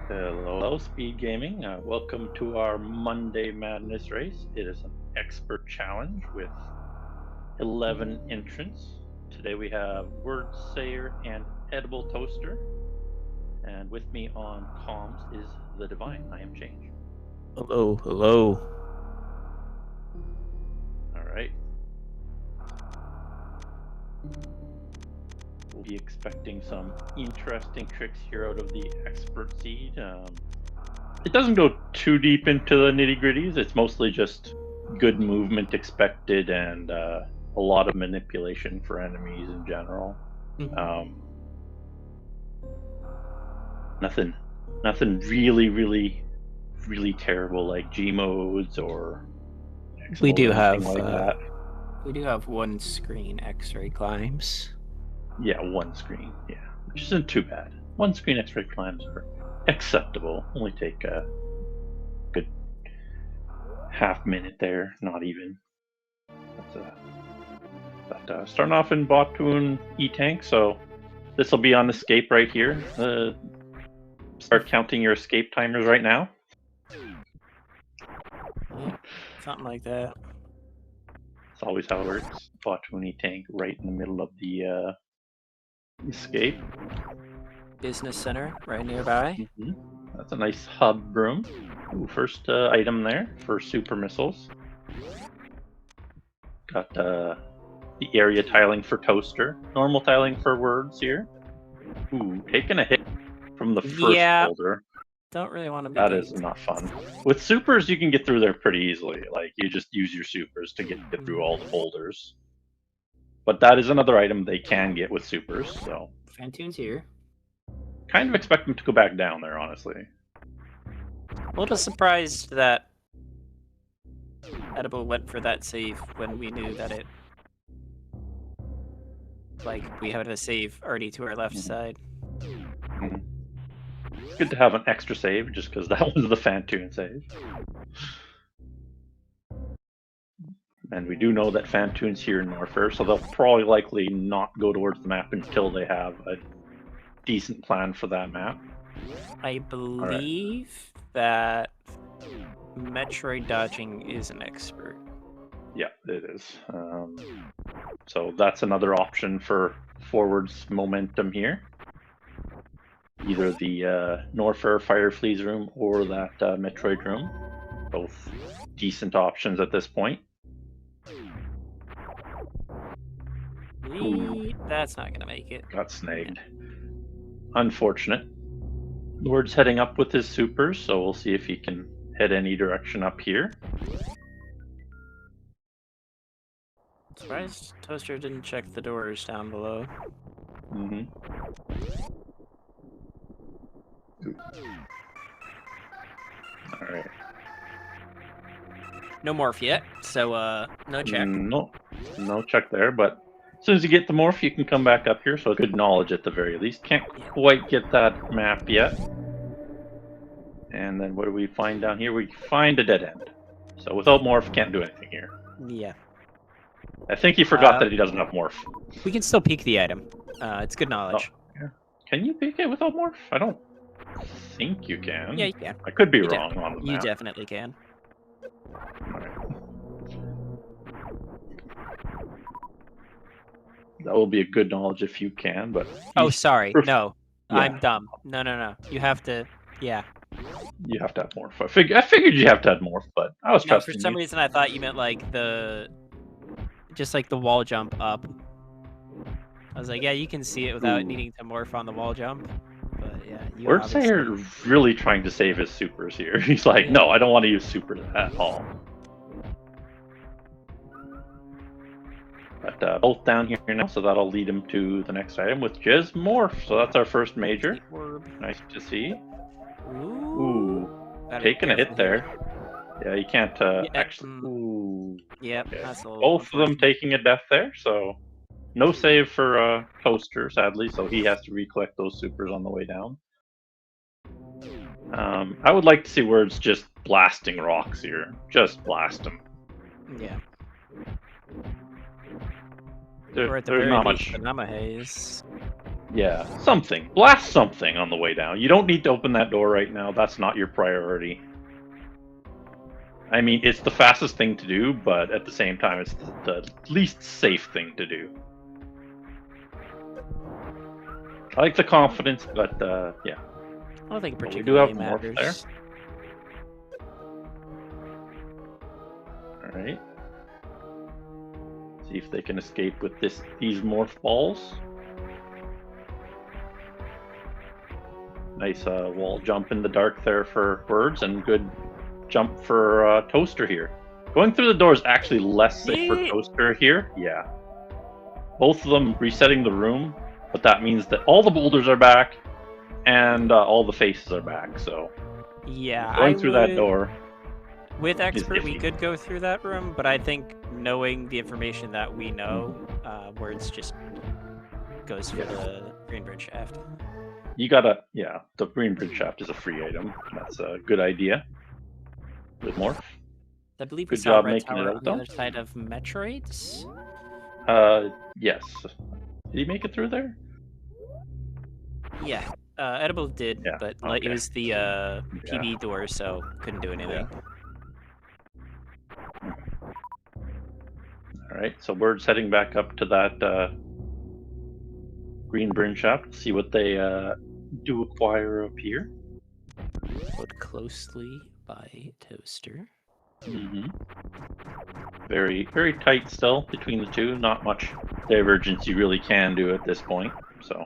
Hello, SpeedGaming. Welcome to our Monday Madness race. It is an expert challenge with 11 entrants. Today we have Word Sayer and Edible Toaster. And with me on comms is The Divine. I am Change. Hello, hello. All right. We'll be expecting some interesting tricks here out of the expert seed. It doesn't go too deep into the nitty gritties. It's mostly just good movement expected and a lot of manipulation for enemies in general. Nothing really terrible like G modes or X We mode do or anything have like that. we do have one screen X-ray climbs. Yeah, one screen. Yeah, which isn't too bad. One screen X-ray climbs are acceptable. Only take a good half minute there, not even. But starting off in Bottoon E-Tank, so this will be on escape right here. Start counting your escape timers right now. Yeah, something like that. That's always how it works. Bottoon E-Tank right in the middle of the escape. Business center right nearby. That's a nice hub room. Ooh, first item there for super missiles. Got the area tiling for Toaster. Normal tiling for Words here. Ooh, taking a hit from the first boulder. Don't really want to be. That is not fun. With supers, you can get through there pretty easily. Like, you just use your supers to get through all the boulders. But that is another item they can get with supers, so... Fantoon's here. Kind of expect them to go back down there, honestly. A little surprised that Edible went for that save when we knew that it... Like, we had a save already to our left side. It's good to have an extra save, just because that one's the Fantoon save. And we do know that Fantoon's here in Norfair, so they'll probably likely not go towards the map until they have a decent plan for that map. I believe that Metroid dodging is an expert. Yeah, it is. So that's another option for forwards momentum here. Either the Norfair Fire Fleas room or that Metroid room. Both decent options at this point. That's not gonna make it. Got snagged. Unfortunate. Lord's heading up with his supers, so we'll see if he can head any direction up here. Surprised Toaster didn't check the doors down below. Alright. No morph yet, so no check. No check there, but as soon as you get the morph, you can come back up here, so good knowledge at the very least. Can't quite get that map yet. And then what do we find down here? We find a dead end. So without morph, can't do anything here. Yeah. I think he forgot that he doesn't have morph. We can still peek the item. It's good knowledge. Oh, yeah. Can you peek it without morph? I don't think you can. Yeah, you can. I could be wrong on the map. You definitely can. Right. That will be a good knowledge if you can, but... Oh, sorry. No. Yeah. I'm dumb. No. You have to... Yeah. You have to have morph. I figured you have to have morph, but I was trusting you. For some reason I thought you meant like just like the wall jump up. I was like, yeah, you can see it without needing to morph on the wall jump. But yeah, you Wordsayer really trying to save his supers here. He's like, no, I don't want to use supers at all. But both down here now, so that'll lead him to the next item, which is morph. So that's our first major. Nice to see. Ooh. Taking a hit there. Yeah, you can't actually... Ooh. Yep, okay. that's a little Both of them taking a death there, so... No save for Toaster, sadly, so he has to recollect those supers on the way down. I would like to see Words just blasting rocks here. Just blast them. Yeah. There's not much. Banana haze. Yeah, something. Blast something on the way down. You don't need to open that door right now. That's not your priority. I mean, it's the fastest thing to do, but at the same time, it's the least safe thing to do. I like the confidence, but yeah. I don't think it But we do particularly have morph there. matters. All right. See if they can escape with these morph balls. Nice wall jump in the dark there for birds, and good jump for Toaster here. Going through the door is actually less safe for Toaster here. Yeah. Both of them resetting the room, but that means that all the boulders are back and all the faces are back. So yeah, going through that door. With expert, we iffy. could go through that room, but I think knowing the information that we know, Words just goes for the green bridge shaft. You gotta, yeah, the green bridge shaft is a free item. That's a good idea. With morph. I believe we Good saw job Red making it Tower out, on the though. other side of Metroids. Yes. Did he make it through there? Yeah, Edible did, Yeah, but okay. it was the PB door, so couldn't do anything. All right, so Bird's heading back up to that green bridge shaft. See what they do acquire up here. Followed closely by Toaster. Mm-hmm. Very, very tight still between the two. Not much divergence you really can do at this point. So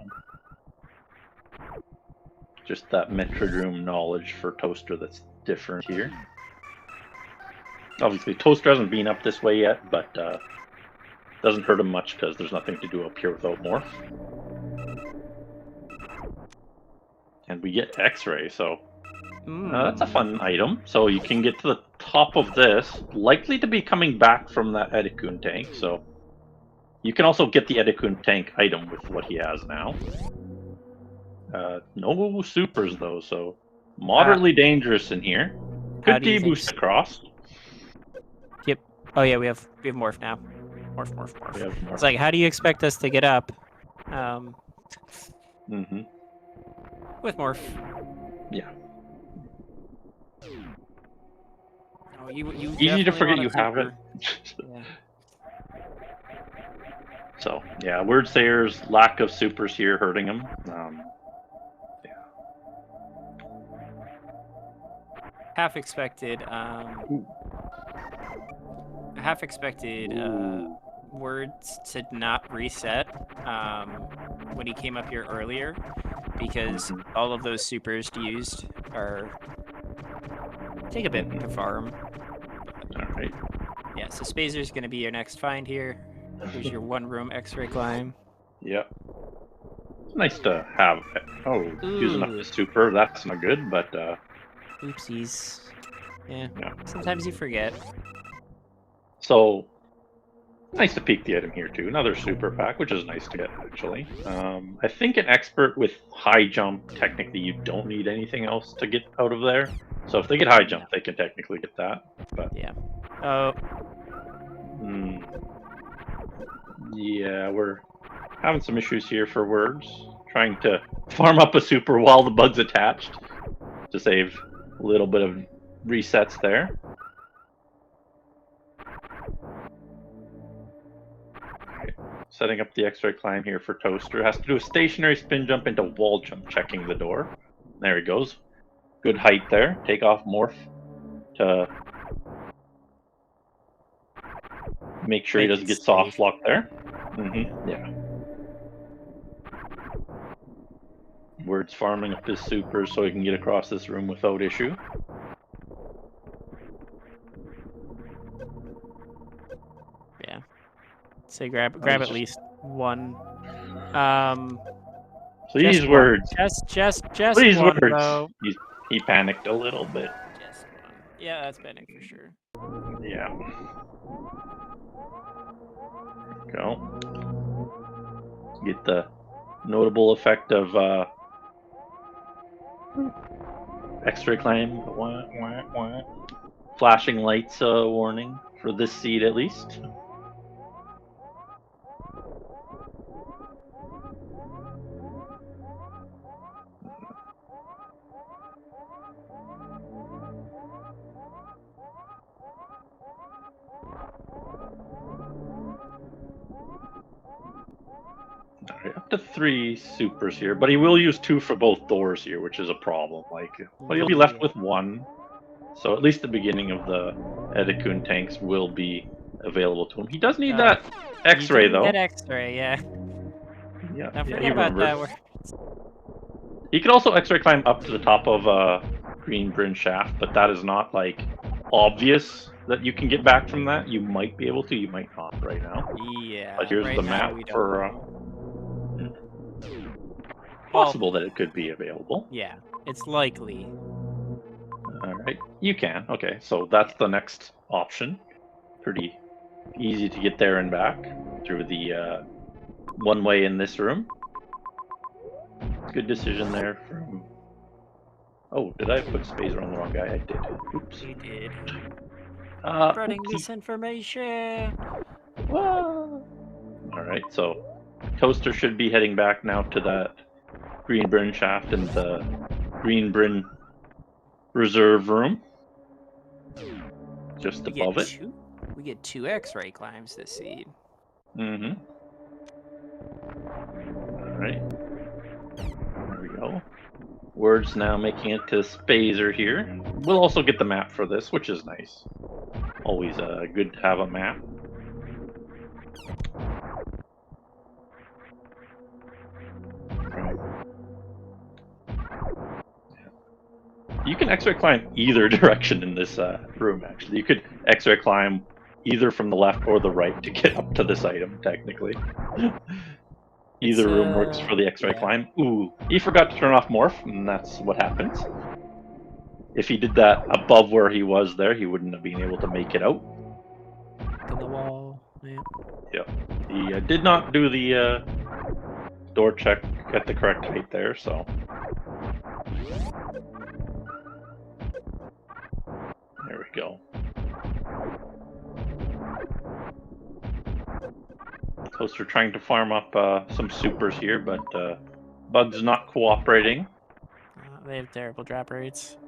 just that Metroid room knowledge for Toaster that's different here. Obviously, Toaster hasn't been up this way yet, but doesn't hurt him much because there's nothing to do up here without morph. And we get X-ray, so that's a fun item. So you can get to the top of this, likely to be coming back from that Edikun tank. So you can also get the Edikun tank item with what he has now. No supers though, so moderately dangerous in here. Good D-boost across. Yep. Oh yeah, we have morph now. Morph. We have morph. It's like, how do you expect us to get up? With morph. Yeah. Oh, you easy to forget you have it. Yeah. So yeah, Word Sayer's lack of supers here hurting him. Half expected. Words to not reset when he came up here earlier, because all of those supers used are take a bit to farm. All right. Yeah, so Spazer's gonna be your next find here. Here's your one-room X-ray climb. Yeah. It's nice to have. Oh, using up the super. That's not good, but. Oopsies. Yeah. Sometimes you forget. So, nice to peek the item here too. Another super pack, which is nice to get actually. I think an expert with high jump, technically you don't need anything else to get out of there. So if they get high jump, they can technically get that. But yeah. Oh. Yeah, we're having some issues here for Words. Trying to farm up a super while the bug's attached to save a little bit of resets there. Setting up the X-ray climb here for Toaster. Has to do a stationary spin jump into wall jump, checking the door. There he goes. Good height there. Take off morph to make sure he doesn't get soft lock there. Yeah. Word's farming up his supers so he can get across this room without issue. Yeah. Say grab at least one. Please, Words. Just Please, one, Words. though. He panicked a little bit. Just one. Yeah, that's panic for sure. Yeah. Go. Get the notable effect of X-ray climb. Flashing lights warning for this seed at least. Alright, up to 3 supers here, but he will use 2 for both doors here, which is a problem. Like, but he'll be left Yeah. with 1. So at least the beginning of the Edikun tanks will be available to him. He does need that You X-ray didn't though. get X-ray, yeah. Yeah, Don't yeah, forget he about remembers. that. He could also X-ray climb up to the top of Green Bryn Shaft, but that is not like obvious that you can get back from that. You might be able to, you might not right now. Yeah, But here's right the now map we don't for know. possible that it could be available. Yeah, it's likely. All right, you can. Okay, so that's the next option. Pretty easy to get there and back through the one way in this room. Good decision there from. Oh, did I put Spazer on the wrong guy? I did. Oops. You did. Spreading Oopsie. misinformation. Whoa. All right, so Toaster should be heading back now to that Green Bryn shaft and the Green Bryn reserve room, just above it. We get 2 X-ray climbs this seed. Mm-hmm. All right. There we go. Word's now making it to Spazer here. We'll also get the map for this, which is nice. Always good to have a map. Right. You can X-ray climb either direction in this room, actually. You could X-ray climb either from the left or the right to get up to this item, technically. Either room works for the X-ray climb. Ooh, he forgot to turn off Morph, and that's what happens. If he did that above where he was there, he wouldn't have been able to make it out. In the wall. Yeah. Yep. He did not do the door check at the correct height there, so. There we go. Toaster trying to farm up some supers here, but Bug's not cooperating. They have terrible drop rates.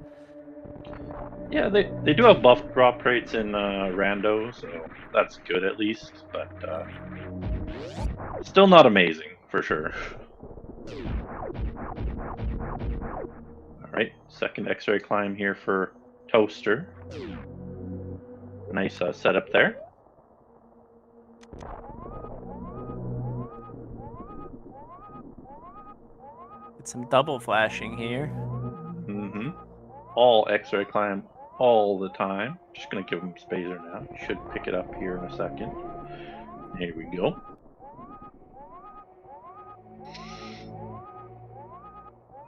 Yeah, they do have buff drop rates in Rando, so that's good at least, but still not amazing, for sure. Alright, second X-ray climb here for Toaster. Nice setup there. Get some double flashing here. Mm-hmm. All X-ray climb all the time. Just gonna give him Spazer now. Should pick it up here in a second. Here we go.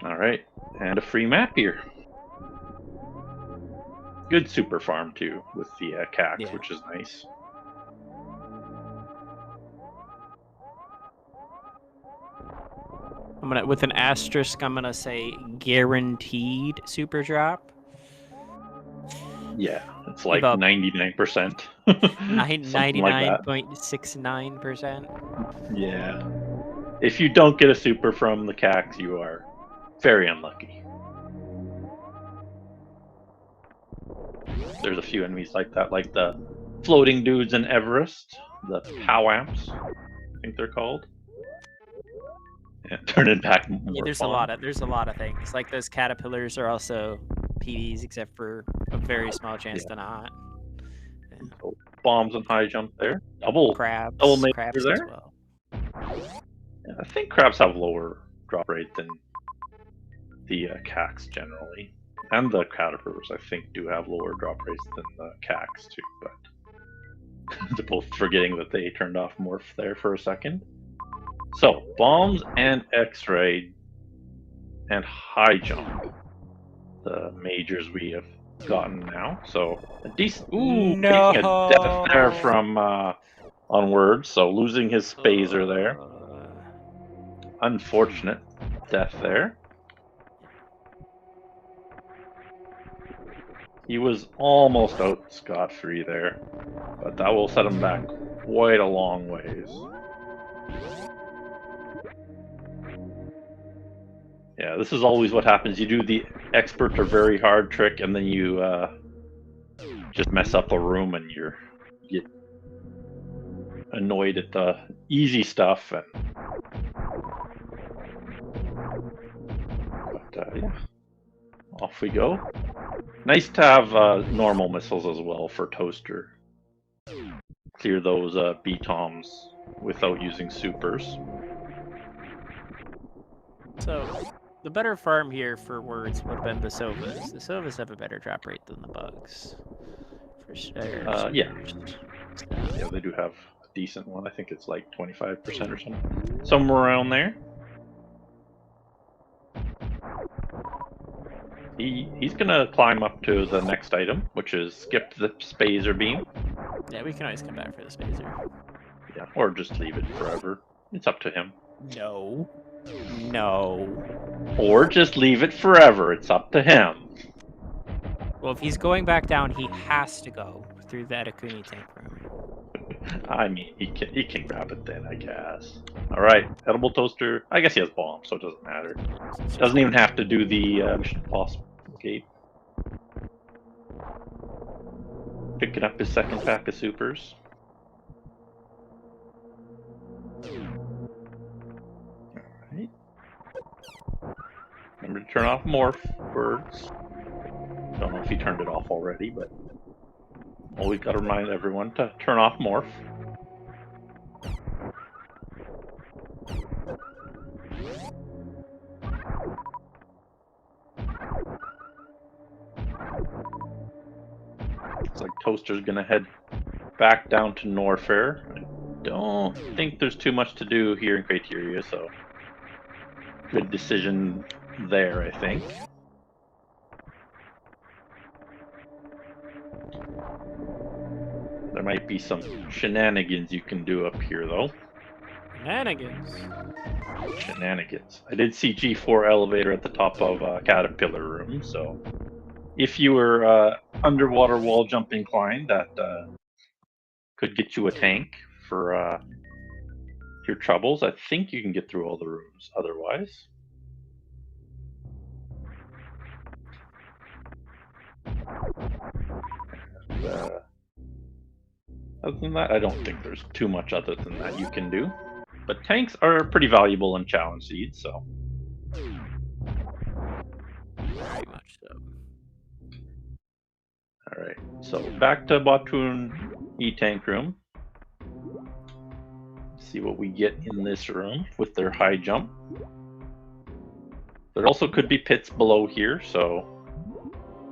Alright, and a free map here. Good super farm too, with the Cax, which is nice. I'm gonna, with an asterisk, I'm gonna say guaranteed super drop. Yeah, it's like 99%. 99.69%. Yeah. If you don't get a super from the Cax, you are very unlucky. There's a few enemies like that, like the floating dudes in Everest, the Powamps, I think they're called. Yeah, turn it back more. Yeah, there's a lot of things. Like those caterpillars are also PDs, except for a very small chance to not. Yeah. So bombs and high jump there. Double crabs crabs there. As well. Yeah, I think crabs have lower drop rate than the Cax generally. And the caterpillars, I think, do have lower drop rates than the Cax too, but they're both forgetting that they turned off Morph there for a second. So, bombs and X-ray and high jump, the majors we have gotten now. So, a decent. Ooh, taking a death there from Onward. So, losing his Spazer there. Unfortunate death there. He was almost out scot-free there, but that will set him back quite a long ways. Yeah, this is always what happens. You do the expert or very hard trick, and then you just mess up a room, and you get annoyed at the easy stuff, and yeah, off we go. Nice to have normal missiles as well for Toaster. Clear those B-toms without using supers. So, the better farm here for words would have been the Sovas. The Sovas have a better drop rate than the bugs. For sure. Yeah. Yeah, they do have a decent one. I think it's like 25% or something. Somewhere around there. He's gonna climb up to the next item, which is skip the Spazer beam. Yeah, we can always come back for the Spazer. Yeah, or just leave it forever. It's up to him. No. No. Or just leave it forever. It's up to him. Well, if he's going back down, he has to go through that Akuni tank room. I mean, he can grab it then, I guess. All right, edible toaster. I guess he has bombs, so it doesn't matter. Doesn't even have to do the Mission Impossible gate. Picking up his second pack of supers. Alright. Remember to turn off morph birds. Don't know if he turned it off already, but always got to remind everyone to turn off morph. Looks like Toaster's gonna head back down to Norfair. I don't think there's too much to do here in Criteria, so good decision there, I think. There might be some shenanigans you can do up here, though. Shenanigans. Shenanigans. I did see G4 elevator at the top of Caterpillar room, so if you were underwater wall jump inclined, that could get you a tank for your troubles. I think you can get through all the rooms otherwise. And, other than that, I don't think there's too much other than that you can do. But tanks are pretty valuable in challenge seeds, so. Very much so. Alright, so back to Batoon E-Tank room. See what we get in this room with their high jump. There also could be pits below here, so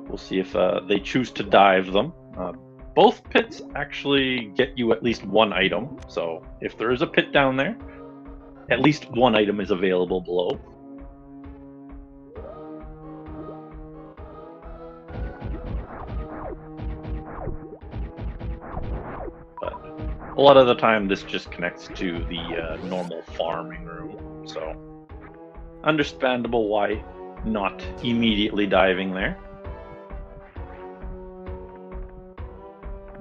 we'll see if they choose to dive them. Both pits actually get you at least one item, so if there is a pit down there, at least one item is available below. But a lot of the time this just connects to the normal farming room, so understandable why not immediately diving there.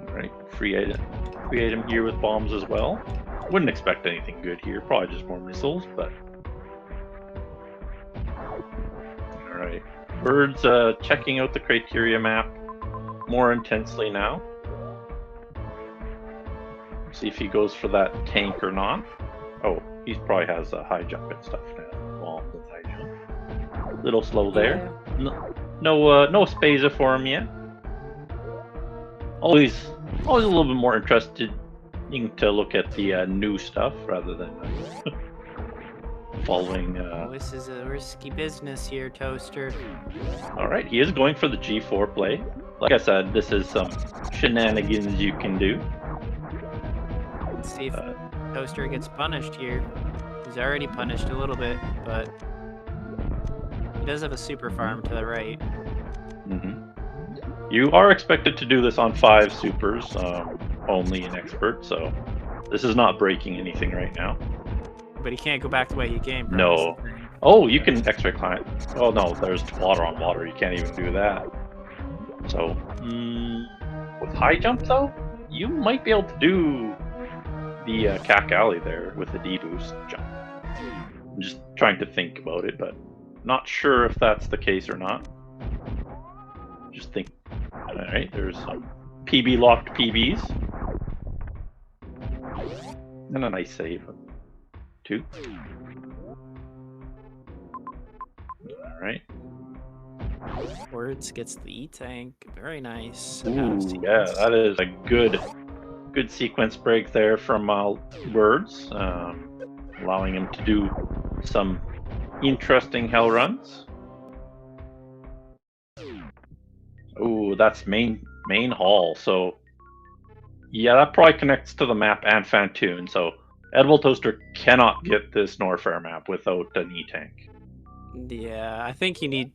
Alright, free item here with bombs as well. Wouldn't expect anything good here, probably just more missiles, but... Alright, Bird's checking out the criteria map more intensely now. See if he goes for that tank or not. Oh, he probably has a high jump and stuff now. Bombs and high jump. Little slow there. Yeah. No Spaza for him yet. Always a little bit more interested to look at the new stuff rather than following. This is a risky business here, Toaster. All right, he is going for the G4 play. Like I said, this is some shenanigans you can do. Let's see if Toaster gets punished here. He's already punished a little bit, but he does have a super farm to the right. You are expected to do this on 5 supers, only in expert, so this is not breaking anything right now. But he can't go back the way he came from. No. Oh, you can X-ray climb. Oh no, there's water on water. You can't even do that. So, with high jump though, you might be able to do the Cack Alley there with the D-boost jump. I'm just trying to think about it, but not sure if that's the case or not. Just think. Alright, there's some PB locked PBs. And a nice save. 2. Alright, Words gets the E-Tank. Very nice. Out of Ooh, yeah, sequence. that is a good sequence break there from Words, allowing him to do some interesting hell runs. Ooh, that's main hall. So yeah, that probably connects to the map and Fantoon. So Edible Toaster cannot get this Norfair map without an E-Tank. Yeah, I think you need...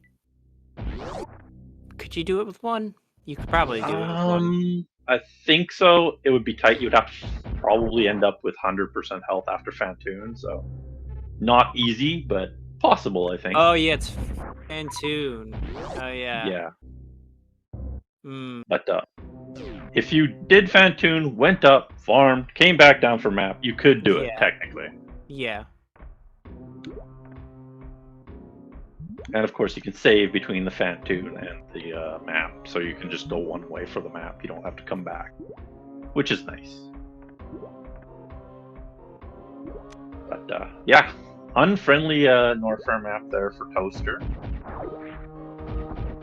Could you do it with one? You could probably do it with one. I think so. It would be tight. You'd have to probably end up with 100% health after Fantoon. So not easy, but possible, I think. Oh, yeah, it's Fantoon. Oh, yeah. Yeah. Hmm. But if you did Fantoon, went up, farmed, came back down for map, you could do it, Yeah. technically. Yeah. And of course, you can save between the Fantoon and the map, so you can just go one way for the map. You don't have to come back, which is nice. But yeah, unfriendly Norfair map there for Toaster.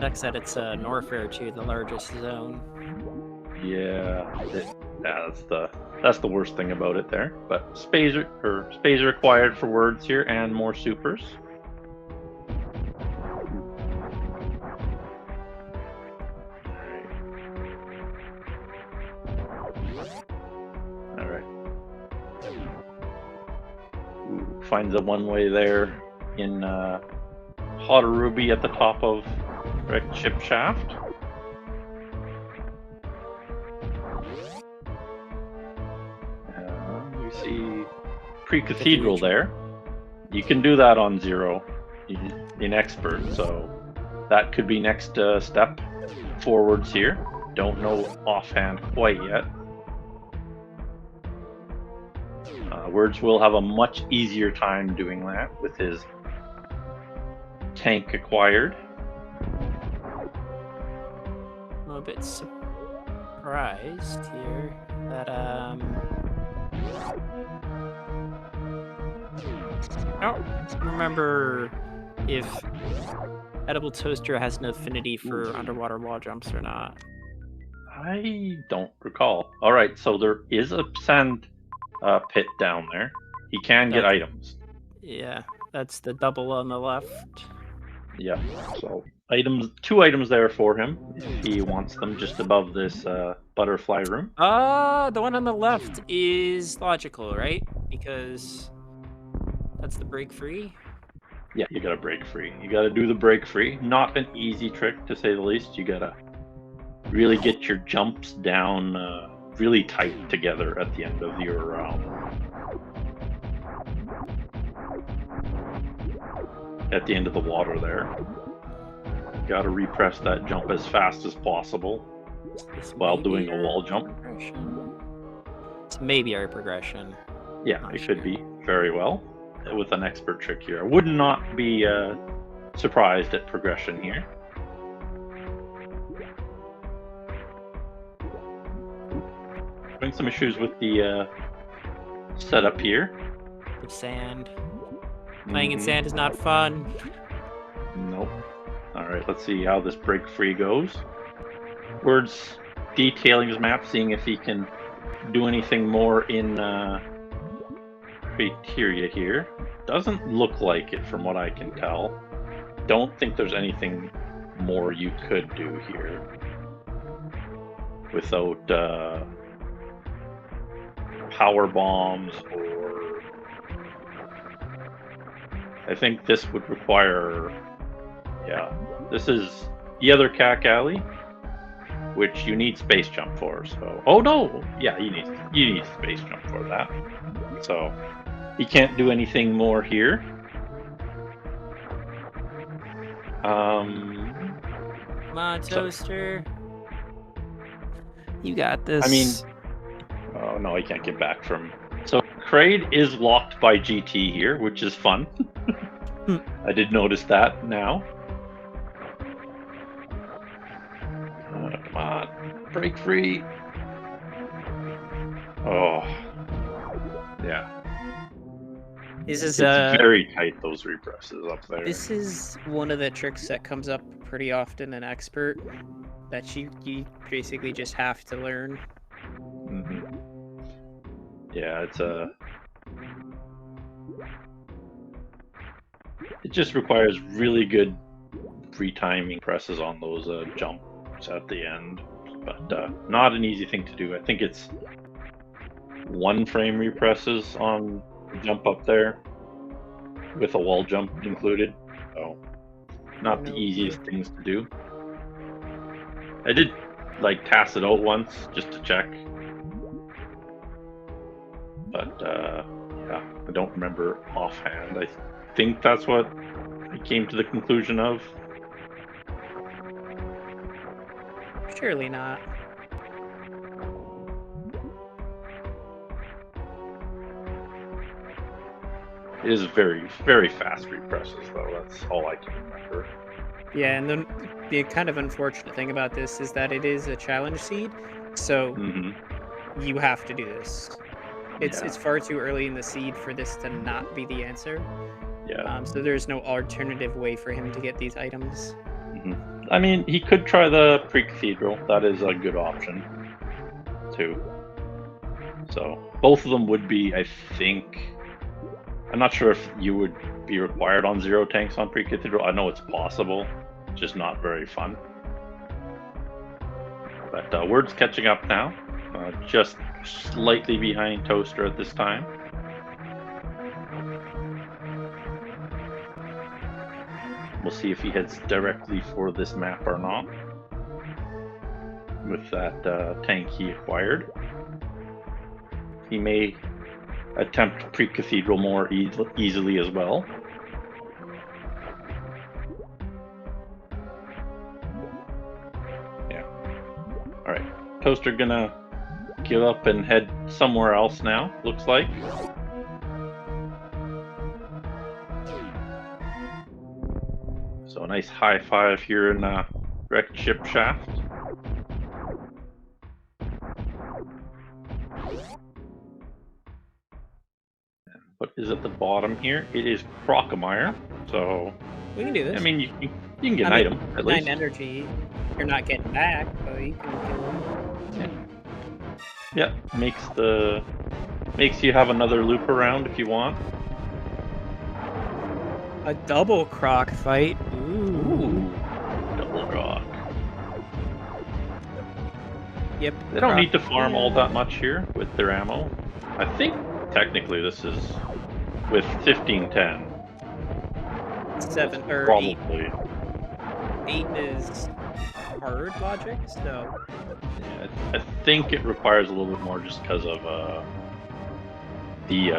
Sucks that it's Norfair too, the largest zone. Yeah, that's the worst thing about it there. But space required for Words here and more supers. All right. Ooh, finds a one-way there in Hot Ruby at the top of Wrecked Ship Shaft. You see Pre-Cathedral there. You can do that on 0 in Expert, so that could be next step forwards here. Don't know offhand quite yet. Words will have a much easier time doing that with his tank acquired. I'm a bit surprised here that I don't remember if Edible Toaster has an affinity for underwater wall jumps or not. I don't recall. All right, so there is a sand pit down there. He can get items. Yeah, that's the double on the left. Yeah, so two items there for him if he wants them, just above this butterfly room. The one on the left is logical, right? Because that's the break free. Yeah, you gotta break free. You gotta do the break free. Not an easy trick, to say the least. You gotta really get your jumps down really tight together at the end of your at the end of the water there. Gotta repress that jump as fast as possible while doing a wall jump. It's maybe our progression. Yeah, it could be very well with an expert trick here. I would not be surprised at progression here. Having some issues with the setup here. The sand. Playing in sand is not fun. Nope. All right, let's see how this break free goes. Words detailing his map, seeing if he can do anything more in criteria here. Doesn't look like it from what I can tell. Don't think there's anything more you could do here without power bombs, or I think this would require, yeah, this is the other Cack Alley, which you need space jump for. So, oh no, yeah, you need space jump for that. So you can't do anything more here. Come on, Toaster. You got this. I mean, oh no, I can't get back from. So Kraid is locked by GT here, which is fun. I did notice that now. Come on, break free. Oh, yeah. This is It's very tight, those represses up there. This is one of the tricks that comes up pretty often in Expert that you basically just have to learn. Yeah, it just requires really good retiming presses on those jumps at the end, but not an easy thing to do. I think it's 1 frame represses on the jump up there with a wall jump included, so not the easiest things to do. I did like task it out once just to check, but yeah, I don't remember offhand. I think that's what I came to the conclusion of. Surely not. It is very, very fast represses, though. That's all I can remember. Yeah, and then the kind of unfortunate thing about this is that it is a challenge seed, so you have to do this. It's far too early in the seed for this to not be the answer. Yeah. So there's no alternative way for him to get these items. I mean, he could try the pre-cathedral. That is a good option, too. So both of them would be, I think. I'm not sure if you would be required on 0 tanks on pre-cathedral. I know it's possible, just not very fun. But Word's catching up now, just slightly behind Toaster at this time. We'll see if he heads directly for this map or not with that tank he acquired. He may attempt pre-cathedral more easily as well. Yeah. Alright. Toaster gonna give up and head somewhere else now, looks like. So a nice high five here in wrecked ship shaft. What is at the bottom here? It is Crocomire. So we can do this. I mean, you can get an item at 9 least. energy. You're not getting back, but you can kill him. Yeah, makes you have another loop around if you want. A double croc fight. Ooh. Double croc. Yep. They don't need to farm all that much here with their ammo. I think technically this is with 1510. 7 or probably 8 is hard logic, so yeah, I think it requires a little bit more just because of the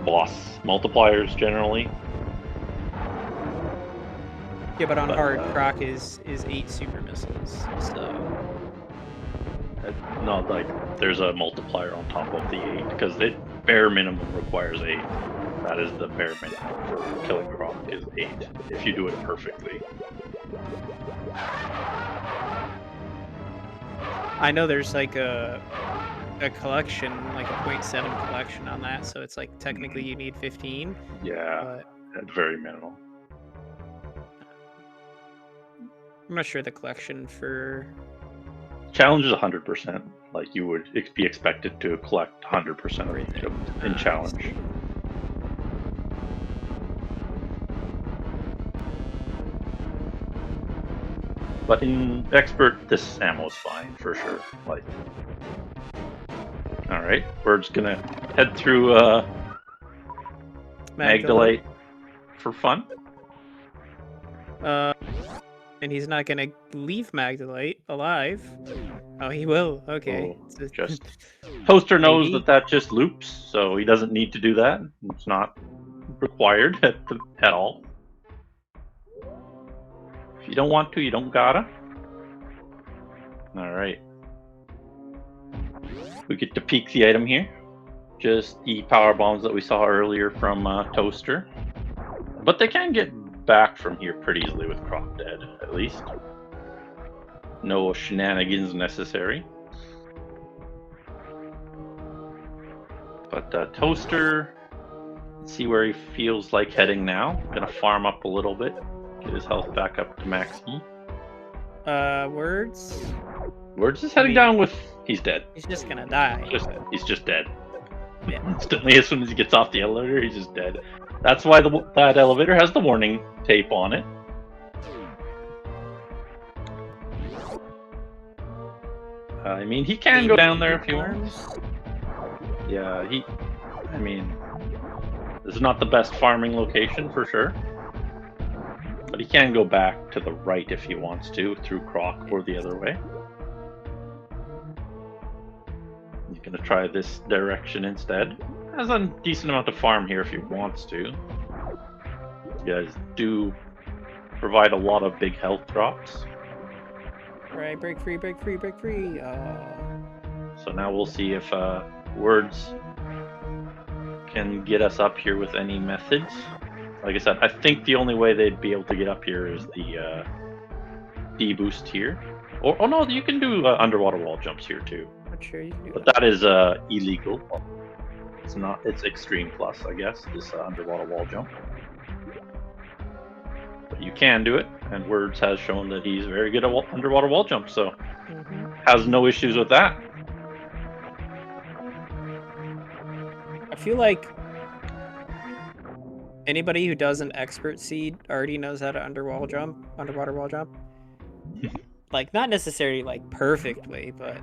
boss multipliers generally. Yeah, but on hard, Croc is 8 super missiles, so not like there's a multiplier on top of the 8 because it bare minimum requires 8. That is the bare minimum for killing Croc is 8 if you do it perfectly. I know there's like a collection, like a 0.7 collection on that, so it's like technically you need 15. Yeah, at very minimum. I'm not sure the collection for challenge is 100%. Like you would be expected to collect 100% of items in challenge. But in expert, this ammo is fine for sure. Like, all right, we're just gonna head through Magdalite for fun. And he's not gonna leave Magdalite alive. Oh, he will. Okay. Oh, just Toaster knows that just loops, so he doesn't need to do that. It's not required at all. If you don't want to, you don't gotta. All right. We get to peek the item here. Just the power bombs that we saw earlier from Toaster. But they can get back from here pretty easily with Croc dead, at least. No shenanigans necessary. But Toaster, let's see where he feels like heading now. Gonna farm up a little bit, get his health back up to max E. Words? Words is heading down with... He's dead. He's just gonna die. He's just dead. Yeah. Instantly, as soon as he gets off the elevator, he's just dead. That's why that elevator has the warning tape on it. I mean, he can go down there if he wants. Yeah, I mean, this is not the best farming location for sure. But he can go back to the right if he wants to, through Croc or the other way. He's going to try this direction instead. Has a decent amount of farm here if he wants to. You guys do provide a lot of big health drops. Right, break free, break free, break free. So now we'll see if Words can get us up here with any methods. Like I said, I think the only way they'd be able to get up here is the D-boost here. Or, oh no, you can do underwater wall jumps here too. Not sure you can do but that is illegal. It's not. It's extreme plus, I guess. This underwater wall jump. But you can do it, and Words has shown that he's very good at underwater wall jumps, so has no issues with that. I feel like anybody who does an expert seed already knows how to underwater wall jump. Like, not necessarily like perfectly, but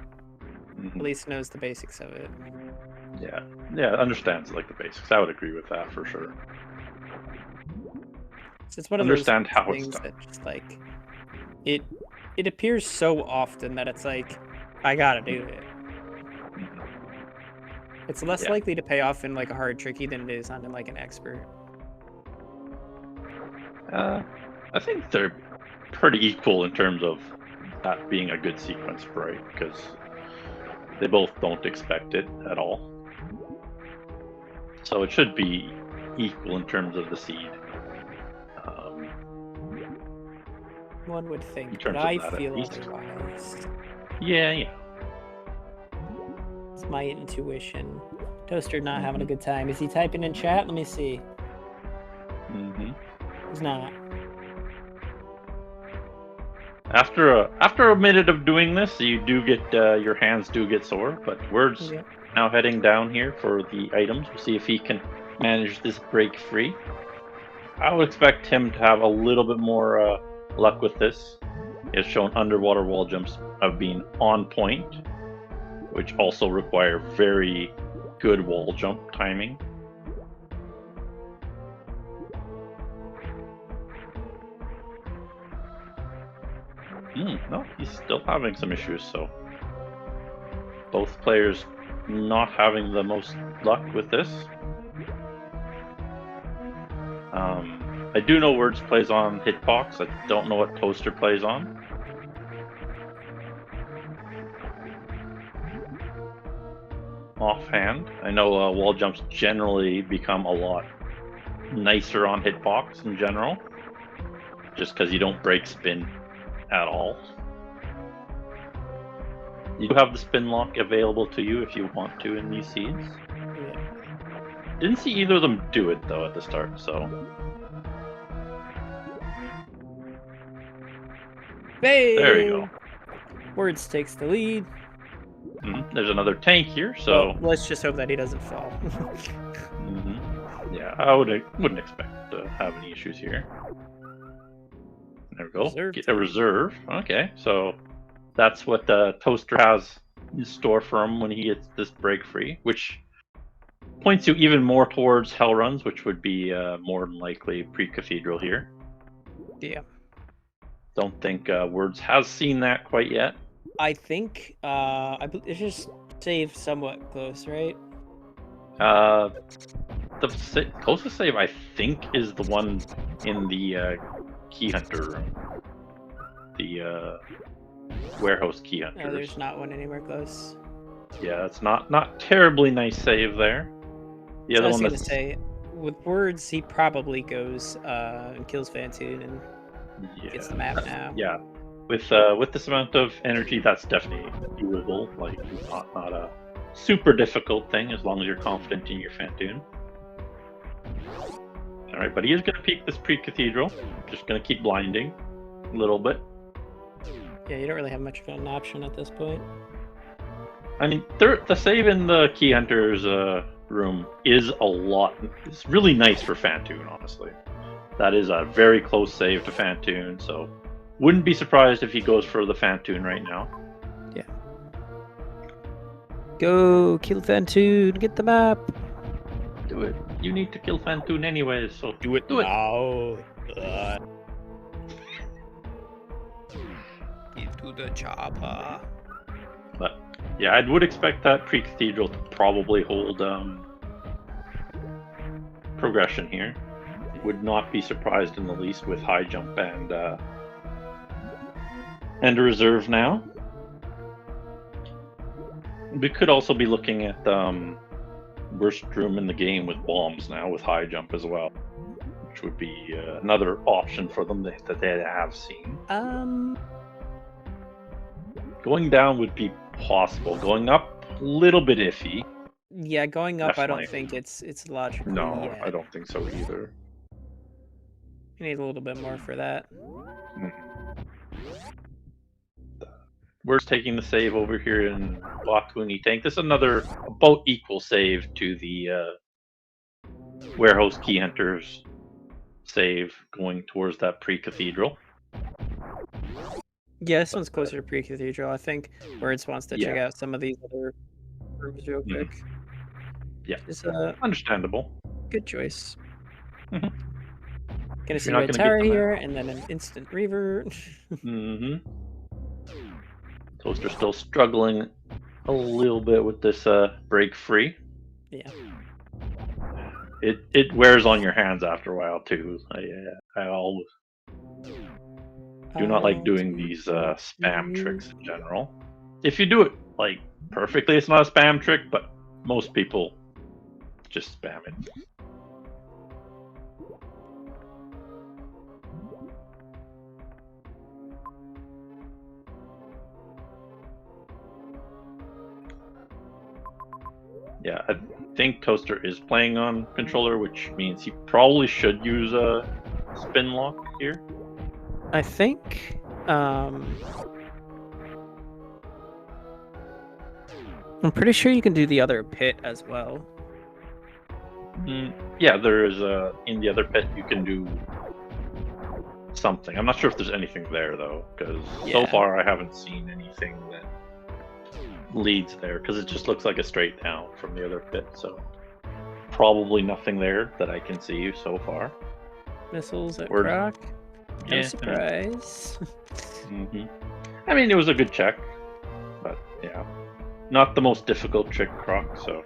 at least knows the basics of it. Yeah, understands like the basics. I would agree with that for sure. So it's one of those things that just like it appears so often that it's like, I gotta do it. It's less likely to pay off in like a hard tricky than it is on like an expert. I think they're pretty equal in terms of that being a good sequence, right? Because they both don't expect it at all. So it should be equal in terms of the seed. One would think, but I feel otherwise. Yeah. It's my intuition. Toaster not having a good time. Is he typing in chat? Let me see. He's not. After a minute of doing this, you do get your hands do get sore. But Words now heading down here for the items. We'll see if he can manage this break free. I would expect him to have a little bit more luck with this. He has shown underwater wall jumps of being on point, which also require very good wall jump timing. No, he's still having some issues, so both players not having the most luck with this. I do know Words plays on Hitbox. I don't know what Toaster plays on. Offhand, I know wall jumps generally become a lot nicer on Hitbox in general, just because you don't break spin at all. You do have the spin lock available to you if you want to in these seeds. Didn't see either of them do it though at the start, so. Hey! There you go. Words takes the lead. There's another tank here, so. Well, let's just hope that he doesn't fall. Yeah, I wouldn't expect to have any issues here. There we go. Get a reserve. Okay, so that's what the Toaster has in store for him when he gets this break free, which points you even more towards Hell Runs, which would be more than likely pre-Cathedral here. Yeah. Don't think Words has seen that quite yet. I think it's just save somewhat close, right? The closest save I think is the one in the Key Hunter room. The warehouse Key Hunter. No, there's not one anywhere close. Yeah, it's not terribly nice save there. The other one I was gonna say, with Words, he probably goes and kills Fantoon and gets the map now. Yeah, with this amount of energy, that's definitely doable. Like, not a super difficult thing as long as you're confident in your Fantoon. Alright, but he is going to peek this pre-cathedral. Just going to keep blinding a little bit. Yeah, you don't really have much of an option at this point. I mean, the save in the Key Hunter's room is a lot. It's really nice for Fantoon, honestly. That is a very close save to Fantoon, so wouldn't be surprised if he goes for the Fantoon right now. Yeah. Go kill Fantoon, get the map. Do it. You need to kill Fantoon anyways, so Do it now. Get to the chopper. But yeah, I would expect that pre-cathedral to probably hold progression here. Would not be surprised in the least with high jump and a reserve now. We could also be looking at worst room in the game with bombs now with high jump as well, which would be another option for them that they have seen. Going down would be possible. Going up, a little bit iffy. Yeah, going up, Definitely. I don't think it's logical. No, yet. I don't think so either. You need a little bit more for that. We're taking the save over here in Wakuni Tank. This is another about equal save to the Warehouse Key Hunters save going towards that pre-cathedral. Yeah, this one's closer to pre-cathedral. I think Words wants to check out some of these other rooms real quick. Yeah, it's understandable. Good choice. Mm-hmm. Gonna see Red Tower here, and then an instant revert. Toaster's still struggling a little bit with this break free. Yeah. It wears on your hands after a while too. I always do not like doing these spam tricks in general. If you do it like perfectly, it's not a spam trick, but most people just spam it. Yeah, I think Toaster is playing on controller, which means he probably should use a spin lock here. I think I'm pretty sure you can do the other pit as well. Yeah, there is in the other pit you can do something. I'm not sure if there's anything there though, because so far I haven't seen anything that leads there, because it just looks like a straight down from the other pit, so probably nothing there that I can see so far. Missiles at Croc. No surprise. I mean, it was a good check, but yeah, not the most difficult trick, Croc, so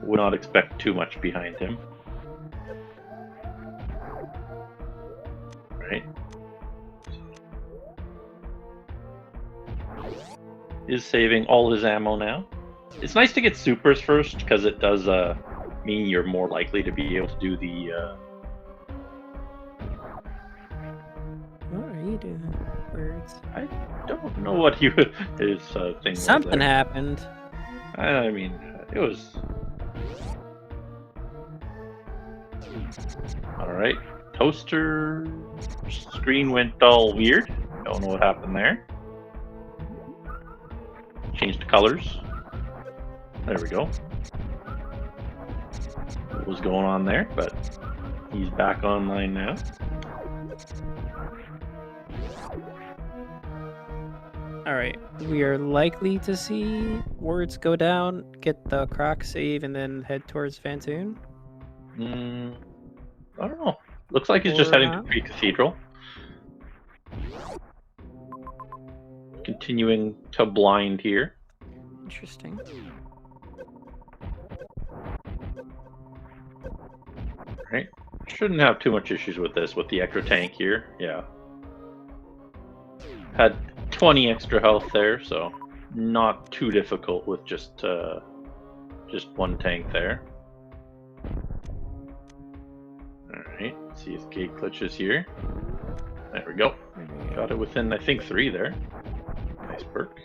would not expect too much behind him. Right. Is saving all his ammo now. It's nice to get supers first, because it does mean you're more likely to be able to do the What are you doing, Words? I don't know what his thing was. Something happened. I mean, it was... Alright. Toaster screen went all weird. Don't know what happened there. Changed colors. There we go. What was going on there, but he's back online now. Alright, we are likely to see Words go down, get the Croc save, and then head towards Fantoon. I don't know. Looks like he's just heading to pre-cathedral. Continuing to blind here. Interesting. Right. Shouldn't have too much issues with this, with the extra tank here. Yeah. Had 20 extra health there, so not too difficult with just one tank there. Alright, see his gate glitches here. There we go. Got it within, I think, 3 there. Nice perk.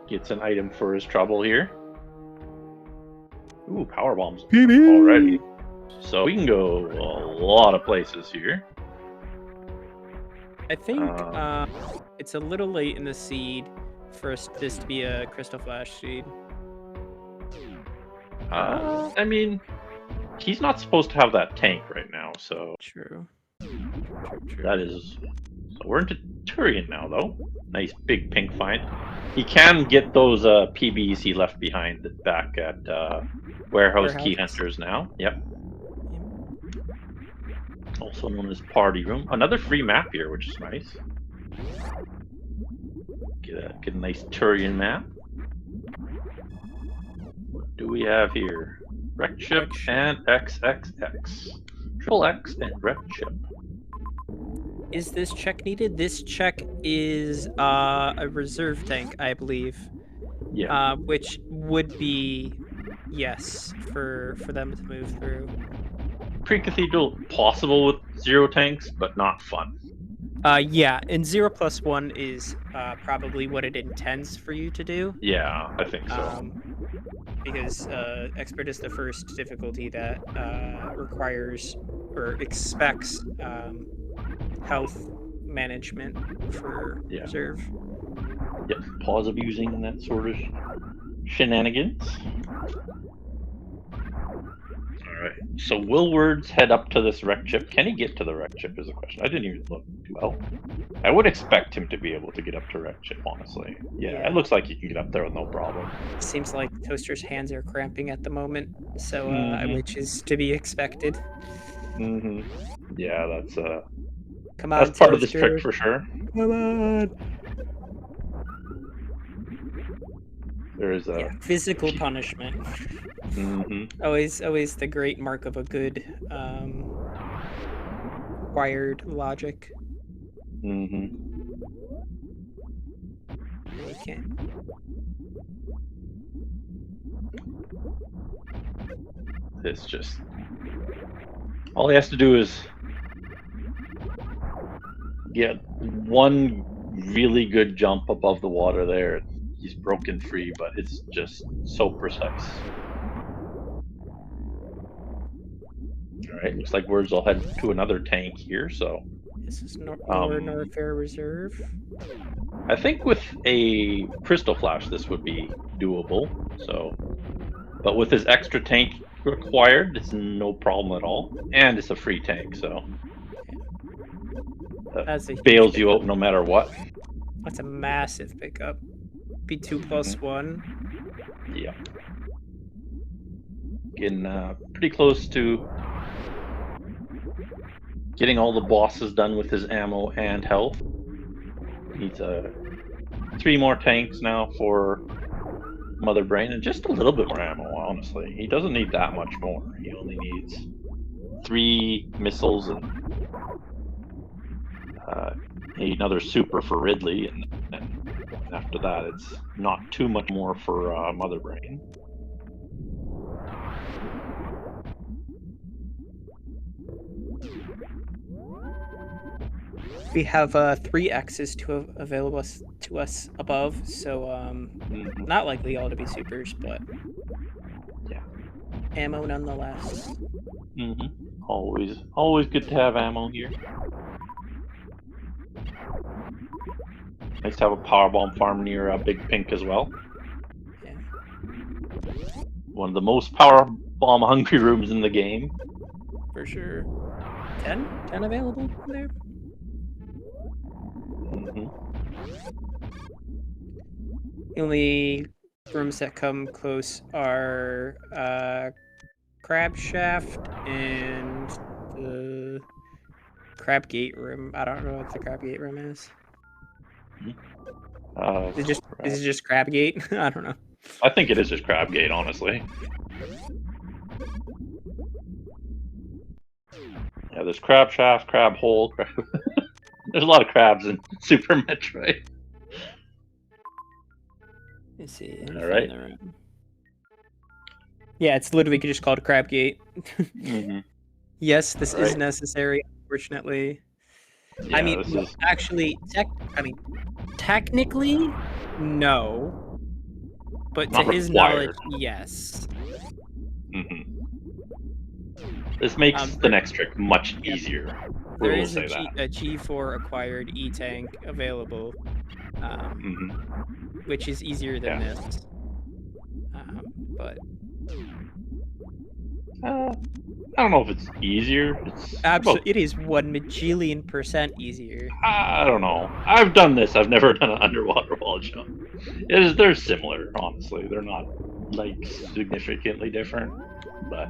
Gets an item for his trouble here. Ooh, power bombs already. So we can go a lot of places here. I think it's a little late in the seed for this to be a Crystal Flash seed. I mean, he's not supposed to have that tank right now, so True. that is. So we're into Turian now, though. Nice big pink find. He can get those PBs he left behind back at Warehouse Key Hunters now. Yep. Also known as Party Room. Another free map here, which is nice. Get a nice Turian map. What do we have here? Wreck Chip and XXX. Triple X and Wreck Chip. Is this check needed? This check is a reserve tank, I believe. Yeah. Which would be yes for them to move through. Pre-Cathedral possible with 0 tanks, but not fun. Yeah, and 0+1 is probably what it intends for you to do. Yeah, I think so. Because Expert is the first difficulty that requires or expects health management for reserve. Yep, pause of using that sort of shenanigans. Alright, so will Words head up to this wreck chip? Can he get to the wreck chip is a question. I didn't even look too well. I would expect him to be able to get up to wreck chip, honestly. Yeah, it looks like he can get up there with no problem. Seems like Toaster's hands are cramping at the moment, so which is to be expected. Yeah, that's Come on, that's part of this trick for sure. Come on. There is a physical punishment. Always the great mark of a good wired logic. You can't. It's just all he has to do is get one really good jump above the water there. He's broken free, but it's just so precise. Alright, looks like Words will head to another tank here, so... This is Norfair Reserve. I think with a Crystal Flash this would be doable, so... But with his extra tank required, it's no problem at all. And it's a free tank, so... That bails you out no matter what. That's a massive pickup. Be 2+1. Yeah. Getting pretty close to getting all the bosses done with his ammo and health. Needs 3 more tanks now for Mother Brain and just a little bit more ammo, honestly. He doesn't need that much more. He only needs 3 missiles and another super for Ridley, and after that it's not too much more for Mother Brain. We have 3 X's available to us above, so not likely all to be supers, but yeah, ammo nonetheless. Always good to have ammo here. Nice to have a powerbomb farm near Big Pink as well. Yeah. One of the most powerbomb hungry rooms in the game. For sure. 10 available there. The only rooms that come close are Crab Shaft and the Crab Gate room. I don't know what the Crab Gate room is. Is it just Crab Gate? I don't know. I think it is just Crab Gate, honestly. Yeah, there's Crab Shaft, Crab Hole. There's a lot of crabs in Super Metroid. Let's see. All right. Yeah, it's literally just called Crab Gate. Yes, this is necessary, unfortunately. Yeah, I mean, actually, technically, no. But Not to his required. knowledge, yes. This makes the There, next trick much yep, easier. there We'll is say that. a G4 acquired E-Tank available, which is easier than Yeah. this. But I don't know if it's easier. It's about, it is 1 majillion% easier. I don't know. I've done this. I've never done an underwater wall jump. They're similar, honestly. They're not like significantly different, but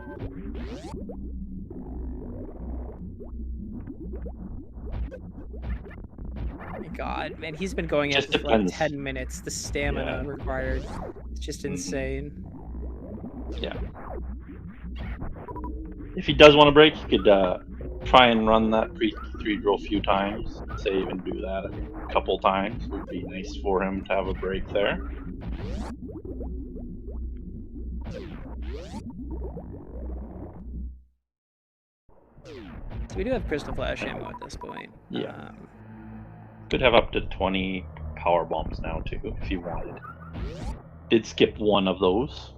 My God, man, he's been going at just this for like depends. 10 minutes. The stamina Yeah. required, it's just insane. Yeah. If he does want to break, he could try and run that three drill a few times. Save and do that a couple times. Would be nice for him to have a break there. So we do have crystal flash ammo at this point. Yeah. Could have up to 20 power bombs now too, if you wanted. Did skip one of those.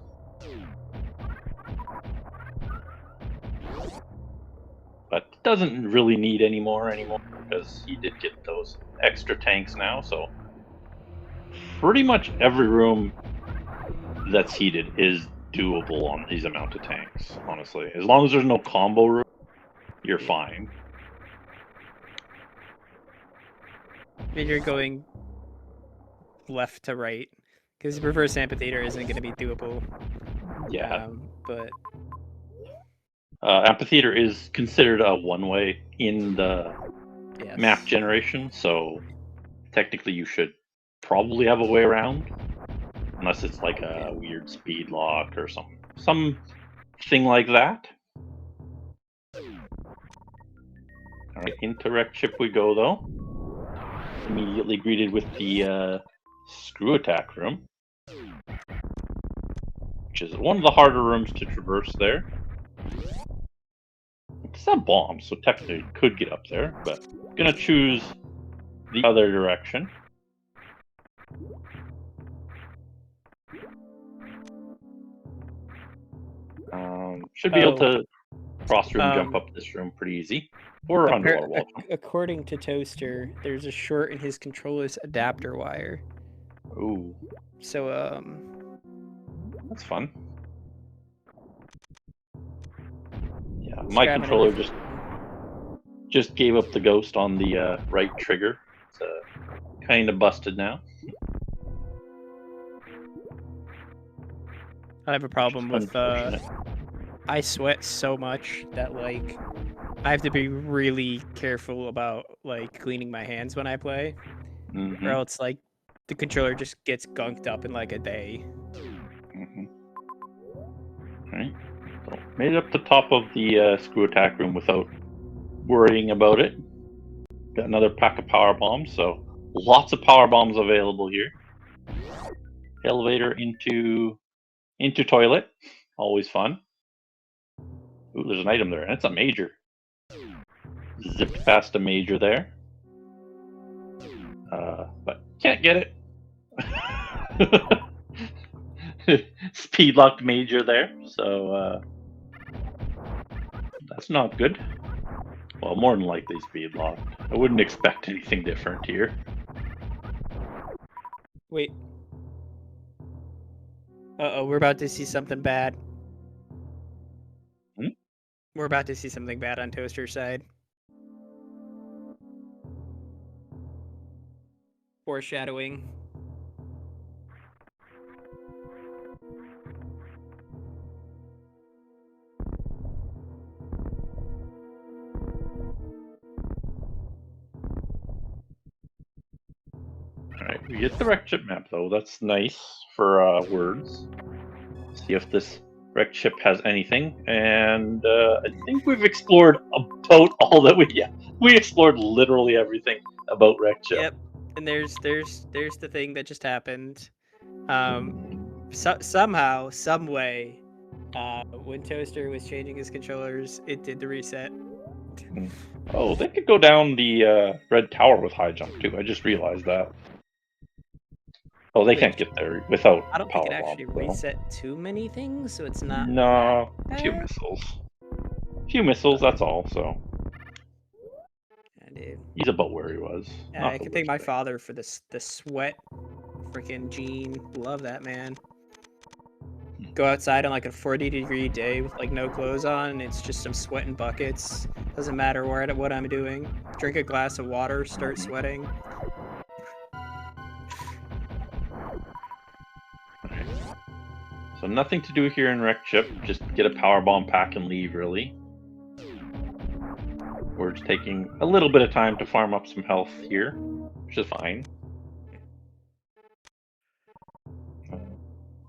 But doesn't really need any more anymore because he did get those extra tanks now, so pretty much every room that's heated is doable on these amount of tanks, honestly. As long as there's no combo room, you're fine. And you're going left to right because reverse amphitheater isn't going to be doable. Yeah. But amphitheater is considered a one-way in the map generation, so technically you should probably have a way around, unless it's like a weird speed lock or something like that. All right, into wreck chip we go though. Immediately greeted with the screw attack room, which is one of the harder rooms to traverse there. It's not bombs, so technically it could get up there, but I'm gonna choose the other direction. Should be able to cross room jump up this room pretty easy. Or underwater wall jump. According to Toaster, there's a short in his controller's adapter wire. Ooh. So that's fun. Yeah, my controller just gave up the ghost on the right trigger. It's kind of busted now. I have a problem with I sweat so much that like I have to be really careful about like cleaning my hands when I play, or else like the controller just gets gunked up in like a day. Alright, so made it up the top of the screw attack room without worrying about it. Got another pack of power bombs, so lots of power bombs available here. Elevator into toilet, always fun. Ooh, there's an item there, and it's a major. Zipped past a major there. But can't get it. Speed locked major there, so that's not good. Well, more than likely speed locked. I wouldn't expect anything different here. Wait. Uh-oh, we're about to see something bad. We're about to see something bad on Toaster's side. Foreshadowing. Alright, we get the wreck chip map though. That's nice for words. See if this wreck chip has anything. And I think we've explored about all that we explored literally everything about wreck chip. Yep. And there's the thing that just happened. Somehow, some way, when Toaster was changing his controllers, it did the reset. Oh, they could go down the red tower with high jump too. I just realized that. Oh, they Which can't get there without I don't think it power bombs, actually though. reset too many things, so it's not No, that a few bad. missiles. A few missiles, that's all, so Yeah, dude. he's about where he was. I Not the could thank worst my thing. father for this the sweat freaking gene. Love that man. Go outside on like a 40-degree day with like no clothes on, and it's just some sweating buckets. Doesn't matter what I'm doing. Drink a glass of water, start sweating. Alright. So nothing to do here in Wreck Chip. Just get a power bomb pack and leave, really. We're just taking a little bit of time to farm up some health here, which is fine.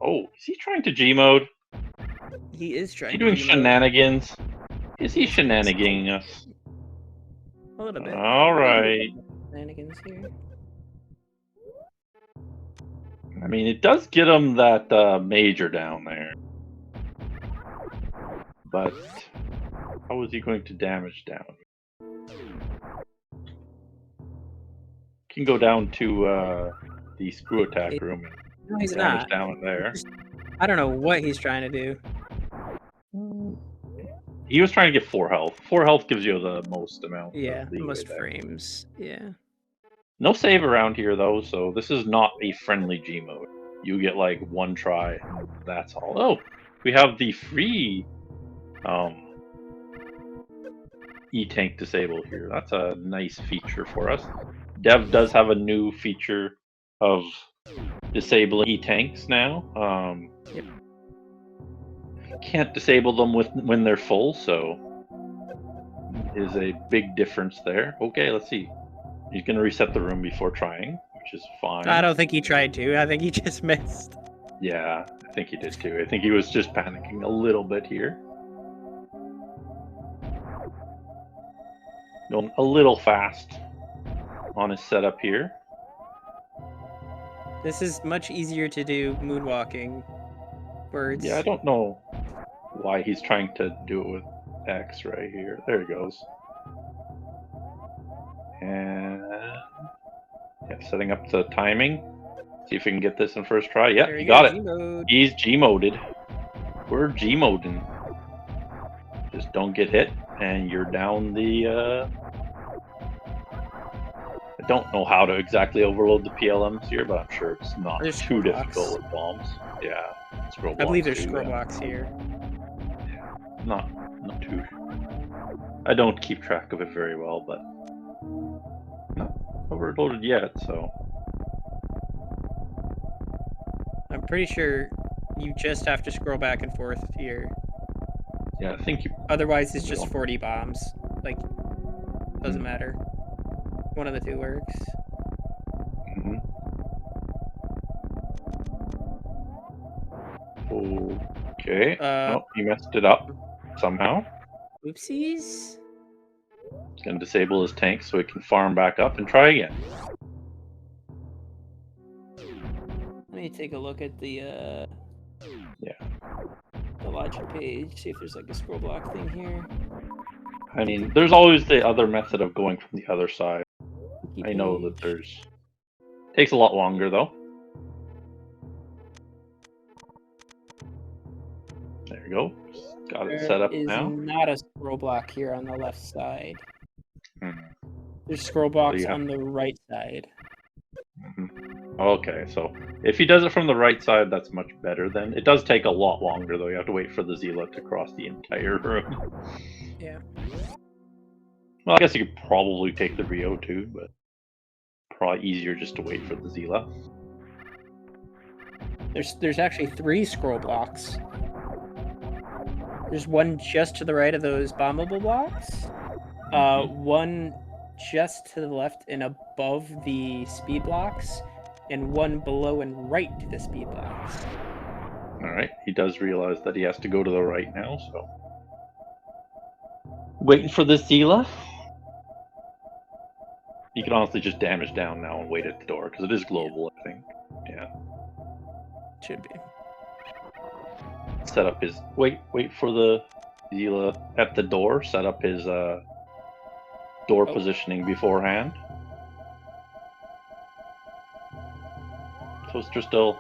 Oh, is he trying to G mode? He is Is trying he to doing G-mode. shenanigans? Is he Yes, he is. shenaniganing us? A little bit. Alright. Shenanigans here. I mean, it does get him that major down there. But how is he going to damage down? Can go down to the screw attack room and No, he's damage not. down there. I don't know what he's trying to do. He was trying to get 4 health. 4 health gives you the most amount Yeah, of the leeway most there. frames. Yeah. No save around here though, so this is not a friendly G mode. You get like 1 try, and that's all. Oh, we have the free E-tank disable here. That's a nice feature for us. Dev does have a new feature of disabling E-tanks now. Yep. Can't disable them when they're full, so is a big difference there. Okay, let's see. He's gonna reset the room before trying, which is fine. I don't think he tried to. I think he just missed. Yeah, I think he did too. I think he was just panicking a little bit here. Going a little fast on his setup here. This is much easier to do moonwalking. Birds. Yeah, I don't know why he's trying to do it with X right here. There he goes. And yeah, setting up the timing. See if we can get this in first try. Yeah, he got it. G-mode. He's G-moded. We're G-moding. Just don't get hit, and you're down the. I don't know how to exactly overload the PLMs here, but I'm sure it's not There's too scroll blocks. difficult with bombs. Yeah, scroll blocks. I believe there's too, scroll yeah. blocks here. Yeah, not too. I don't keep track of it very well, but not overloaded yet. So I'm pretty sure you just have to scroll back and forth here. yeah, I think you. Otherwise, it's just 40 bombs. Like, doesn't Mm. matter. One of the two works. Mm-hmm. Okay. Oh, he messed it up somehow. Oopsies. He's gonna disable his tank so he can farm back up and try again. Let me take a look at the Yeah. the logic page, see if there's like a scroll block thing here. I mean, there's always the other method of going from the other side. I know that there's. Takes a lot longer though. There you go. Got it set up now. There is not a scroll block here on the left side. Hmm. There's scroll blocks yeah. on the right side. Mm-hmm. Okay, so if he does it from the right side, that's much better then. It does take a lot longer though. You have to wait for the Zealot to cross the entire room. Yeah. Well, I guess you could probably take the Rio too, but probably easier just to wait for the Zealot. There's actually 3 scroll blocks. There's one just to the right of those bombable blocks. One just to the left and above the speed blocks, and one below and right to the speed blocks. Alright, he does realize that he has to go to the right now, so. Waiting for the Zila. You can honestly just damage down now and wait at the door, because it is global, I think. Yeah. Should be. Set up his. Wait for the Zila at the door, set up his door positioning beforehand. Toaster still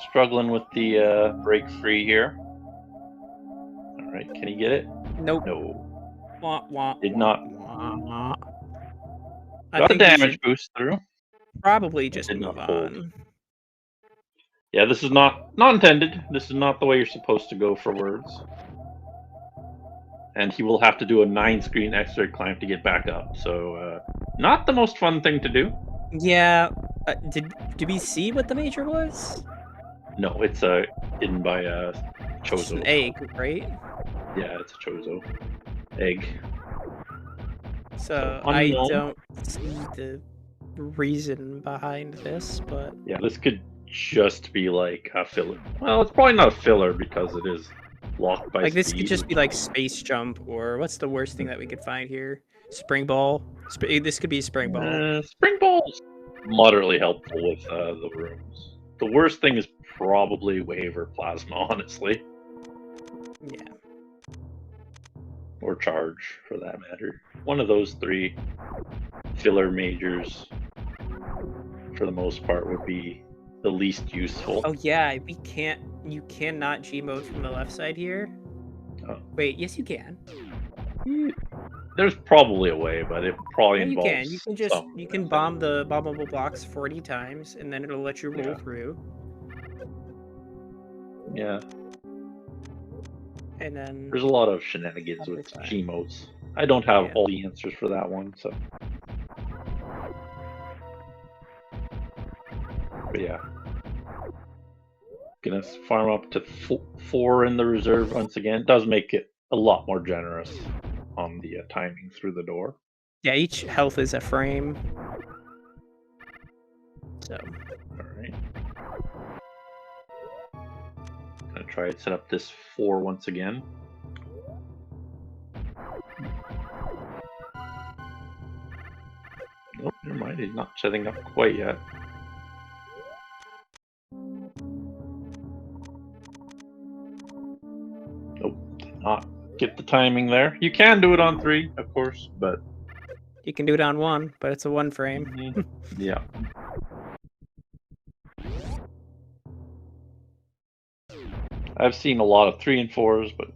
struggling with the break free here. All right, can he get it? Nope. No. Wah, wah, Did wah, not. wah. I Got a think we damage should boost through. probably just Did move not hold. on. Yeah, this is not intended. This is not the way you're supposed to go for words. And he will have to do a 9-screen X-ray climb to get back up. So, not the most fun thing to do. Yeah. Did we see what the major was? No, it's hidden by Just an Chozo. egg, right? Yeah, it's a Chozo egg. So I unknown. don't see the reason behind this, but Yeah, this could just be like a filler. Well, it's probably not a filler because it is locked by like this speed. could just be like space jump, or what's the worst thing that we could find here? Spring ball. This could be spring ball. Spring ball's moderately helpful with the rooms. The worst thing is probably wave or plasma, honestly, Yeah. or charge for that matter. One of those three filler majors, for the most part, would be the least useful. Oh yeah, we can't. You cannot G mode from the left side here. Oh. Wait, yes you can. There's probably a way, but it probably Yeah, you involves can. You can just some you can method. bomb the bombable blocks 40 times, and then it'll let you roll Yeah. through. Yeah. And then There's a lot of shenanigans with fine. Gmotes. I don't have Yeah. all the answers for that one, so. But yeah. Gonna farm up to 4 in the reserve once again. It does make it a lot more generous on the timing through the door. Yeah, each health is a frame. So. Alright. Gonna try to set up this 4 once again. Nope, never mind. He's not setting up quite yet. Nope, did not get the timing there. You can do it on 3, of course, but You can do it on 1, but it's a 1 frame. Yeah. I've seen a lot of 3 and 4s, but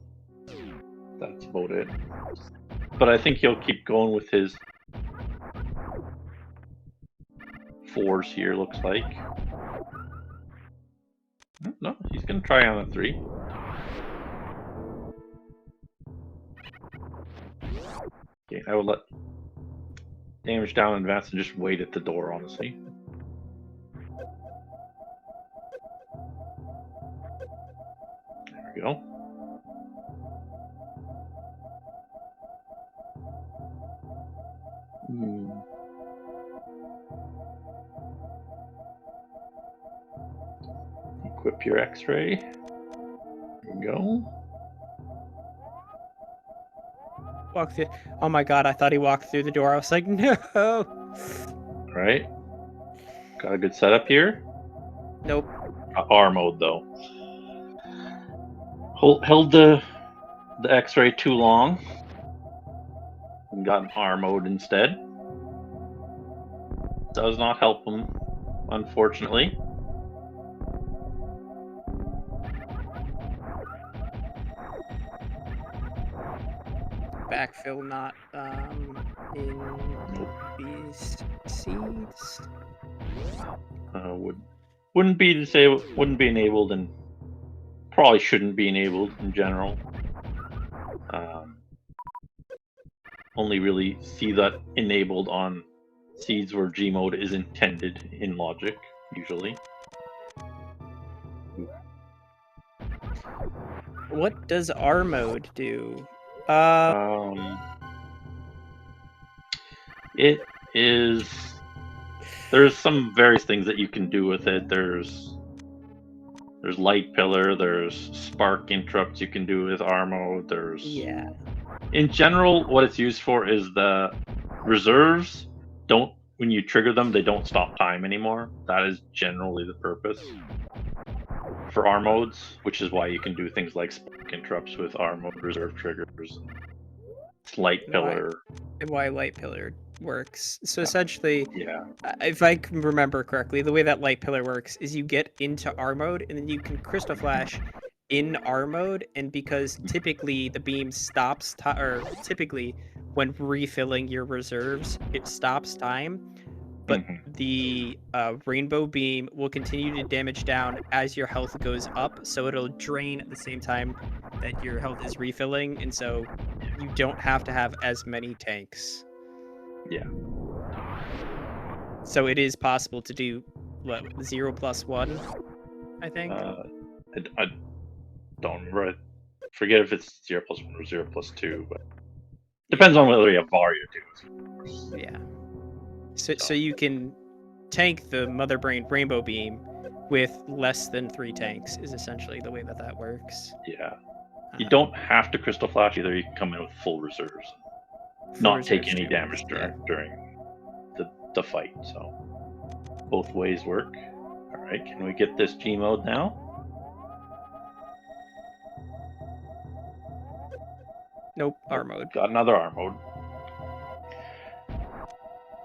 that's about it. But I think he'll keep going with his 4s here, looks like. No, he's gonna try on a 3. Okay, I will let damage down in advance and just wait at the door, honestly. There we go. Equip your X-ray. There we go. Walk through. Oh my god, I thought he walked through the door. I was like, no. Right. Got a good setup here. Nope. R mode though. Held the X-ray too long and got an R mode instead. Does not help him, unfortunately. Backfill not in these seeds. Wouldn't be enabled, and probably shouldn't be enabled in general. Only really see that enabled on seeds where G mode is intended in logic, usually. What does R mode do? It is. There's some various things that you can do with it. There's light pillar. There's spark interrupts you can do with R mode. There's in general, what it's used for is the reserves don't. When you trigger them, they don't stop time anymore. That is generally the purpose for R modes, which is why you can do things like spark interrupts with R mode reserve triggers. Light pillar. And why light pillar works. So essentially, Yeah. if I can remember correctly, the way that light pillar works is you get into R mode and then you can crystal flash in R mode, and because typically the beam stops or typically when refilling your reserves it stops time, but the rainbow beam will continue to damage down as your health goes up, so it'll drain at the same time that your health is refilling, and so you don't have to have as many tanks. Yeah. So it is possible to do what 0+1, I think. I don't remember. I forget if it's 0+1 or 0+2, but depends on whether you have Varia too. Yeah. So you can tank the Mother Brain Rainbow Beam with less than 3 tanks is essentially the way that that works. Yeah. You don't have to Crystal Flash either. You can come in with full reserves, not take any damage during the fight. So both ways work. All right, can we get this G mode now? Nope, R mode. Got another R mode.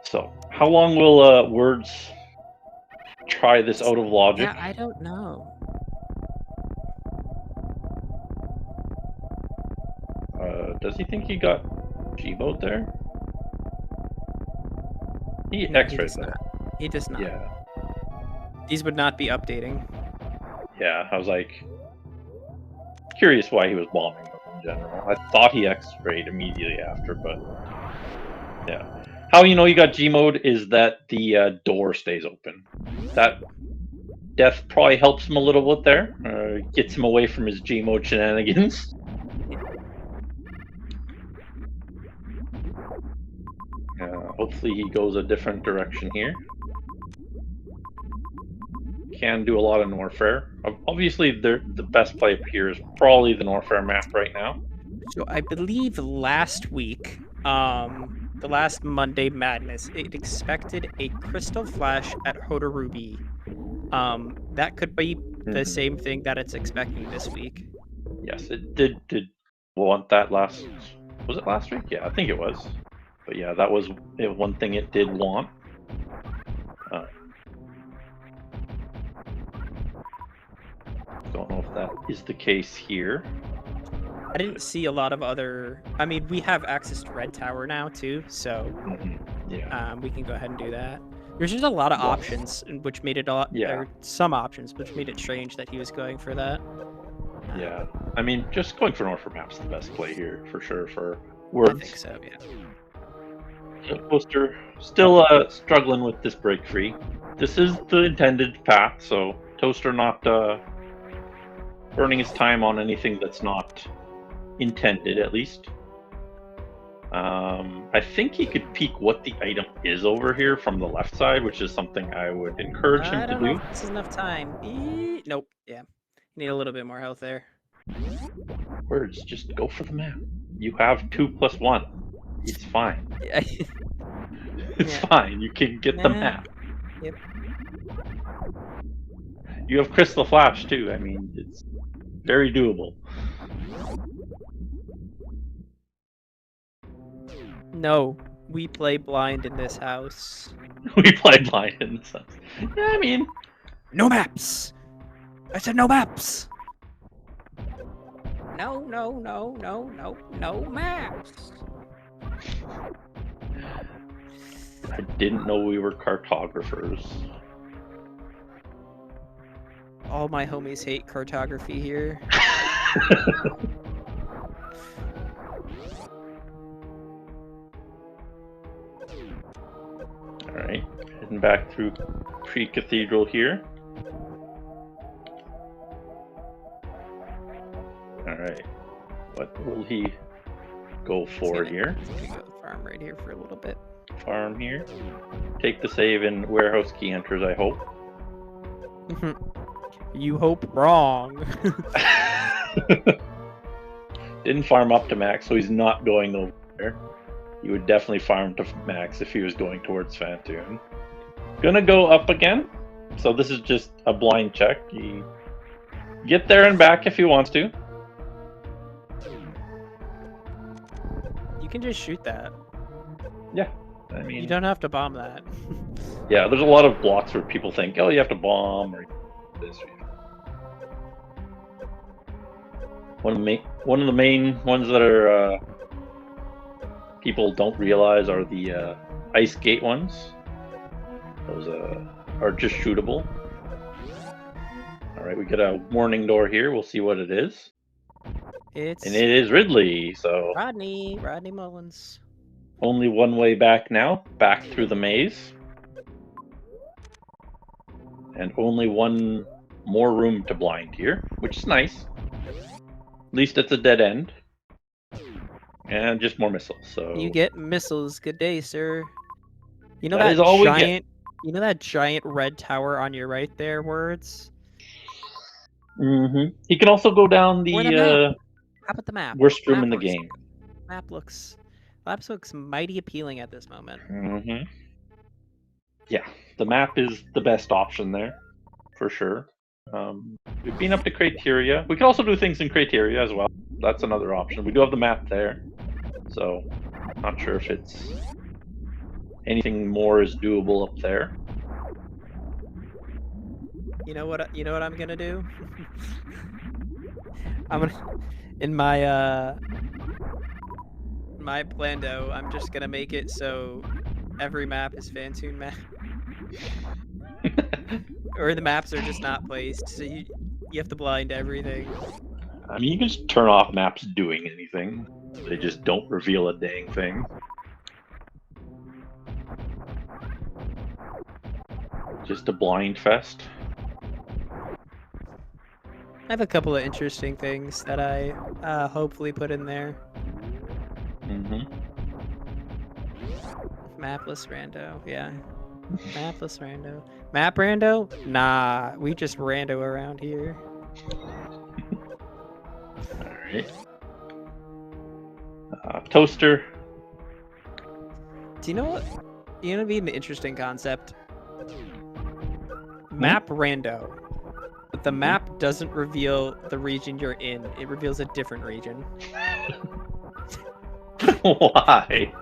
So how long will Words try this out of logic? Yeah, I don't know. Does he think he got G mode there? He No, X-rayed that. He does not. Yeah. These would not be updating. Yeah, I was like curious why he was bombing them in general. I thought he X-rayed immediately after, but yeah. How you know you got G mode is that the door stays open. That death probably helps him a little bit there. Gets him away from his G mode shenanigans. Hopefully he goes a different direction here. Can do a lot of Norfair. Obviously, the best play up here is probably the Norfair map right now. So I believe last week, the last Monday Madness, it expected a Crystal Flash at Hodorubi. That could be the same thing that it's expecting this week. Yes, it did want that last... Was it last week? Yeah, I think it was. But yeah, that was one thing it did want. Don't know if that is the case here. I didn't see a lot of other... I mean, we have access to Red Tower now, too, so yeah. We can go ahead and do that. There's just a lot of options, which made it a lot... Yeah. Or some options, which made it strange that he was going for that. Yeah. I mean, just going for Norfair map's the best play here, for sure, for Words. I think so, yeah. Toaster still struggling with this break free. This is the intended path, so Toaster not burning his time on anything that's not intended, at least. I think he could peek what the item is over here from the left side, which is something I would encourage him to do. I don't know if this is enough time. Nope, yeah. Need a little bit more health there. Words, just go for the map. You have 2+1. It's fine. It's fine. You can get the map. Yep. You have Crystal Flash too. I mean, it's very doable. No, we play blind in this house. We play blind in this house. Yeah, I mean, no maps. I said no maps. No maps. I didn't know we were cartographers. All my homies hate cartography here. Alright, heading back through Pre-Cathedral here. Alright, what will he go for here? We go to the farm right here for a little bit. Farm here. Take the save in warehouse key enters, I hope. You hope wrong. Didn't farm up to max, so he's not going over there. He would definitely farm to max if he was going towards Phantoon. Gonna go up again. So this is just a blind check. He get there and back if he wants to. You can just shoot that. Yeah. I mean, You don't have to bomb that. yeah, there's a lot of blocks where people think, oh, you have to bomb or this. One of the main ones that are people don't realize are the ice gate ones. Those are just shootable. All right, we get a warning door here. We'll see what it is. It's And it is Ridley, so Rodney Mullins. only one way back now, back through the maze. And only one more room to blind here, which is nice. At least it's a dead end. And just more missiles, so... You get missiles. Good day, sir. You know That that is all we get. giant... You know that giant red tower on your right there, Words? Mm-hmm. He can also go down Or the the map. How about the map? worst room Map in the looks- game. Map looks mighty appealing at this moment. Mm-hmm. Yeah, the map is the best option there, for sure. We've been up to Criteria. We can also do things in Criteria as well. That's another option. We do have the map there, so not sure if it's anything more is doable up there. You know what I'm gonna do? I'm gonna in my Blando, I'm just gonna make it so every map is Fantoon map. Or the maps are just not placed, so you have to blind everything. I mean, you can just turn off maps doing anything. They just don't reveal a dang thing. Just a blind fest. I have a couple of interesting things that I hopefully put in there. Mm-hmm. Mapless Rando, yeah. Mapless Rando. Map Rando? Nah, we just Rando around here. Alright. Toaster. Do you know what? You know, it'd be an interesting concept. Map Rando. But the map doesn't reveal the region you're in. It reveals a different region. Why?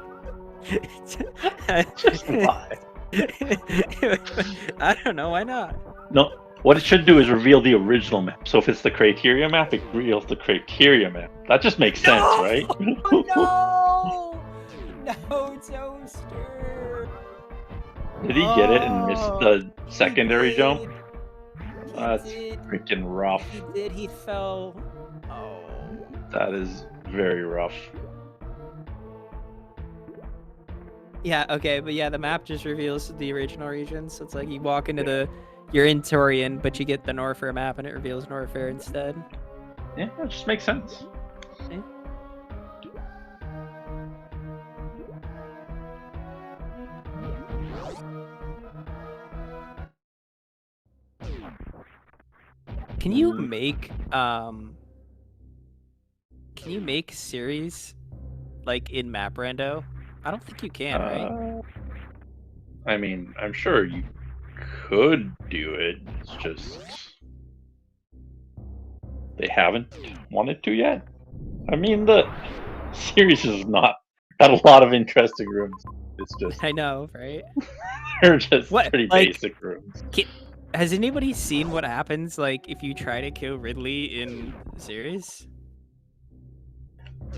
Just why? I don't know, why not? No, what it should do is reveal the original map. So if it's the Criteria map, it reveals the Criteria map. That just makes sense, right? No! No, Toaster! Did he get it and miss the secondary He jump? did. That's He did. freaking rough. He did, he fell. Oh. That is very rough. Yeah, okay, but yeah, the map just reveals the original region, so it's like you walk into you're in Torian, but you get the Norfair map and it reveals Norfair instead. Yeah, it just makes sense. Yeah. Can you make series like in Map Rando? I don't think you can, right? I mean, I'm sure you could do it. It's just they haven't wanted to yet. I mean, the series has not had a lot of interesting rooms. It's just I know, right? they're just What, pretty like- basic rooms. Has anybody seen what happens like if you try to kill Ridley in series?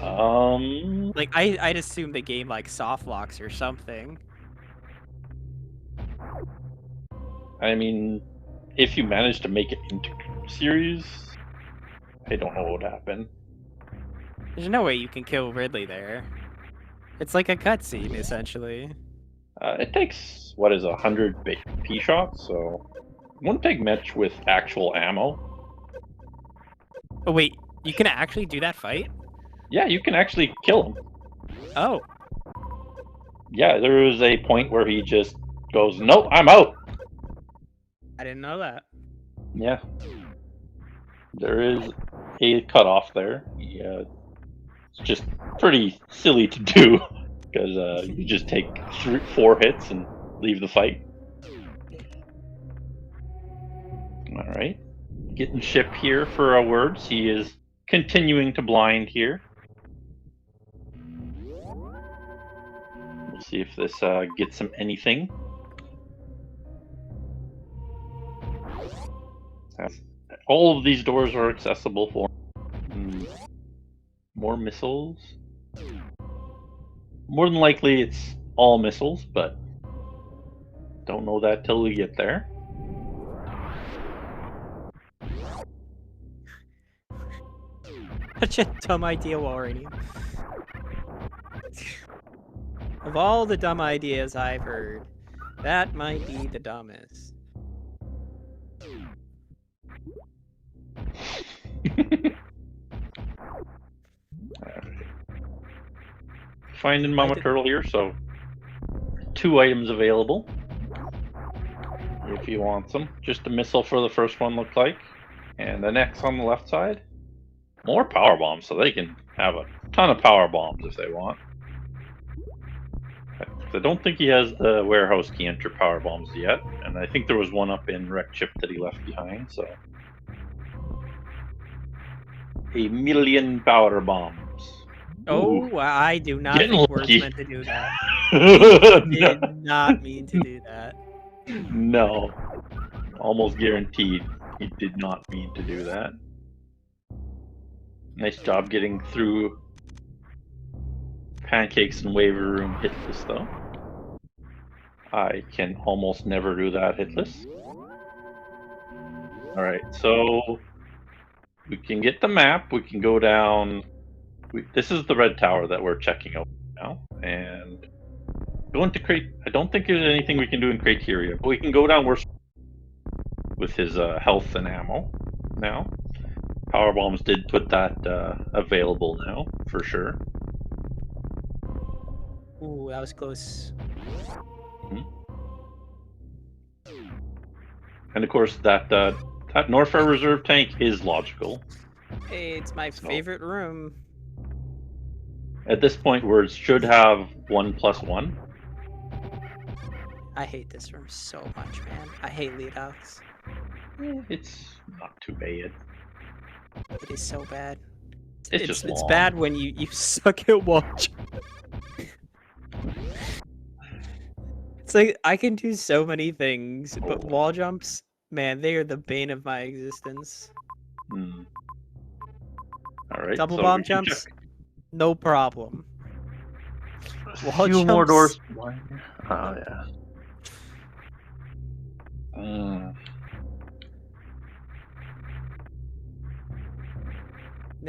Like I'd assume the game like soft locks or something. I mean, if you manage to make it into series, I don't know what would happen. There's no way you can kill Ridley there. It's like a cutscene essentially. It takes what is 100 P shots, so it wouldn't take much with actual ammo. Oh wait, you can actually do that fight? Yeah, you can actually kill him. Oh. Yeah, there was a point where he just goes, "Nope, I'm out." I didn't know that. Yeah, there is a cutoff there. Yeah, it's just pretty silly to do because you just take 4 hits and leave the fight. All right, getting Ship here for our words. He is continuing to blind here. We'll see if this gets him anything. All of these doors are accessible for more missiles. More than likely it's all missiles, but don't know that till we get there. Such a dumb idea, Warrenium. Of all the dumb ideas I've heard, that might be the dumbest. Finding Mama Turtle here, so 2 items available if you want them. Just a missile for the first one, looked like, and the next on the left side. More power bombs, so they can have a ton of power bombs if they want. I don't think he has the warehouse key enter power bombs yet, and I think there was one up in Wreck Chip that he left behind, so. 1,000,000 power bombs. Oh, Ooh. I do not Getting think words lucky. meant to do that. He did not mean to do that. No. Almost guaranteed he did not mean to do that. Nice job getting through Pancakes and Waiver Room hitless, though. I can almost never do that hitless. Alright, so we can get the map, we can go down. This is the red tower that we're checking out now, and go into I don't think there's anything we can do in criteria, but we can go down with his health and ammo now. Power bombs did put that available now, for sure. Ooh, that was close. And of course, that Norfair Reserve tank is logical. Hey, it's my favorite room. At this point, words should have 1+1. I hate this room so much, man. I hate lead outs. It's not too bad. It is so bad. It's it's bad when you suck at watch. It's like I can do so many things, but wall jumps, man, they are the bane of my existence. Alright. Double bomb jumps, no problem. A few more doors. Oh yeah. And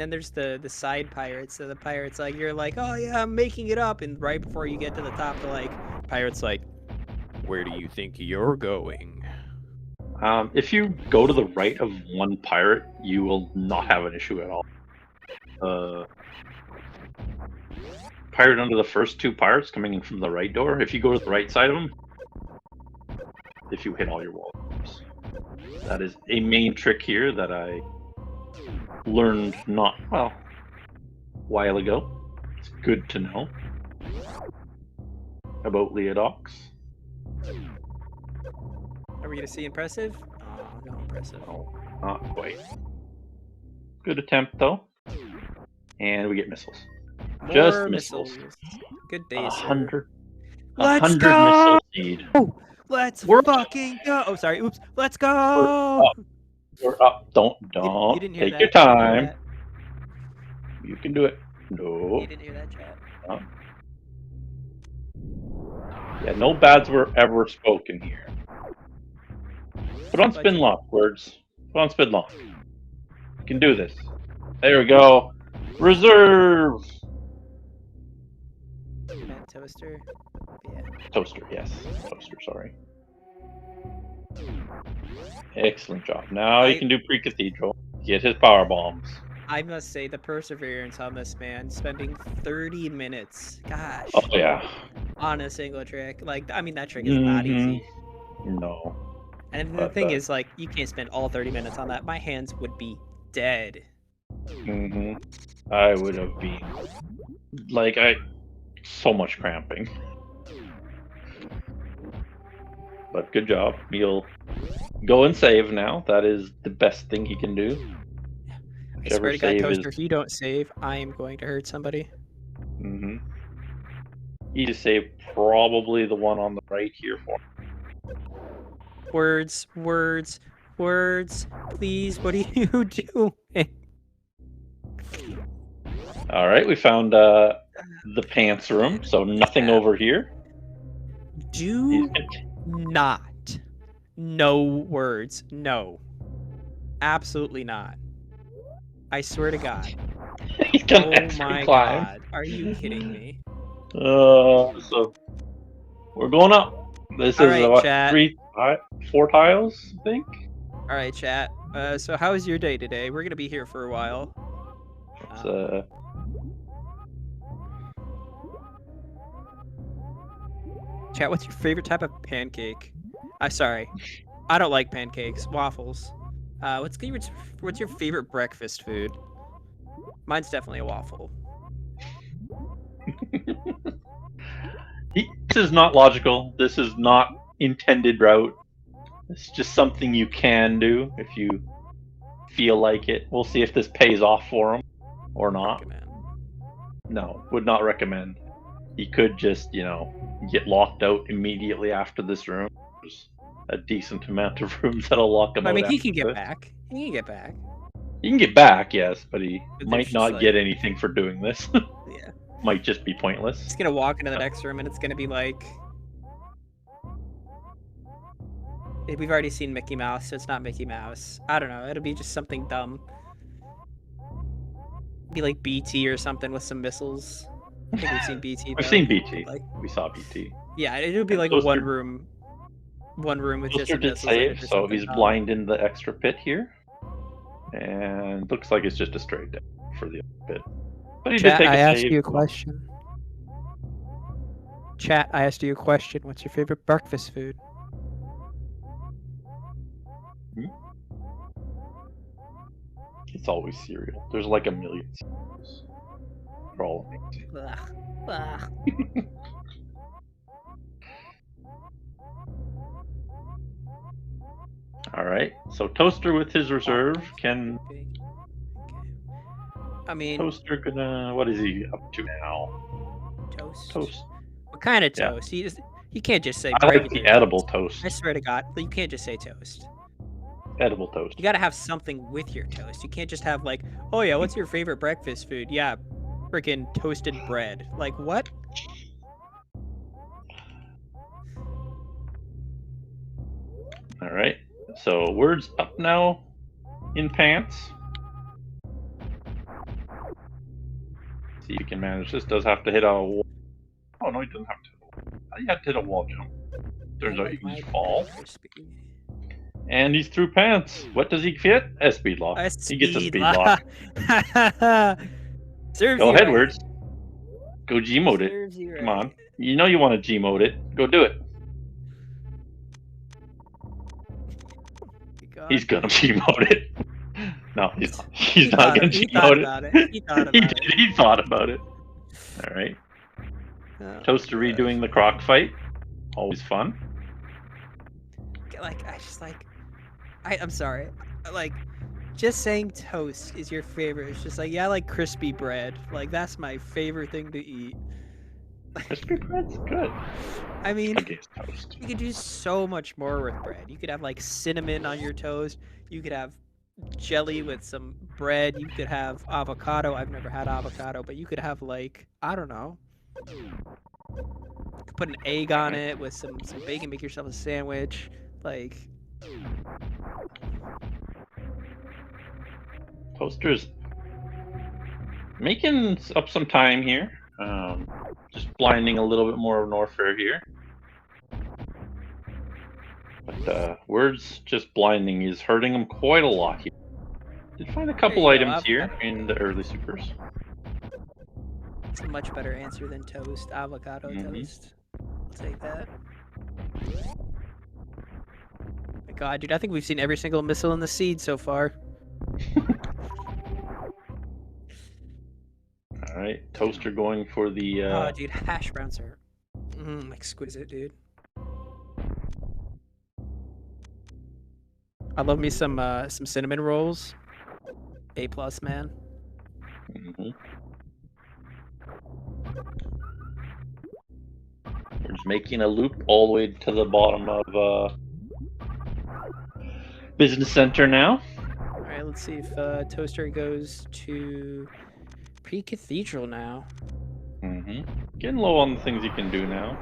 then there's the side pirates. So the pirates like you're like, oh yeah, I'm making it up, and right before you get to the top, the pirates like, where do you think you're going? If you go to the right of one pirate, you will not have an issue at all. Pirate under the first 2 pirates coming in from the right door. If you go to the right side of them, if you hit all your walls, that is a main trick here that I learned a while ago. It's good to know about Leodox. Are we gonna see impressive? Oh, no impressive. No, not quite. Good attempt though, and we get missiles. More Just missiles. Good day, 100. Let's 100 go! missile speed. Let's We're fucking go! Oh, sorry. Oops. Let's go! We're up. Don't. You didn't hear Take that. your time. You can do it. No. You didn't hear that, chat. No. Yeah, no bads were ever spoken here. Put on spin lock, words. Put on spin lock. You can do this. There we go. Reserve! You meant toaster? Yeah. Toaster, yes. Toaster, sorry. Excellent job. Now you can do pre-cathedral. Get his power bombs. I must say, the perseverance on this man, spending 30 minutes, gosh. Oh, yeah. On a single trick. I mean, that trick is not easy. No. And the thing is, you can't spend all 30 minutes on that. My hands would be dead. I would have been so much cramping. But good job. He'll go and save now. That is the best thing he can do. I swear to God, Toaster, if you don't save, I am going to hurt somebody. You just say probably the one on the right here for me. Words, words, words. Please, what are you doing? All right, we found the pants room, so nothing over here. Do not. No words. No. Absolutely not. I swear to God. He's gonna Oh extra my climb. God. Are you kidding me? So we're going up. This All is right, what, chat. 4 tiles, I think. All right, chat. So how was your day today? We're gonna be here for a while. It's, Chat, what's your favorite type of pancake? Sorry, I don't like pancakes. Waffles. What's your favorite breakfast food? Mine's definitely a waffle. This is not logical. This is not intended route. It's just something you can do if you feel like it. We'll see if this pays off for him or not. Recommend. No, would not recommend. He could just, get locked out immediately after this room. There's a decent amount of rooms that'll lock him out. I mean, he can after get this. back. He can get back. He can get back, yes, but he But might there's not just, get like- anything for doing this. Yeah. Might just be pointless. He's gonna walk into the next room and it's gonna be like. We've already seen Mickey Mouse, so it's not Mickey Mouse. I don't know. It'll be just something dumb. Be like BT or something with some missiles. I think we've seen BT. We've though. seen BT. Like, We saw BT. yeah, it would be like Toaster- one room with just Toaster some did missiles. and save, it's just so something he's dumb. blind in the extra pit here. And looks like it's just a straight down for the other pit. But he did Chat, take I a asked save. you a question. Chat, I asked you a question. What's your favorite breakfast food? It's always cereal. There's like a million cereals. They're all amazing. Ugh. Ugh. Alright, so Toaster with his reserve can... Okay. I mean, Toaster gonna... What is he up to now? toast. Toast. What kind of Yeah. toast? You can't just say. I like regular the edible toast. toast. I swear to God, you can't just say toast. Edible toast. You gotta have something with your toast. You can't just have like, oh yeah, what's your favorite breakfast food? Yeah, freaking toasted bread. Like what? Alright, so words up now in pants. See if you can manage this. Does have to hit a wall. Oh no, he doesn't have to. He had to hit a wall jump. Turns out you can just fall. And he's through pants. What does he fit? A speed lock. He gets a speed lock. Serves Go you ahead, right. words. Go G-mode it. Serves you Come right. on. You know you want to G-mode it. Go do it. God. He's gonna G-mode it. No, he's not. He's He not thought- gonna he G-mode thought it. about it. He thought about it. He thought about it. Alright. Oh, Toaster gosh. redoing the croc fight. Always fun. Like I'm sorry. Like just saying toast is your favorite. It's just like, yeah, I like crispy bread. Like that's my favorite thing to eat. Crispy bread's good. I mean, Against toast. you could do so much more with bread. You could have like cinnamon on your toast. You could have jelly with some bread. You could have avocado. I've never had avocado, but you could have like, I don't know. You could put an egg on it with some bacon, make yourself a sandwich. Like, Toaster's making up some time here. Just blinding a little bit more of Norfair here. But words just blinding is hurting him quite a lot here. Did find a couple There you go, items here avocado. in the early supers. it's a much better answer than toast. Avocado Mhm. toast. I'll take that. My God, dude, I think we've seen every single missile in the seed so far. Alright, Toaster going for the Oh, dude, hash browns are exquisite, dude. I love me some cinnamon rolls. A plus, man. mhm. making a loop all the way to the bottom of Business Center now. All right, let's see if Toaster goes to Pre-Cathedral now. Getting low on the things you can do now.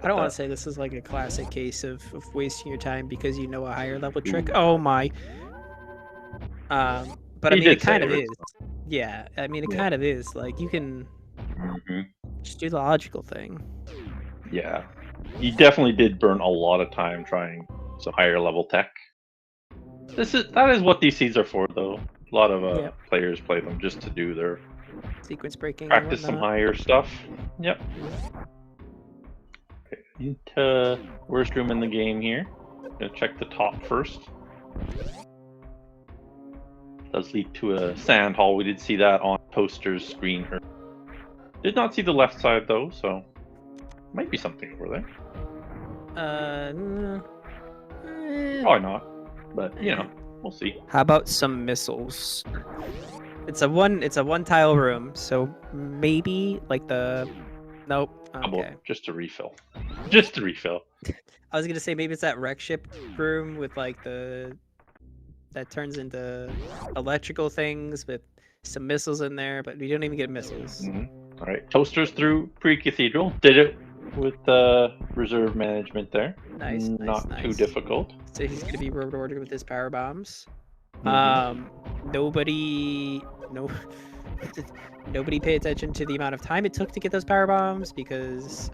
I don't want to say this is like a classic case of wasting your time because you know a higher level trick. Oh my. But I mean, it kind of is. Yeah, I mean, it kind of is. Like, you can just do the logical thing. Yeah. You definitely did burn a lot of time trying some higher level tech. That is what these seeds are for, though. A lot of players play them just to do their sequence breaking, practice some higher stuff. Yep. Okay, into worst room in the game here. Gonna check the top first. Does lead to a sand hall. We did see that on Toaster's screen. Did not see the left side though, so might be something over there. Probably not, but you know, we'll see. How about some missiles? It's a one tile room, so maybe like the nope. Okay. Just to refill. Just to refill. I was gonna say maybe it's that wreck ship room with like that turns into electrical things with some missiles in there, but we don't even get missiles. All right, Toaster's through Pre-Cathedral. Did it with reserve management there. Nice. Not too difficult. So he's gonna be rewarded with his power bombs. Nobody pay attention to the amount of time it took to get those power bombs because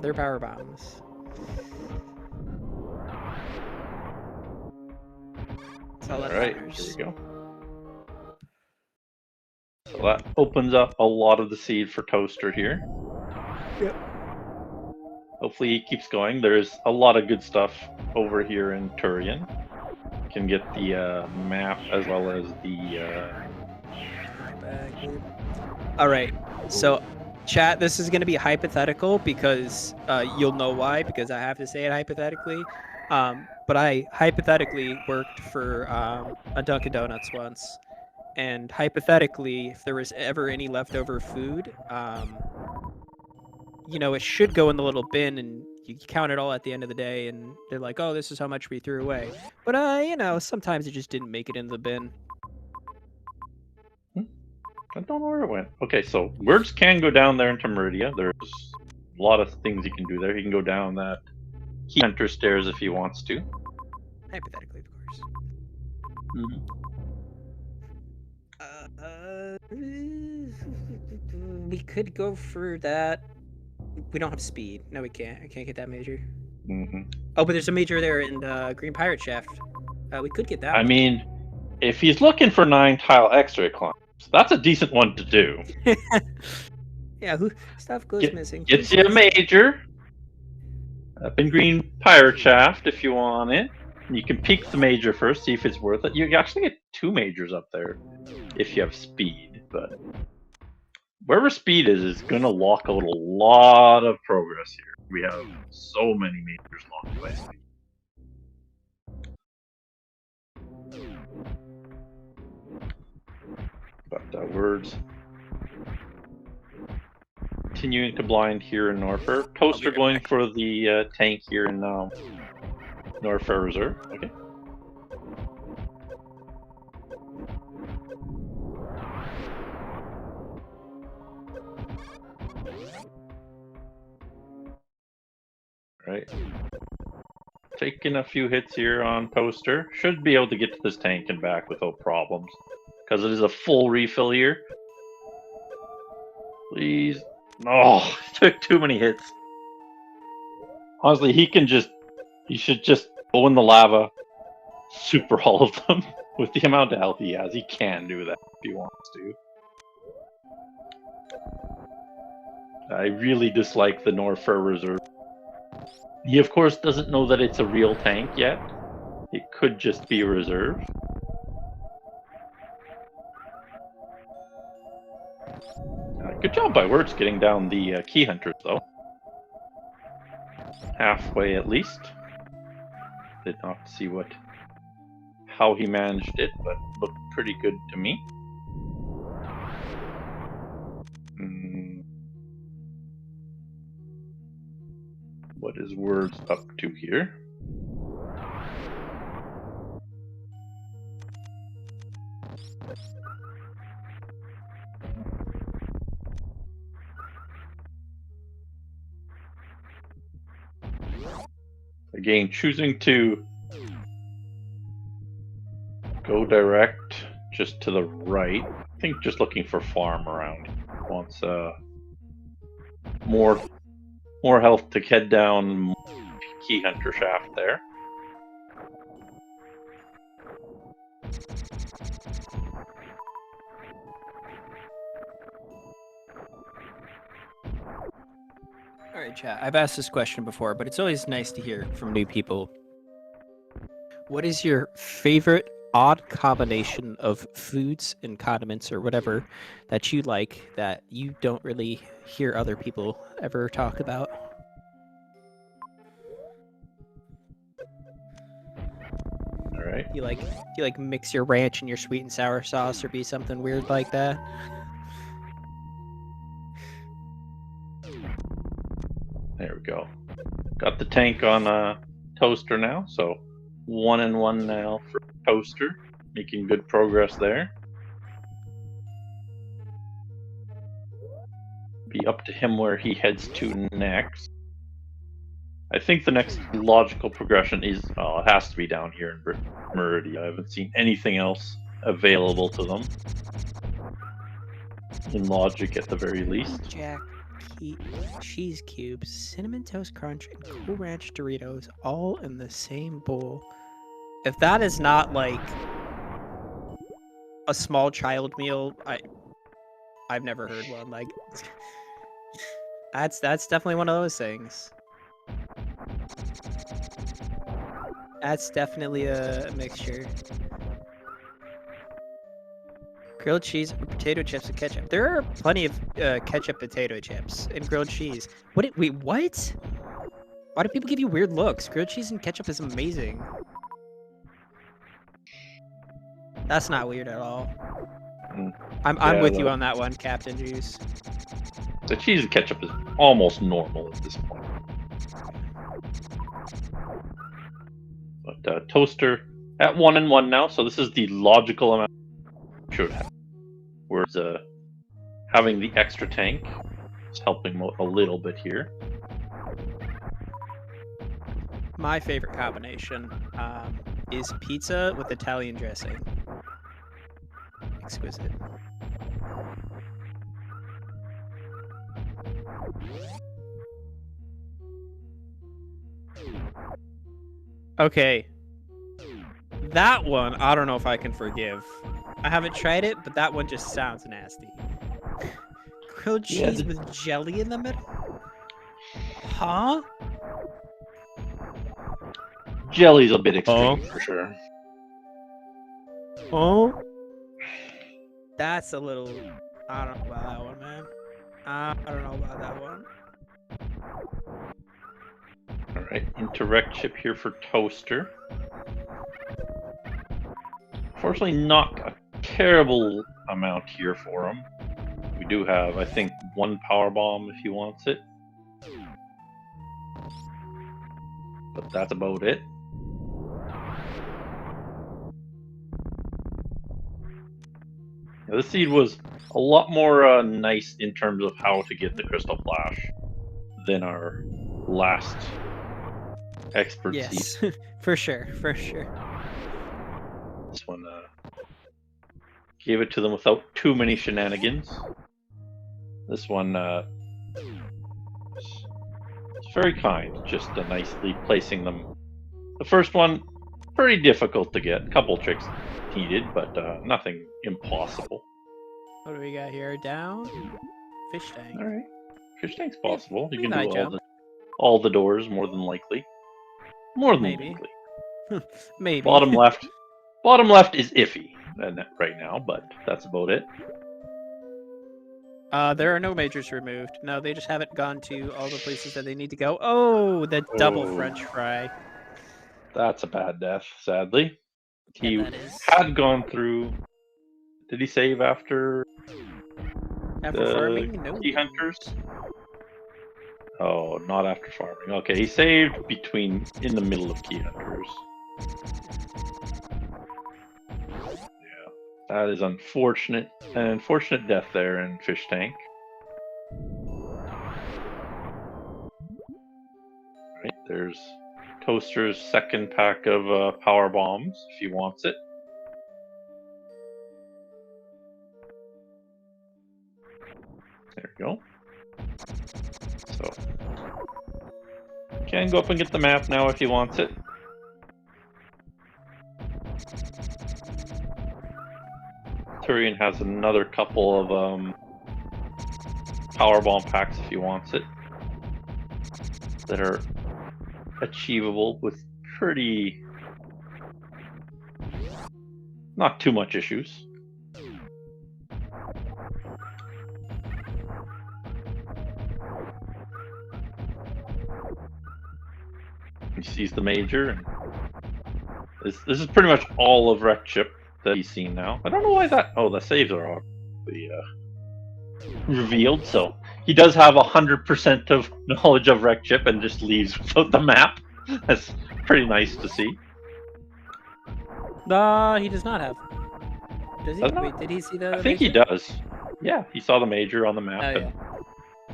they're power bombs. All right, here we go. So that opens up a lot of the seed for Toaster here. Yep. Hopefully he keeps going. There's a lot of good stuff over here in Turian. You can get the map as well as the... All right, so chat, this is going to be hypothetical because you'll know why, because I have to say it hypothetically. But I hypothetically worked for a Dunkin' Donuts once, and hypothetically, if there was ever any leftover food, you know, it should go in the little bin, and you count it all at the end of the day, and they're like, "Oh, this is how much we threw away." But you know, sometimes it just didn't make it in the bin. I don't know where it went. Okay, so words can go down there into Meridia. There's a lot of things he can do there. He can go down that Key Hunter stairs if he wants to. Hypothetically, of course. We could go for that. We don't have speed. No, we can't. I can't get that major. Oh, but there's a major there in Green Pirate Shaft. We could get that. I mean, if he's looking for 9 tile X-ray climbs, that's a decent one to do. Yeah, stuff goes missing. Gets you a major up in Green Pirate Shaft if you want it. You can peek the major first, see if it's worth it. You actually get 2 majors up there if you have speed, but wherever speed is going to lock out a lot of progress here. We have so many majors locked by speed. But words continuing to blind here in Norfair. Toaster going for the tank here in Norfair Reserve. Okay. Right. Taking a few hits here on Toaster. Should be able to get to this tank and back without problems. Because it is a full refill here. Please. Oh, took too many hits. Honestly, he should just go in the lava, super all of them. With the amount of health he has, he can do that if he wants to. I really dislike the Norfair Reserve. He, of course, doesn't know that it's a real tank yet. It could just be a reserve. Good job by Words getting down the Key Hunters, though. Halfway, at least. Did not see how he managed it, but looked pretty good to me. what is Words up to here? Again, choosing to go direct just to the right. I think just looking for farm around. Wants more health to head down Key Hunter shaft there. All right, chat. I've asked this question before, but it's always nice to hear from new people. What is your favorite odd combination of foods and condiments or whatever that you like that you don't really hear other people ever talk about? All right. Do you like mix your ranch and your sweet and sour sauce or be something weird like that? There we go. Got the tank on Toaster now, so 1-1 now for Toaster, making good progress there. Be up to him where he heads to next. I think the next logical progression is it has to be down here in Meridia. I haven't seen anything else available to them in logic at the very least. Jack, cheese cubes, cinnamon toast crunch, and Cool Ranch Doritos all in the same bowl. If that is not like a small child meal, I've never heard one. Like that's definitely one of those things. That's definitely a mixture. Grilled cheese, potato chips, and ketchup. There are plenty of ketchup potato chips and grilled cheese. Wait, what? Why do people give you weird looks? Grilled cheese and ketchup is amazing. That's not weird at all. I'm with you on that one, Captain Juice. The cheese and ketchup is almost normal at this point. But Toaster at 1-1 now, so this is the logical amount should have. Whereas having the extra tank is helping a little bit here. My favorite combination is pizza with Italian dressing. Exquisite. Okay. That one, I don't know if I can forgive. I haven't tried it, but that one just sounds nasty. Grilled cheese with jelly in the middle? Huh? Jelly's a bit extreme for sure. Oh? That's a little... I don't know about that one, man. I don't know about that one. Alright, indirect chip here for Toaster. Unfortunately, not a terrible amount here for him. We do have, I think, one power bomb if he wants it. But that's about it. Now, this seed was a lot more nice in terms of how to get the Crystal Flash than our last expert seed. for sure, for sure. This one gave it to them without too many shenanigans. This one it's very kind, just nicely placing them. The first one, pretty difficult to get. A couple tricks needed, but nothing impossible. What do we got here? Down? Fish tank. All right, fish tank's possible. You can high do jump. all the doors, more than likely. More than Maybe. likely. Maybe. Bottom left. Bottom left is iffy right now, but that's about it. There are no majors removed. No, they just haven't gone to all the places that they need to go. Oh, the double French fry. That's a bad death, sadly. He that is. had gone through. Did he save after After farming? No. Key Hunters? Oh, not after farming. Okay, he saved in the middle of key hunters. Yeah, that is unfortunate. An unfortunate death there in Fish Tank. Right, there's Toaster's second pack of power bombs if he wants it. There we go. So, can go up and get the map now if he wants it. Turian has another couple of power bomb packs if he wants it, that are achievable with not too much issues. He sees the major, and this is pretty much all of Wreck Chip that he's seen now. I don't know why that. Oh, the saves are all revealed, so he does have 100% of knowledge of Wreck Chip and just leaves without the map. That's pretty nice to see. He does not have. Does he? Wait, did he see the? I think he does. Yeah, he saw the major on the map. Oh, yeah.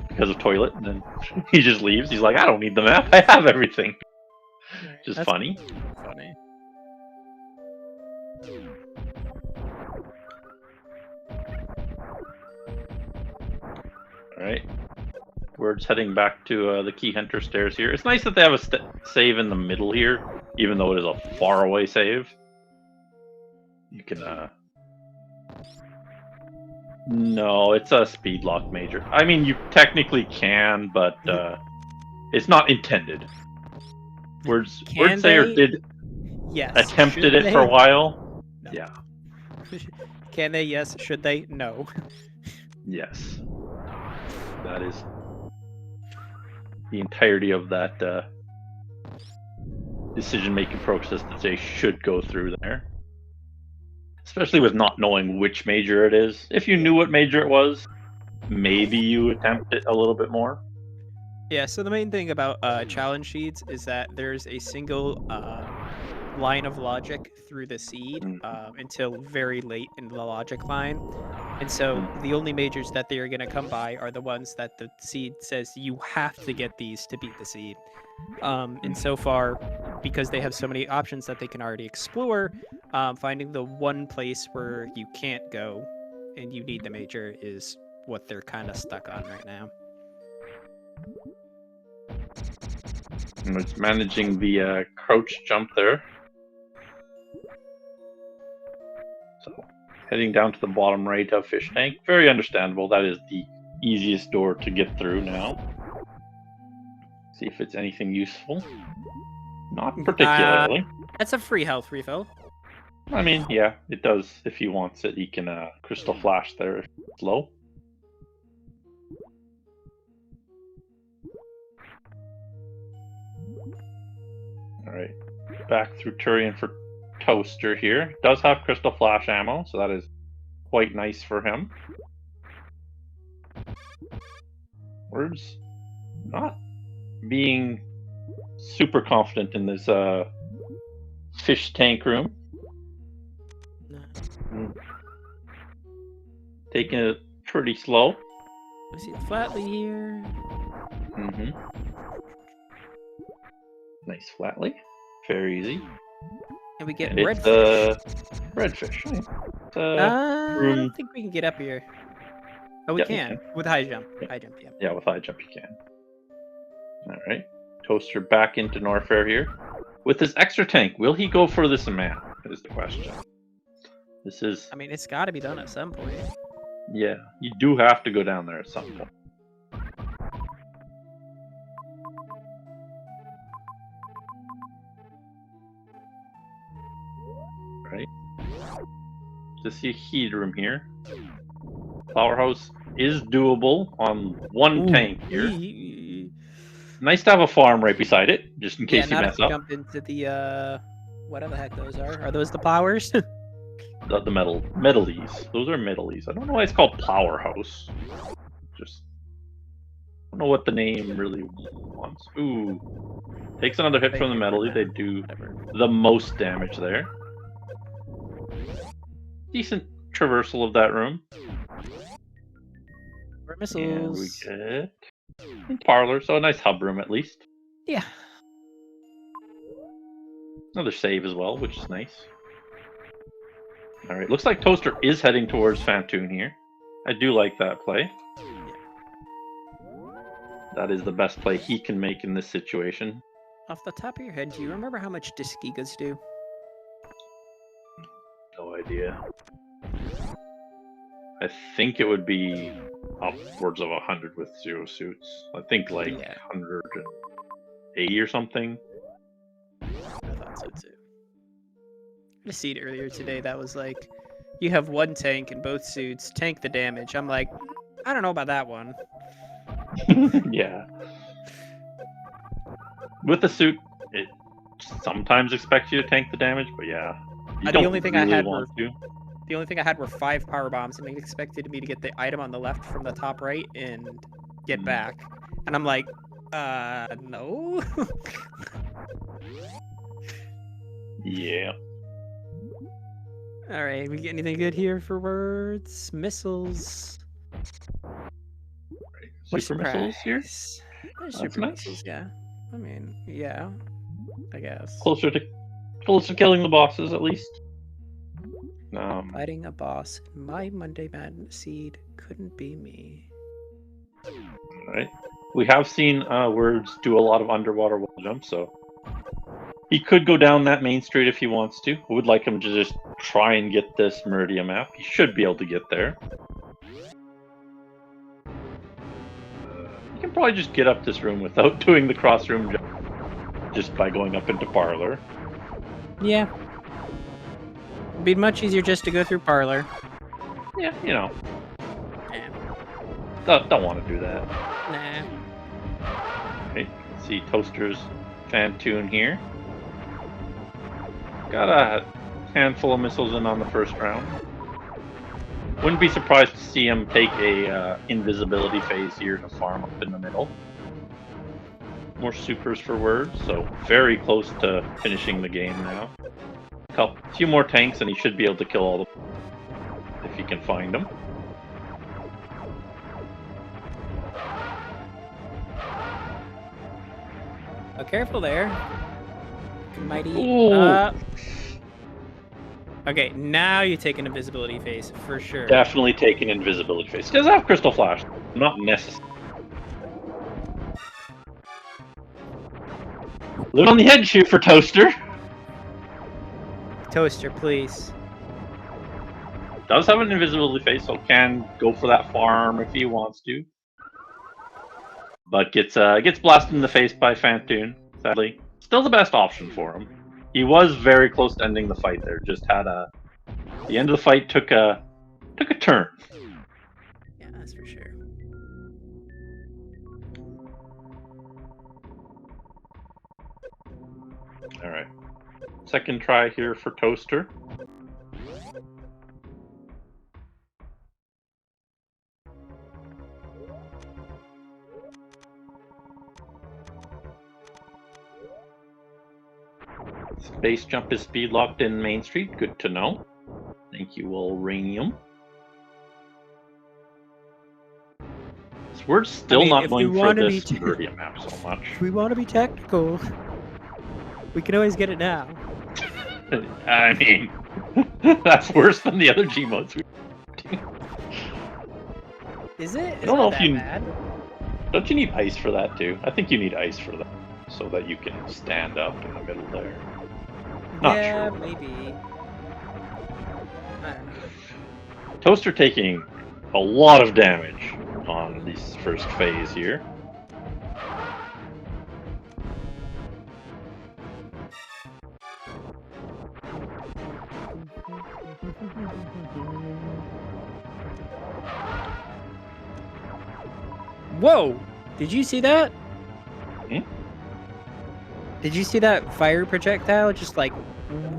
Because of toilet, and then he just leaves. He's like, I don't need the map. I have everything. Just That's funny. Funny. All right. We're just heading back to the Key Hunter stairs here. It's nice that they have a save in the middle here, even though it is a far away save. You can No, it's a speed lock major. I mean, you technically can, but it's not intended. Wordsayer did attempted it for a while. No. Yeah. Can they? Yes. Should they? No. Yes. That is the entirety of that decision-making process that they should go through there. Especially with not knowing which major it is. If you knew what major it was, maybe you attempt it a little bit more. Yeah, so the main thing about challenge sheets is that there's a single line of logic through the seed until very late in the logic line. And so the only majors that they are going to come by are the ones that the seed says you have to get these to beat the seed. And so far, because they have so many options that they can already explore, finding the one place where you can't go and you need the major is what they're kind of stuck on right now. And it's managing the crouch jump there. So, heading down to the bottom right of Fish Tank. Very understandable. That is the easiest door to get through now. See if it's anything useful. Not particularly. That's a free health refill. I mean, yeah, it does. If he wants it, he can crystal flash there if it's low. Alright, back through Turian for Toaster here. Does have crystal flash ammo, so that is quite nice for him. Words not being super confident in this fish tank room. Taking it pretty slow. I see the Flatley here. Nice Flatley. Very easy. And we get and redfish. Redfish. I don't think we can get up here. Oh, we Yeah, can. With high jump. High jump, yeah. Yeah, with high jump you can. Alright. Toaster back into Norfair here. With his extra tank, will he go for this map? Is the question. This is... I mean, it's got to be done at some point. Yeah, you do have to go down there at some point. Right. To see a heat room here. Powerhouse is doable on one tank here. Nice to have a farm right beside it, just in case you mess up. Jump into the whatever the heck those are. Are those the plowers? the metalies. Those are metalies. I don't know why it's called Powerhouse. Just don't know what the name really wants. Ooh. Takes another hit from the metal. They do the most damage there. Decent traversal of that room. More And we missiles. get parlor, so a nice hub room at least. Yeah. Another save as well, which is nice. Alright, looks like Toaster is heading towards Fantoon here. I do like that play. That is the best play he can make in this situation. Off the top of your head, do you remember how much disc gigas do? No idea. I think it would be upwards of 100 with 0 suits. I think like 180 or something. I thought so too. I see it earlier today that was like, you have one tank in both suits, tank the damage. I'm like, I don't know about that one. Yeah. With the suit, it sometimes expects you to tank the damage, but yeah. You don't really want to. The only thing I had were 5 power bombs, and it expected me to get the item on the left from the top right and get back. And I'm like, no. Yeah. All right, we get anything good here for words? Missiles. Super missiles here? There's That's super nice. missiles, yeah. I mean, yeah, I guess. Closer to killing the bosses at least. Fighting a boss in my Monday Madness seed couldn't be me. Alright. We have seen Words do a lot of underwater wall jumps, so he could go down that main street if he wants to. I would like him to just try and get this Meridian map. He should be able to get there. You can probably just get up this room without doing the cross room jump, just by going up into Parlor. Yeah. It'd be much easier just to go through Parlor. Yeah, you know. Nah. Don't want to do that. Nah. Okay, let's see Toaster's Fantoon here. Got a handful of missiles in on the first round. Wouldn't be surprised to see him take a invisibility phase here to farm up in the middle. More supers for Words, so very close to finishing the game now. A few more tanks and he should be able to kill all the if he can find them. Oh, careful there. Mighty. Ooh. Okay, now you take an invisibility phase for sure. Definitely take an invisibility phase. Does have Crystal Flash? Not necessary. Live on the edge here for Toaster. Toaster, please. Does have an invisibility phase, so can go for that farm if he wants to. But gets blasted in the face by Fantoon, sadly. Still the best option for him. He was very close to ending the fight there. Just had the end of the fight took a turn. Yeah, that's for sure. Alright. Second try here for Toaster. Space jump is speed locked in Main Street. Good to know. Thank you, Uranium. We're still not going for this Meridian map so much. If we want to be technical, we can always get it now. I mean, that's worse than the other Gmodes. Is it? I don't know if you bad? Don't you need ice for that too? I think you need ice for that, so that you can stand up in the middle there. Not yeah, sure. Maybe. I don't know. Toaster taking a lot of damage on this first phase here. Whoa! Did you see that? Hmm? Did you see that fire projectile just like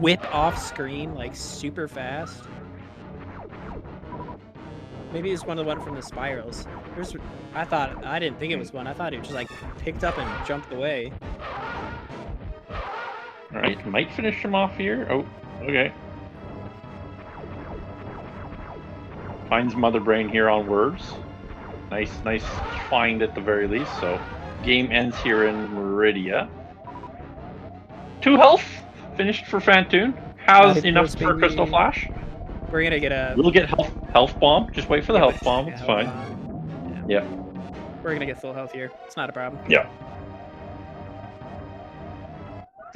whip off screen like super fast? Maybe it's one of the one from the spirals. I didn't think it was one. I thought it just like picked up and jumped away. All right, might finish him off here. Oh, okay. Finds Mother Brain here on words. Nice find at the very least. So, game ends here in Meridia. 2 health finished for Fantoon. Has enough for Crystal Flash. We're gonna get a. We'll get health bomb. Just wait for the health bomb. It's fine. Yeah. We're gonna get full health here. It's not a problem. Yeah.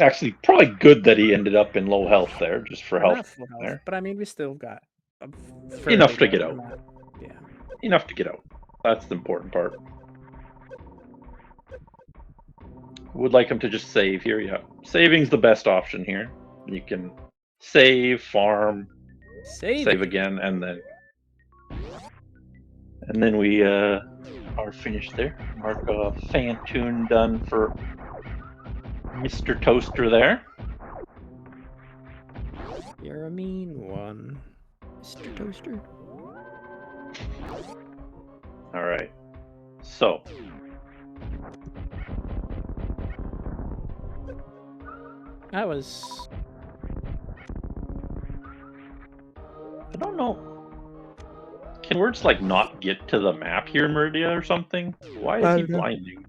Actually, probably good that he ended up in low health there, just for health. Full health there. But I mean, we still got enough to get out. Yeah. Enough to get out. That's the important part. Would like him to just save here. Yeah, saving's the best option here. You can save, farm, save again, and then we are finished there. Mark Fantoon done for Mr. Toaster there. You're a mean one, Mr. Toaster. All right. So. That was. I don't know. Can words like not get to the map here in Meridia or something? Why is he blinding?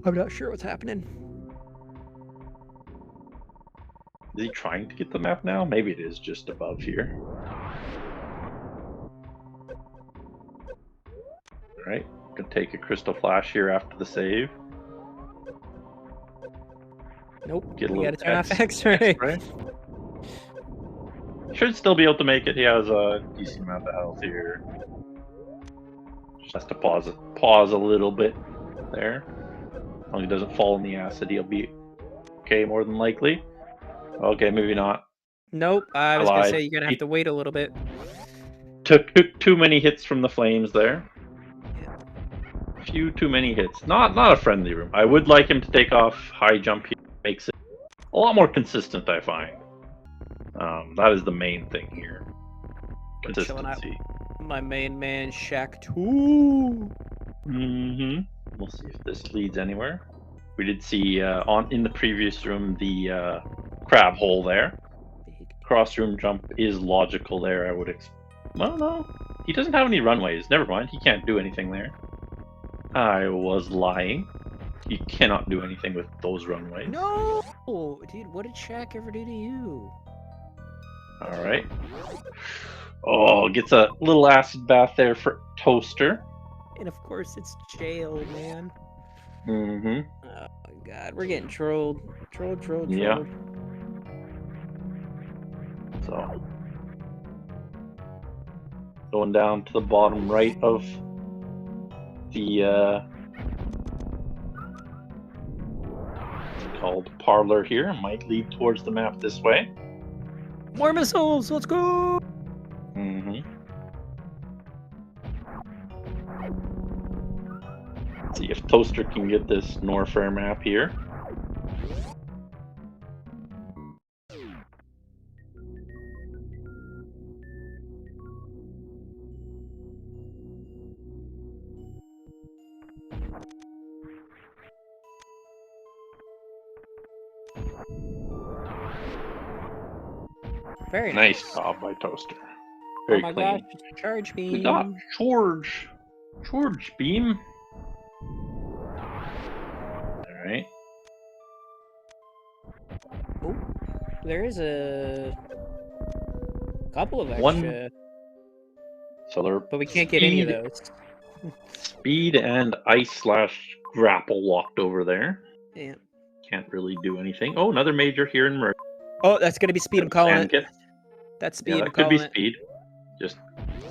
I'm not sure what's happening. Is he trying to get the map now? Maybe it is just above here. Alright, gonna take a Crystal Flash here after the save. Nope, get a you little gotta turn off X-ray. Should still be able to make it. He has a decent amount of health here. Just has to pause a little bit there. As long as he doesn't fall in the acid, he'll be okay, more than likely. Okay, maybe not. Nope, I was gonna say you're gonna have to wait a little bit. Took too many hits from the flames there. Few too many hits. Not a friendly room. I would like him to take off high jump here. Makes it a lot more consistent, I find. That is the main thing here. Consistency. My main man, Shack 2. We'll see if this leads anywhere. We did see in the previous room the crab hole there. Cross room jump is logical there. I would well, no, he doesn't have any runways. Never mind, he can't do anything there. I was lying. You cannot do anything with those runways. No, dude, what did Shaq ever do to you? All right. Oh, gets a little acid bath there for Toaster. And of course, it's jail, man. Oh my god, we're getting trolled. Trolled. Yeah. So, going down to the bottom right of the called parlor here. Might lead towards the map this way. More missiles, let's go! See if Toaster can get this Norfair map here. Very nice job by Toaster. Very oh my clean. gosh, charge beam. We got George beam. All right. Oh, there is a couple of extra. But we can't get any of those. Speed and ice/grapple locked over there. Yeah. Can't really do anything. Oh, another major here in Merc. Oh, that's gonna be speed. I'm calling it. That's speed. Yeah, that could be speed. Just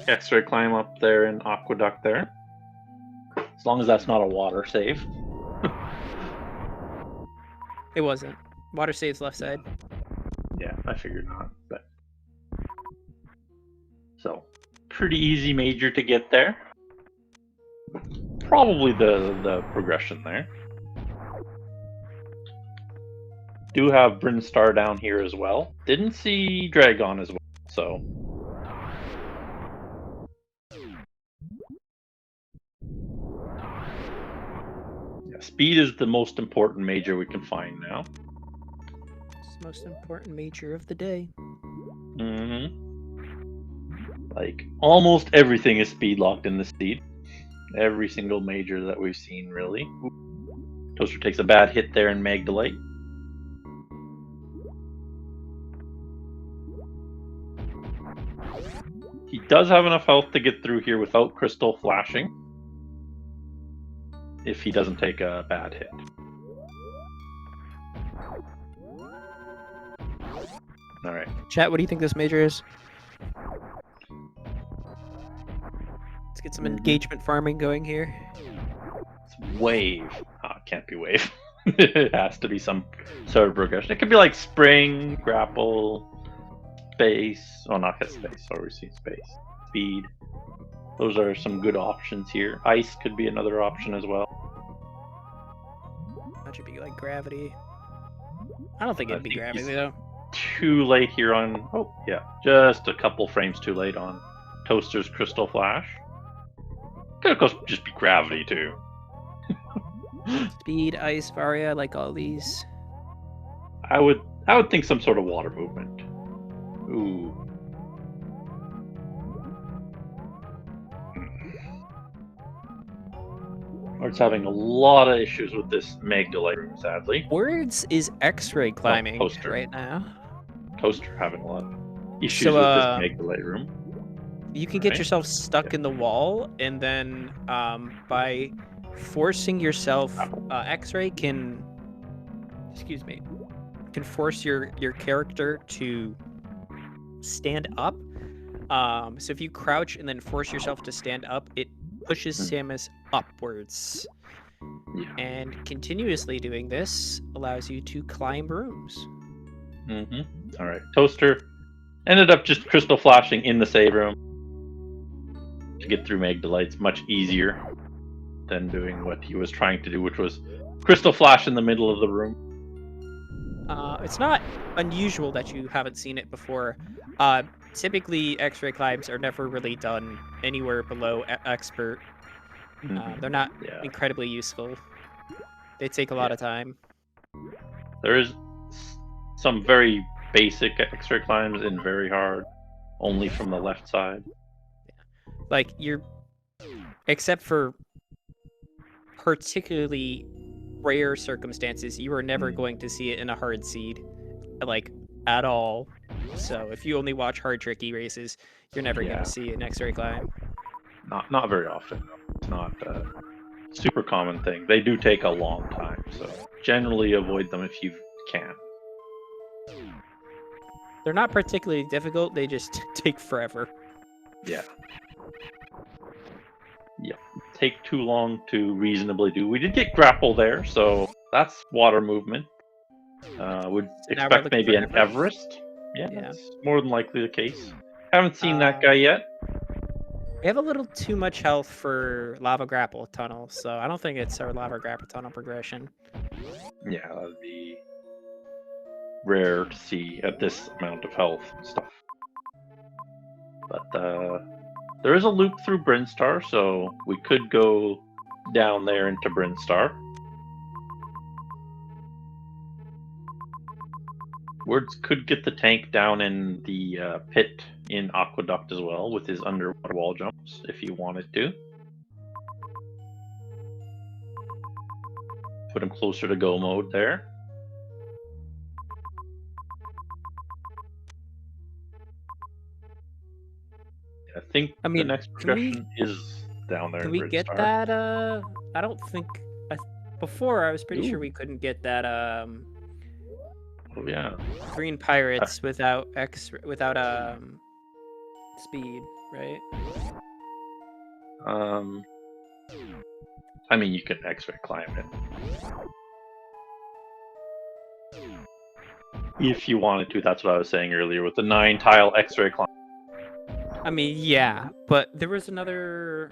X-ray climb up there in Aqueduct there. As long as that's not a water save. It wasn't. Water saves left side. Yeah, I figured not. But so pretty easy major to get there. Probably the progression there. Do have Brinstar down here as well. Didn't see Dragon as well, so Speed is the most important major we can find now. It's the most important major of the day. Like, almost everything is speed locked in the seed. Every single major that we've seen, really. Toaster takes a bad hit there in Magdalite. He does have enough health to get through here without Crystal flashing. If he doesn't take a bad hit. Alright. Chat, what do you think this major is? Let's get some engagement farming going here. It's wave. It can't be wave. It has to be some sort of progression. It could be like spring, grapple, space. Oh, not hit space. Sorry, we see space. Speed. Those are some good options here. Ice could be another option as well. That should be like gravity. I don't think it'd be gravity though. Too late here on. Oh, yeah. Just a couple frames too late on Toaster's Crystal Flash. Could of course just be gravity too. Speed, ice, Varia, like all these. I would think some sort of water movement. Ooh. Art's having a lot of issues with this Magdalite room, sadly. Words is X-ray climbing Toaster. right now. Toaster having a lot of issues with this Magdalite room. You can get yourself stuck in the wall, and then by forcing yourself, X-ray can, can force your character to stand up. So if you crouch and then force yourself to stand up, it pushes Samus upwards. Yeah. And continuously doing this allows you to climb rooms. Alright, Toaster ended up just crystal flashing in the save room to get through Magdalite's much easier than doing what he was trying to do, which was crystal flash in the middle of the room. It's not unusual that you haven't seen it before. Typically, X-ray climbs are never really done anywhere below expert. They're not incredibly useful. They take a lot of time. There is some very basic X-ray climbs and very hard, only from the left side. Like, except for particularly rare circumstances, you are never going to see it in a hard seed, like, at all. So if you only watch hard tricky races, you're never going to see an X-ray climb. Not very often. It's not a super common thing. They do take a long time, so generally avoid them if you can. They're not particularly difficult, they just take forever. Yeah. Take too long to reasonably do. We did get grapple there, so that's water movement. Would expect maybe an Everest. Yeah, that's more than likely the case. Haven't seen that guy yet. We have a little too much health for Lava Grapple Tunnel, so I don't think it's our Lava Grapple Tunnel progression. Yeah, that would be rare to see at this amount of health and stuff. But there is a loop through Brinstar, so we could go down there into Brinstar. Words could get the tank down in the pit in Aqueduct as well with his underwater wall jumps if he wanted to. Put him closer to go mode there. I think the next progression is down there. Can we get that? I don't think. Before I was pretty sure we couldn't get that. Oh yeah. Green Pirates without speed, right? I mean, you can X-ray climb it if you wanted to. That's what I was saying earlier with the 9-tile X-ray climb. I mean, yeah, but there was Oasis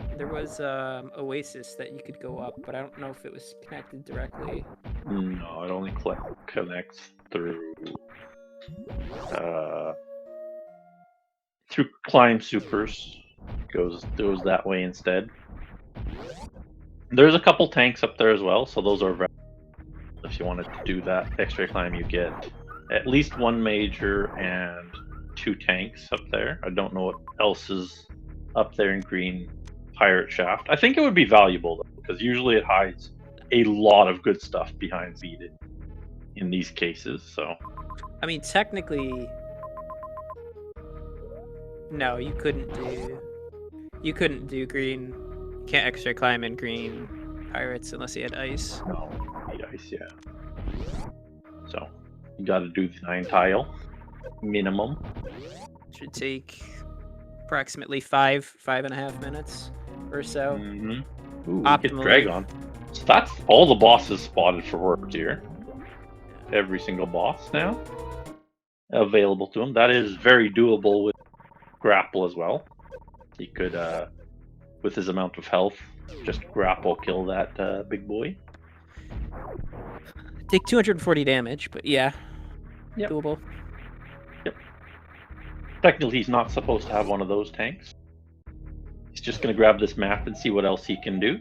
that you could go up, but I don't know if it was connected directly. No, it only connects through climb supers. Goes that way instead. There's a couple tanks up there as well, so those are very. If you wanted to do that extra climb, you get at least one major and 2 tanks up there. I don't know what else is up there in green pirate shaft. I think it would be valuable though, because usually it hides a lot of good stuff behind speed in these cases. So I mean, technically, no, you couldn't do green. Can't extra climb in green pirates unless you had ice. no, the ice, yeah. So you got to do the 9 tile minimum. Should take approximately 5.5 minutes or so. Mm-hmm. Ooh, get Optimally. Dragon. So that's all the bosses spotted for work here. Every single boss now available to him. That is very doable with grapple as well. He could, with his amount of health, just grapple kill that big boy. Take 240 damage, but yeah, Yep. doable. Technically, he's not supposed to have one of those tanks. He's just going to grab this map and see what else he can do.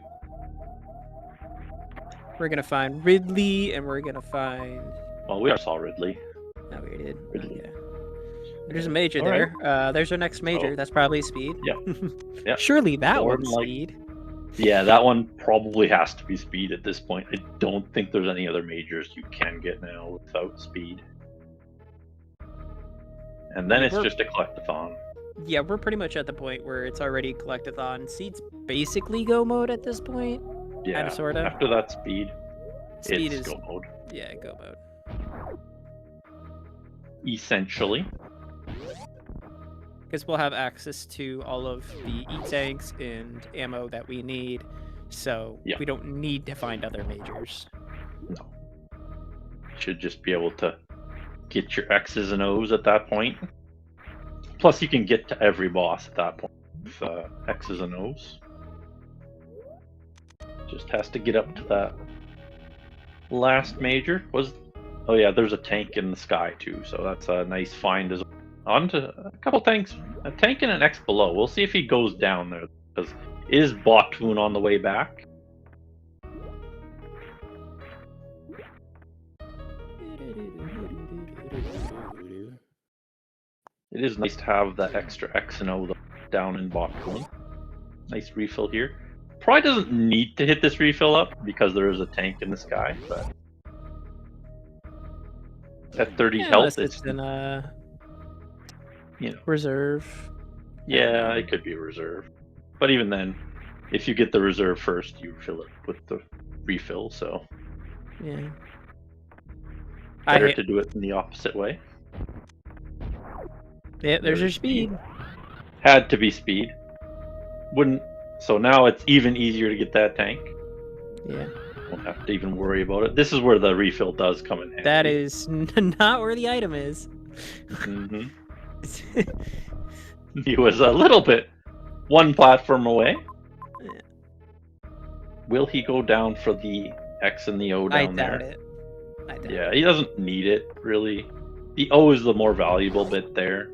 We're gonna find Ridley, and we're gonna find. Well, we already saw Ridley. No, we did. Ridley. Okay. There's a major All right. there. There's our next major. Oh. That's probably speed. Yep. Yep. Surely that More one's than speed. Yeah, that one probably has to be speed at this point. I don't think there's any other majors you can get now without speed. And then it's We're- just a collectathon. Yeah, we're pretty much at the point where it's already collectathon. Seed's basically go mode at this point. Yeah, Kinda, sorta. after that speed, Speed it's is go mode. yeah, go mode. Essentially. Because we'll have access to all of the E-tanks and ammo that we need, so Yeah. we don't need to find other majors. No. Should just be able to get your X's and O's at that point. Plus, you can get to every boss at that point with X's and O's. Just has to get up to that last major. Oh yeah, there's a tank in the sky too, so that's a nice find as well. On to a couple tanks, a tank and an X below. We'll see if he goes down there, because is Bottoon on the way back? It is nice to have that extra X and O down in Bottoon. Nice refill here. Probably doesn't need to hit this refill up because there is a tank in the sky, but at 30 health, unless it's it's in a you know, reserve. yeah, it could be a reserve. But even then, if you get the reserve first, you fill it with the refill. So Yeah. better to do it in the opposite way. Yeah, there's your speed. Had to be speed. Wouldn't. So now it's even easier to get that tank. Yeah. Won't have to even worry about it. This is where the refill does come in handy. That is not where the item is. hmm He was a little bit one platform away. Yeah. Will he go down for the X and the O I down doubt there? it. I doubt Yeah, it. he doesn't need it really. The O is the more valuable bit there,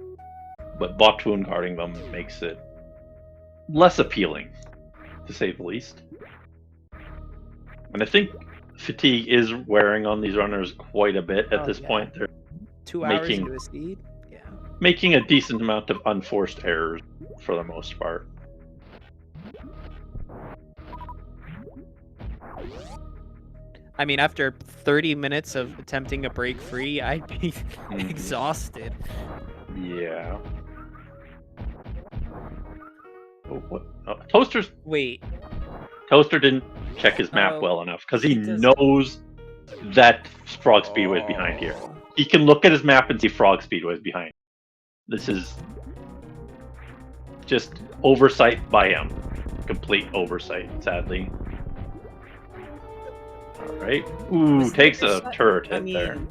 but Bottoon guarding them makes it less appealing, to say the least. And I think fatigue is wearing on these runners quite a bit at Oh, this yeah. point. They're 2 hours making- into a speed? Yeah. making a decent amount of unforced errors for the most part. I mean, after 30 minutes of attempting a break free, I'd be Mhm. exhausted. Yeah. Oh, what? Oh, Toaster didn't check his map Oh, well enough because he he doesn't. knows that Frog Speedway is behind here. Oh. He can look at his map and see Frog Speedway is behind. This is just oversight by him. Complete oversight, sadly. Alright. Ooh, Was the takes other a side- turret I hit there. mean,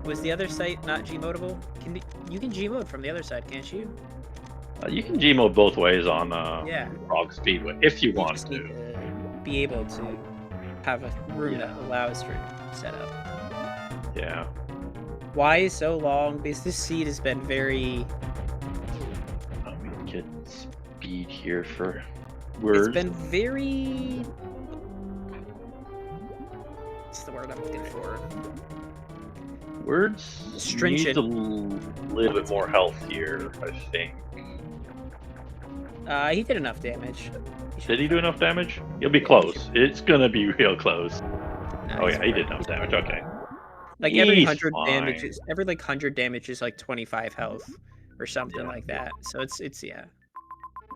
was the other site not Gmodable? You can Gmode from the other side, can't you? You can Gmode both ways on Yeah. Frog Speedway if you You want just to. need to be able to have a room Yeah. that allows for setup. Yeah. Why so long? Because this seed has been very. Let me get speed here for Words. It's been very... What's the word I'm looking for? Words Stringent. needs a little bit more health here, I think. He did enough damage. Did he do enough damage? He'll be close. It's gonna be real close. No, Oh he's yeah, he did fine. enough damage. Okay. Like every He's 100 fine. damage is 100 damage is like 25 health or something Yeah. like that. So it's yeah.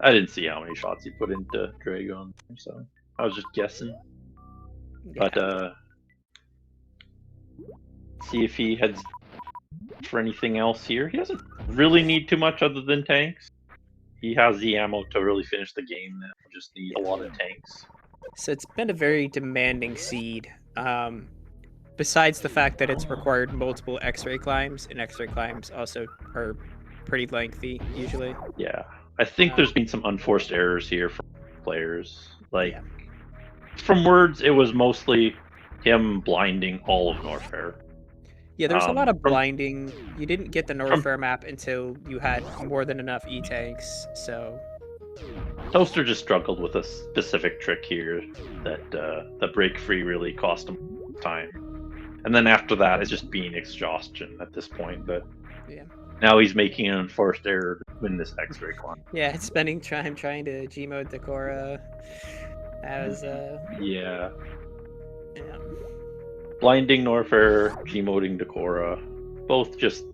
I didn't see how many shots he put into Dragon, so I was just guessing. Yeah. But see if he heads for anything else here. He doesn't really need too much other than tanks. He has the ammo to really finish the game now. Just need a lot of tanks. So it's been a very demanding seed. Besides the fact that it's required multiple X-ray climbs, and X-ray climbs also are pretty lengthy usually. Yeah, I think there's been some unforced errors here from players. Like, Yeah. from Words, it was mostly him blinding all of Norfair. Yeah, there's a lot of from- blinding. You didn't get the Norfair map until you had more than enough E-tanks, so... Toaster just struggled with a specific trick here that the break free really cost him time. And then after that, it's just being exhaustion at this point. But Yeah. now he's making an enforced error to win this X-ray climb. Yeah, it's spending time trying to G-mode Decora as, Yeah. yeah. Blinding Norfair, G-moding Decora. Both just,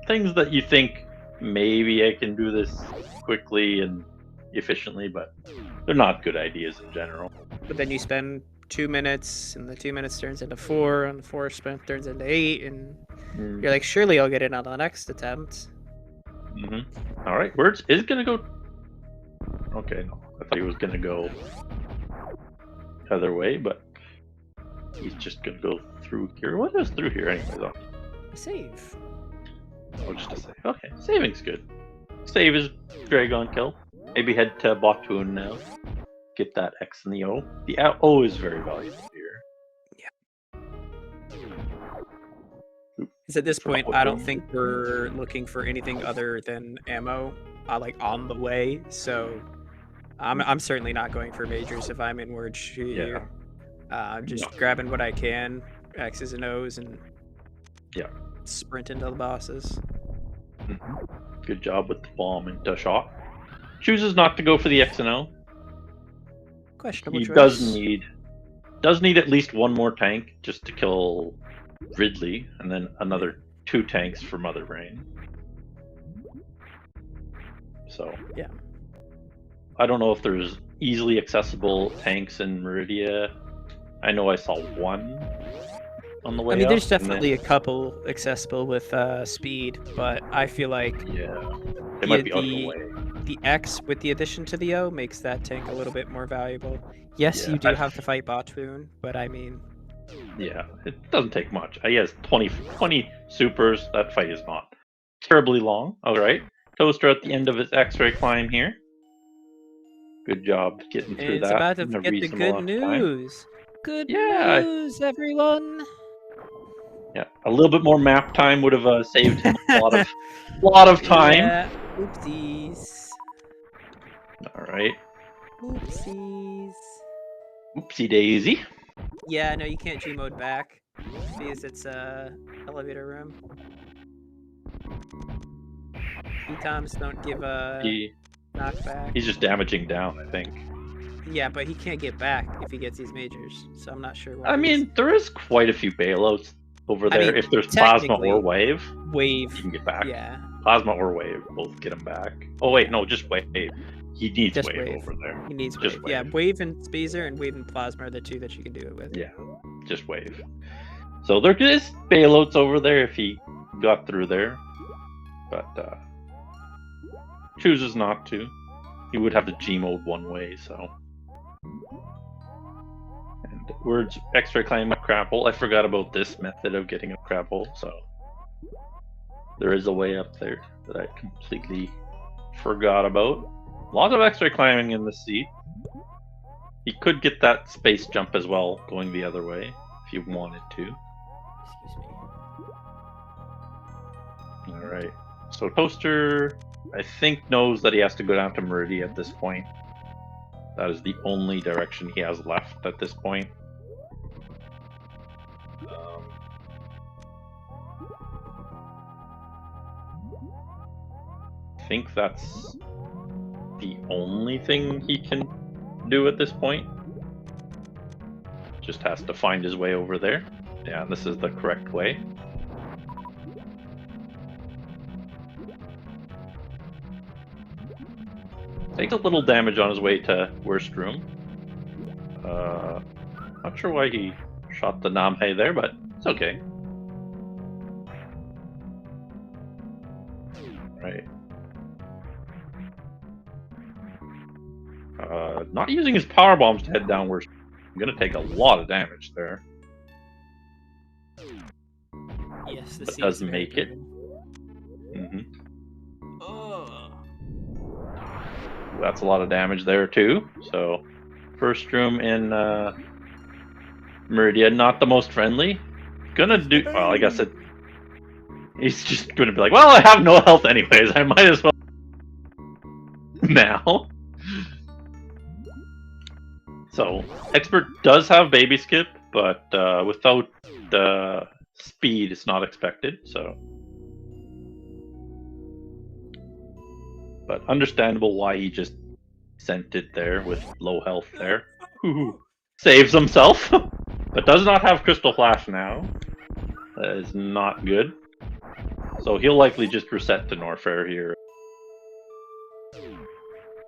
things that you think maybe I can do this quickly and efficiently, but they're not good ideas in general. But then you spend 2 minutes, and the 2 minutes turns into 4, and the 4 spent turns into 8, and you're like, surely I'll get it on the next attempt. All right, Words is gonna go. Okay, no, I thought he was gonna go the other way, but he's just gonna go through here. What is through here anyway, though? Save. Oh, just a save. Okay, saving's good. Save is Dragon kill. Maybe head to Bottoon now. Get that X and the O. The O is very valuable here. Because at this point, Bottoon. I don't think we're looking for anything other than ammo, like on the way. So, I'm certainly not going for majors if I'm in Word here. Just grabbing what I can, X's and O's, and sprint into the bosses. Good job with the bomb into shot. Chooses not to go for the X and O. Questionable He choice. does need at least one more tank just to kill Ridley, and then another 2 tanks for Mother Brain. So Yeah. I don't know if there's easily accessible tanks in Meridia. I know I saw one on the way. I mean, there's up, and definitely a couple accessible with speed, but I feel like they might be out of the way. the X with the addition to the O makes that tank a little bit more valuable. Yes, Yeah, you do have to fight Botwoon, but I mean... Yeah, it doesn't take much. He has 20 supers. That fight is not terribly long. All right. Toaster at the end of his X-ray climb here. Good job getting through And it's that. about to in a get the reasonable good amount of time. news. Good Yeah. news, everyone! Yeah, a little bit more map time would have saved him a lot of time. Yeah. Oopsies. All right. Oopsies. Oopsie daisy. Yeah, no, you can't G-mode back because it's elevator room. E-toms don't give a knockback. He's just damaging down, I think. Yeah, but he can't get back if he gets these majors, so I'm not sure why. I mean, there is quite a few bailouts over there. mean, If there's plasma technically, or wave, Wave. you can get back. Yeah. Plasma or wave, both get him back. Oh wait, no, just wave. He needs Just wave, wave. over there. He needs Just wave. Yeah, wave and Spazer and wave and Plasma are the 2 that you can do it with. Yeah, just wave. So there is bailouts over there if he got through there, but chooses not to. He would have to G-mode one way, so. And Words X-ray climb a crab hole. I forgot about this method of getting a crab hole, so there is a way up there that I completely forgot about. Lots of X-ray climbing in this seat. He could get that space jump as well, going the other way, if you wanted to. Excuse me. Alright. So Toaster, I think, knows that he has to go down to Meridia at this point. That is the only direction he has left at this point. I think that's the only thing he can do at this point. Just has to find his way over there. Yeah, this is the correct way. Takes a little damage on his way to worst room. Not sure why he shot the Namhe there, but it's okay. Right. Not using his power bombs to head down worst. I'm gonna take a lot of damage there. Yes, But does make it. That's a lot of damage there too. So, first room in Meridian, not the most friendly. Gonna do well. I guess he's just gonna be like, well, I have no health anyways. I might as well now. So, Expert does have baby skip, but without speed, it's not expected. So. But understandable why he just sent it there with low health there. Saves himself, but does not have Crystal Flash now. That is not good. So he'll likely just reset to Norfair here.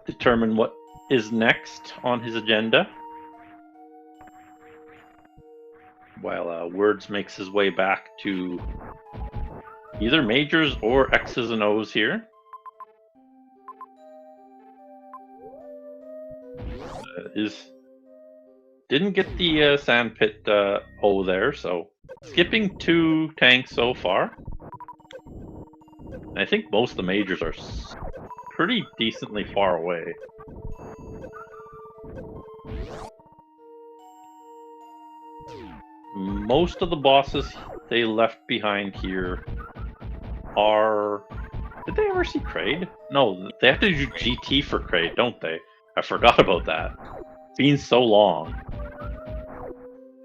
Determine what is next on his agenda. While Words makes his way back to either majors or X's and O's here. Didn't get the sandpit O there, so skipping 2 tanks so far. I think most of the majors are pretty decently far away. Most of the bosses they left behind here are... Did they ever see Kraid? No, they have to do GT for Kraid, don't they? I forgot about that. It's been so long.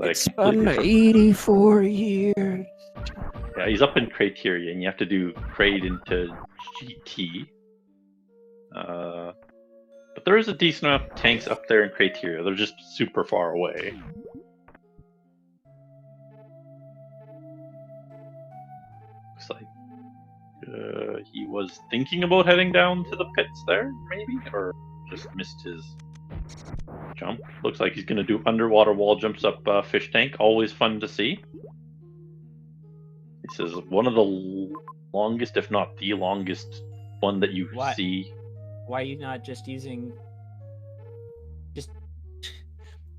It's been 84 years. Yeah, he's up in Criteria, and you have to do Kraid into GT. But there is a decent amount of tanks up there in Criteria. They're just super far away. Looks like he was thinking about heading down to the pits there, maybe? Or just missed his jump. Looks like he's going to do underwater wall jumps up fish tank. Always fun to see. This is one of the longest, if not the longest one that you see. Why are you not just using... Just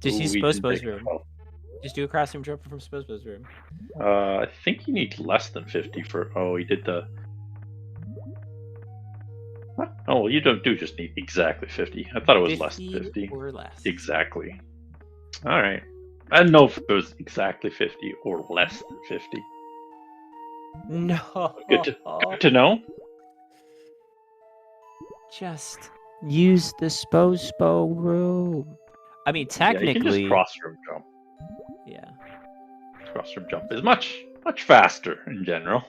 use Spo's room. Just do a crossroom jump from Spo's room. I think you need less than 50 for... Oh, he did the... What? Oh, you don't just need exactly 50. I thought it was less than 50. Or less. Exactly. Alright. I didn't know if it was exactly 50 or less than 50. No. Good to know. Just use the Spo room. I mean, technically... Yeah, you can just cross-room jump. Yeah. Cross-room jump is much faster in general.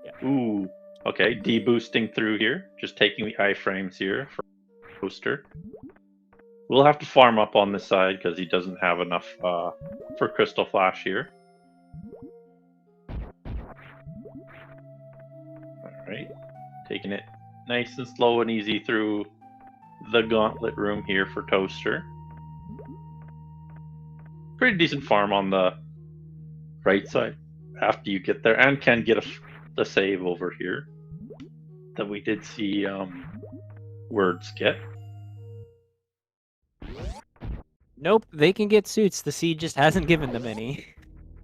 Yeah. Ooh. Okay, de-boosting through here. Just taking the iframes here for Toaster. We'll have to farm up on this side because he doesn't have enough for Crystal Flash here. Alright. Taking it nice and slow and easy through the gauntlet room here for Toaster. Pretty decent farm on the right side after you get there, and can get the save over here that we did see Words get. Nope, they can get suits. The seed just hasn't given them any.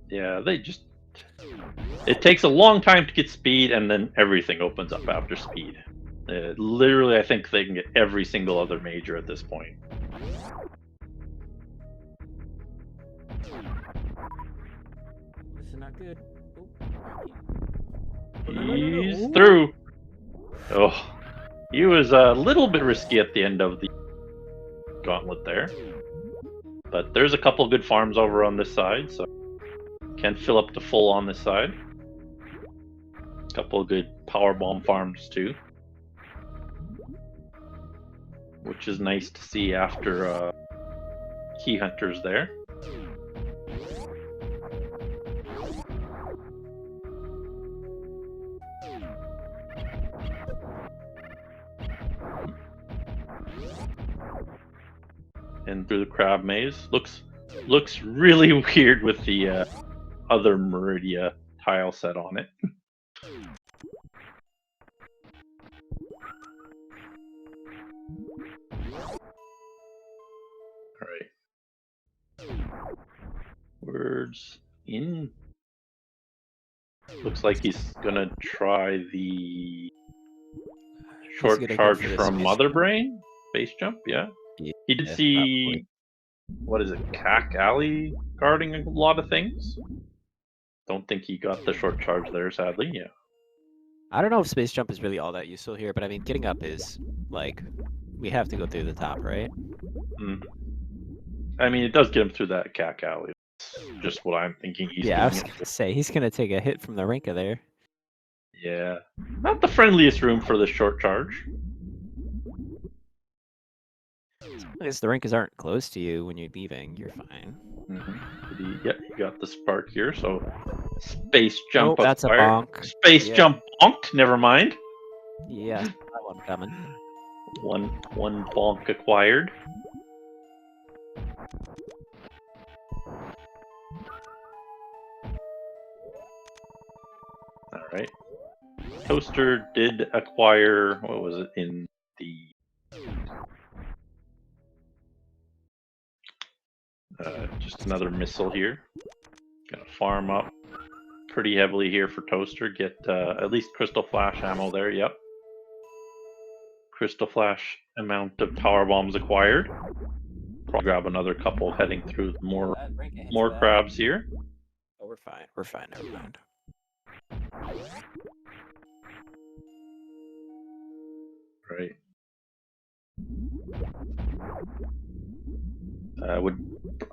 Yeah, it takes a long time to get speed, and then everything opens up after speed. Literally, I think they can get every single other major at this point. This is not good. He's through. Oh, he was a little bit risky at the end of the gauntlet there. But there's a couple good farms over on this side, so can fill up to full on this side. A couple of good power bomb farms too, which is nice to see after key hunters there. And through the crab maze. Looks really weird with the other Meridia tile set on it. Alright. Words in. Looks like he's gonna try the short charge from Mother Brain. Base jump, yeah. He did see, what is it, Cack Alley guarding a lot of things. Don't think he got the short charge there, sadly, yeah. I don't know if space jump is really all that useful here, but I mean, getting up is, like, we have to go through the top, right? Mm. I mean, it does get him through that Cack Alley. That's just what I'm thinking he's I was going to say, he's going to take a hit from the Rinka there. Yeah. Not the friendliest room for the short charge. I guess the Rinkas aren't close to you when you're leaving. You're fine. Mm-hmm. Yeah, you got the spark here, so space jump. Oh, that's acquired. a bonk. Space jump bonked. Never mind. Yeah, that one coming. One bonk acquired. All right. Toaster did acquire. What was it in the? Just another missile here. Gonna farm up pretty heavily here for Toaster. Get at least Crystal Flash ammo there. Yep. Crystal Flash amount of power bombs acquired. Probably grab another couple heading through more crabs here. Oh, we're fine. We're fine. Never mind. Right.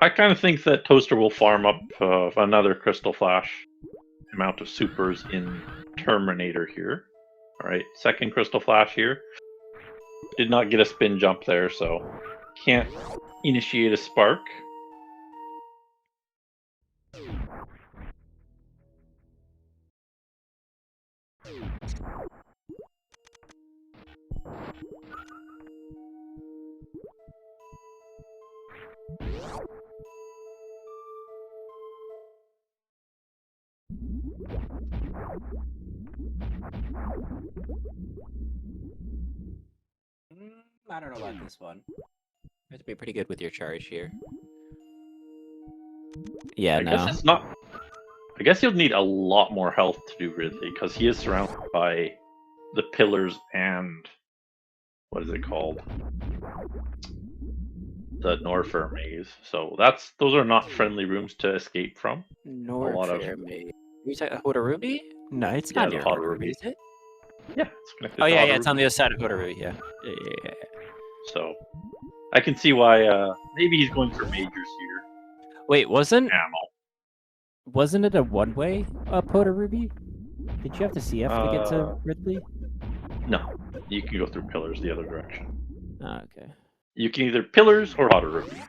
I kind of think that Toaster will farm up another Crystal Flash amount of supers in Terminator here. All right, second Crystal Flash here. Did not get a spin jump there, so can't initiate a spark. I don't know about this one. You have to be pretty good with your charge here. Yeah, guess it's not. I guess you'll need a lot more health to do Ridley, because he is surrounded by the pillars and what is it called? The Norfair maze. So those are not friendly rooms to escape from. Norfair maze. Are you talking Hodarubi? No, it's not near Hodarubi, is it? Yeah, it's connected. Oh yeah, it's on the other side of Hodarubi. Yeah. So I can see why. Maybe he's going for majors here. Wait, wasn't ammo? it a one-way up Hodarubi? Did you have to CF to get to Ridley? No, you can go through pillars the other direction. Oh, okay. You can either pillars or Hodarubi.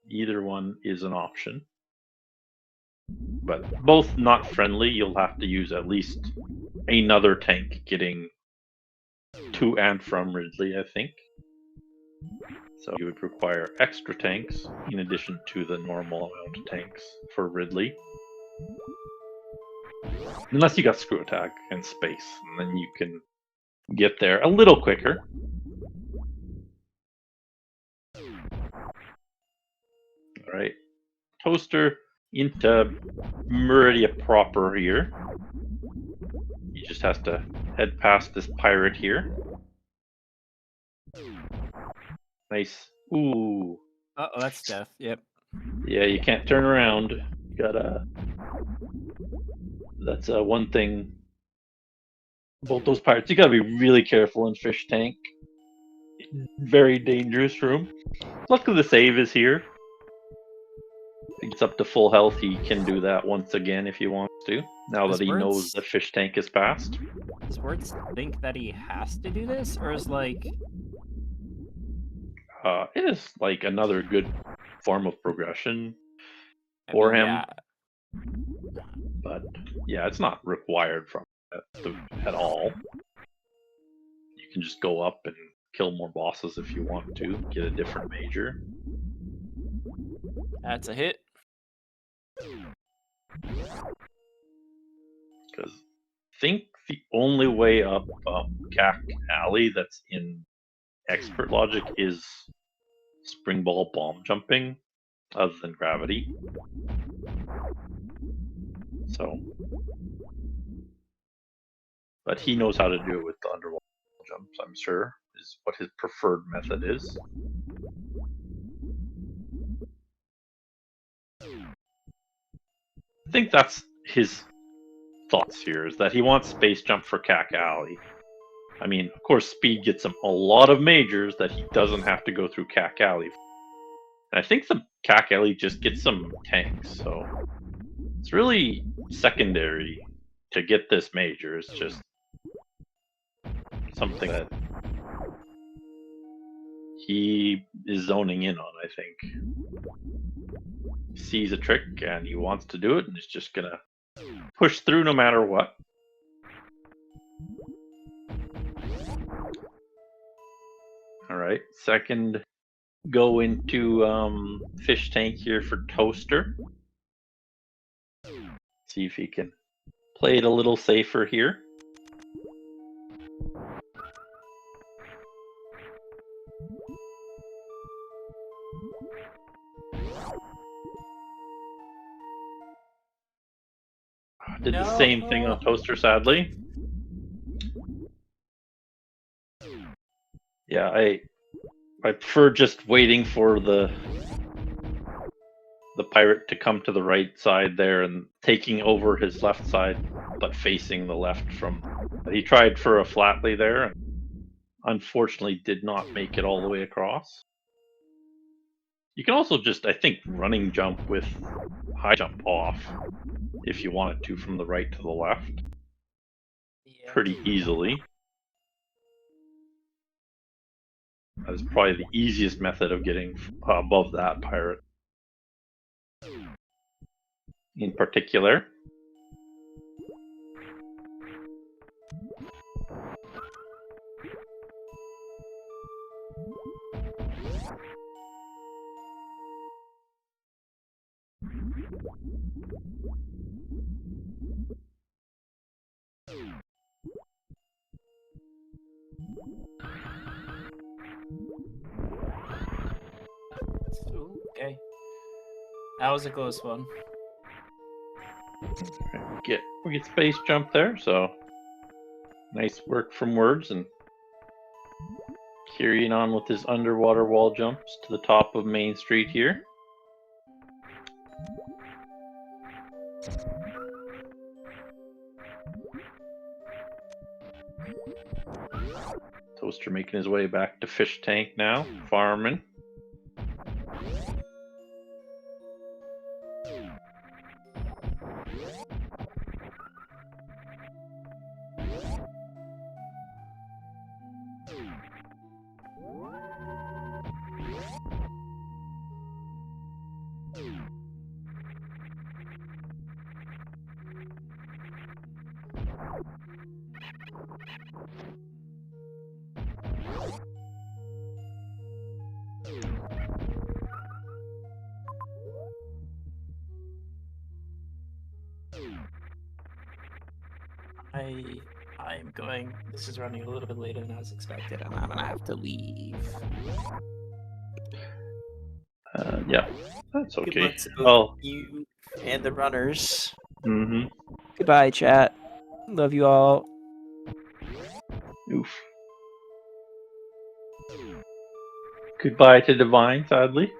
Either one is an option. But both not friendly. You'll have to use at least another tank getting to and from Ridley, I think. So you would require extra tanks in addition to the normal amount of tanks for Ridley. Unless you got screw attack and space, and then you can get there a little quicker. Alright. Toaster into Meridia proper here. He just has to head past this pirate here. Nice. Ooh. Uh-oh, that's death. Yep. Yeah, you can't turn around. You gotta... That's one thing about those pirates. You gotta be really careful in Fish Tank. very dangerous room. Luckily, the save is here. If he gets up to full health, he can do that once again if he wants to. Now Does that he knows Words- the fish tank is passed. Does Words think that he has to do this, or is like It is like another good form of progression I for mean, him. yeah, But yeah, it's not required from at all. You can just go up and kill more bosses if you want to, get a different major. that's a hit. Because I think the only way up Cack Alley that's in expert logic is spring ball bomb jumping, other than gravity. So, but he knows how to do it with the underwater jumps, I'm sure, is what his preferred method is. I think that's his thoughts here, is that he wants space jump for Cack Alley. I mean, of course, speed gets him a lot of majors that he doesn't have to go through Cack Alley. And I think the Cack Alley just gets some tanks, so it's really secondary to get this major. It's just something that he is zoning in on, I think. He sees a trick and he wants to do it, and he's just gonna push through no matter what. Alright, second go into fish tank here for Toaster. See if he can play it a little safer here. Did the same thing on Toaster, sadly. Yeah, I prefer just waiting for the pirate to come to the right side there and taking over his left side, but facing the left from. He tried for a flatly there, and unfortunately did not make it all the way across. You can also just, I think, running jump with high jump off if you wanted to from the right to the left pretty easily. That is probably the easiest method of getting above that pirate in particular. Okay, that was a close one. We get space jump there, so nice work from Words, and carrying on with his underwater wall jumps to the top of Main Street here. Toaster making his way back to fish tank now, farming. I'm going. This is running a little bit later than I was expected, and I'm gonna have to leave. Yeah, that's Good okay. luck to both Well, you and the runners. mm-hmm. Goodbye, chat. Love you all. Oof. Goodbye to Divine, sadly.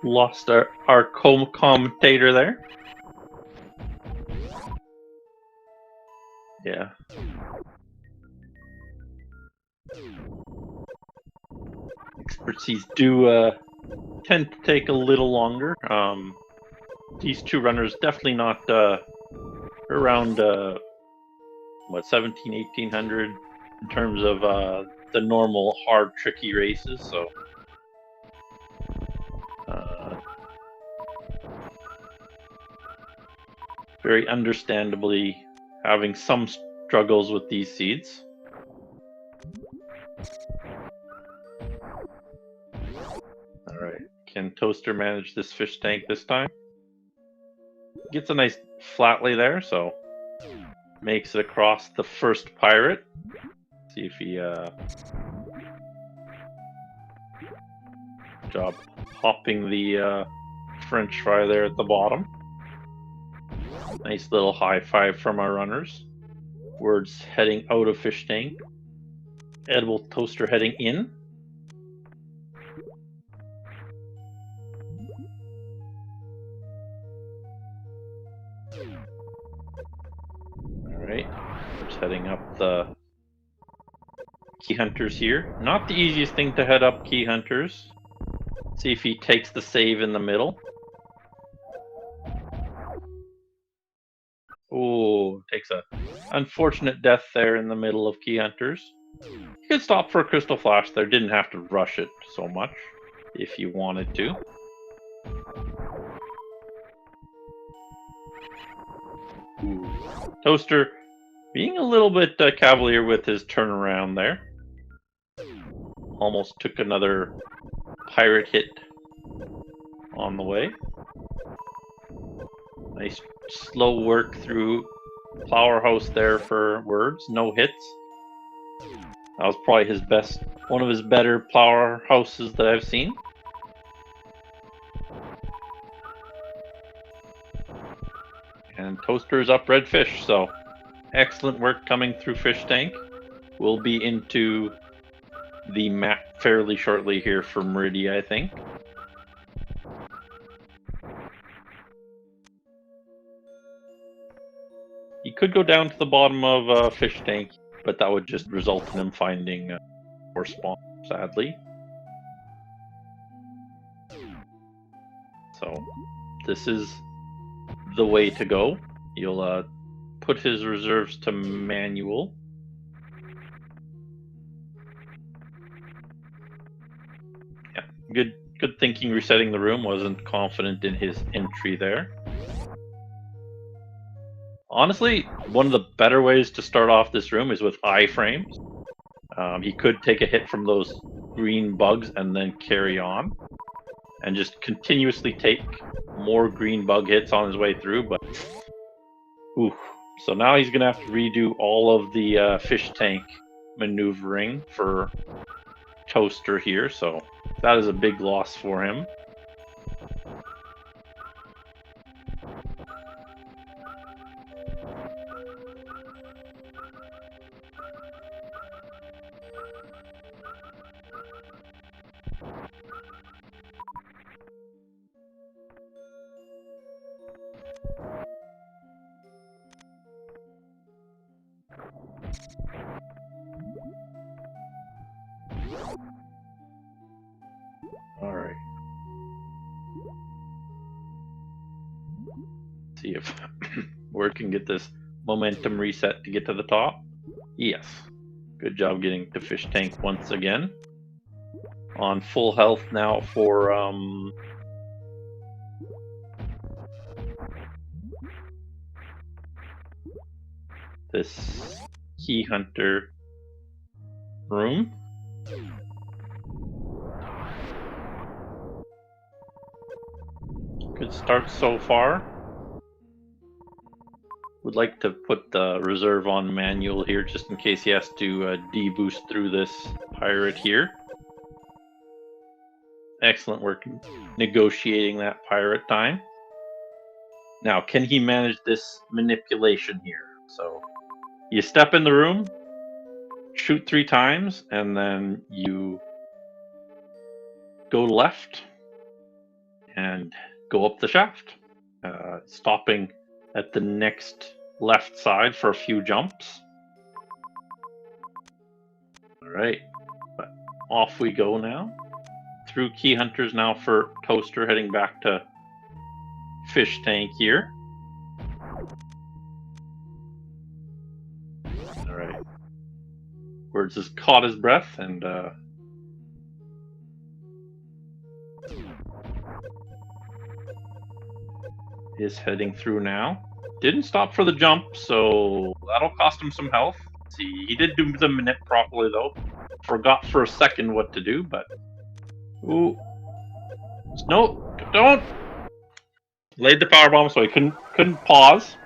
Lost our commentator there. Yeah. These do tend to take a little longer. These two runners definitely not around 1800 in terms of the normal hard tricky races. So very understandably having some struggles with these seeds. All right, can Toaster manage this fish tank this time? Gets a nice flat lay there, so makes it across the first pirate. See if he job hopping the French fry there at the bottom. Nice little high five from our runners. Words heading out of fish tank. Edible Toaster heading in. Alright, just heading up the Key Hunters here. Not the easiest thing to head up Key Hunters. See if he takes the save in the middle. Oh, takes a unfortunate death there in the middle of Key Hunters. You could stop for a Crystal Flash there, didn't have to rush it so much if you wanted to. Ooh. Toaster being a little bit cavalier with his turnaround there. Almost took another pirate hit on the way. Nice slow work through Flower House there for Words. No hits. That was probably his best, one of his better Flower Houses that I've seen. And Toaster's up red fish, so excellent work coming through fish tank. We'll be into the map fairly shortly here for Meridia, I think. He could go down to the bottom of fish tank, but that would just result in him finding more spawn, sadly. So this is the way to go. You'll put his reserves to manual. Yeah, good thinking resetting the room. Wasn't confident in his entry there. Honestly, one of the better ways to start off this room is with iframes. He could take a hit from those green bugs and then carry on. And just continuously take more green bug hits on his way through, but ooh. So now he's gonna have to redo all of the fish tank maneuvering for Toaster here, so that is a big loss for him. Alright. See if Word can get this momentum reset to get to the top. Yes. Good job getting to fish tank once again. On full health now for this Key Hunter room. Good start so far. Would like to put the reserve on manual here just in case he has to deboost through this pirate here. Excellent work negotiating that pirate time. Now, can he manage this manipulation here? So you step in the room, shoot 3 times, and then you go left and go up the shaft, stopping at the next left side for a few jumps. All right, off we go now. through key hunters now for Toaster, heading back to fish tank here. All right. Words has caught his breath and is heading through now. Didn't stop for the jump, so that'll cost him some health. Let's see, he did do the minute properly though. Forgot for a second what to do, but ooh, no, don't. Laid the power bomb, so he couldn't pause.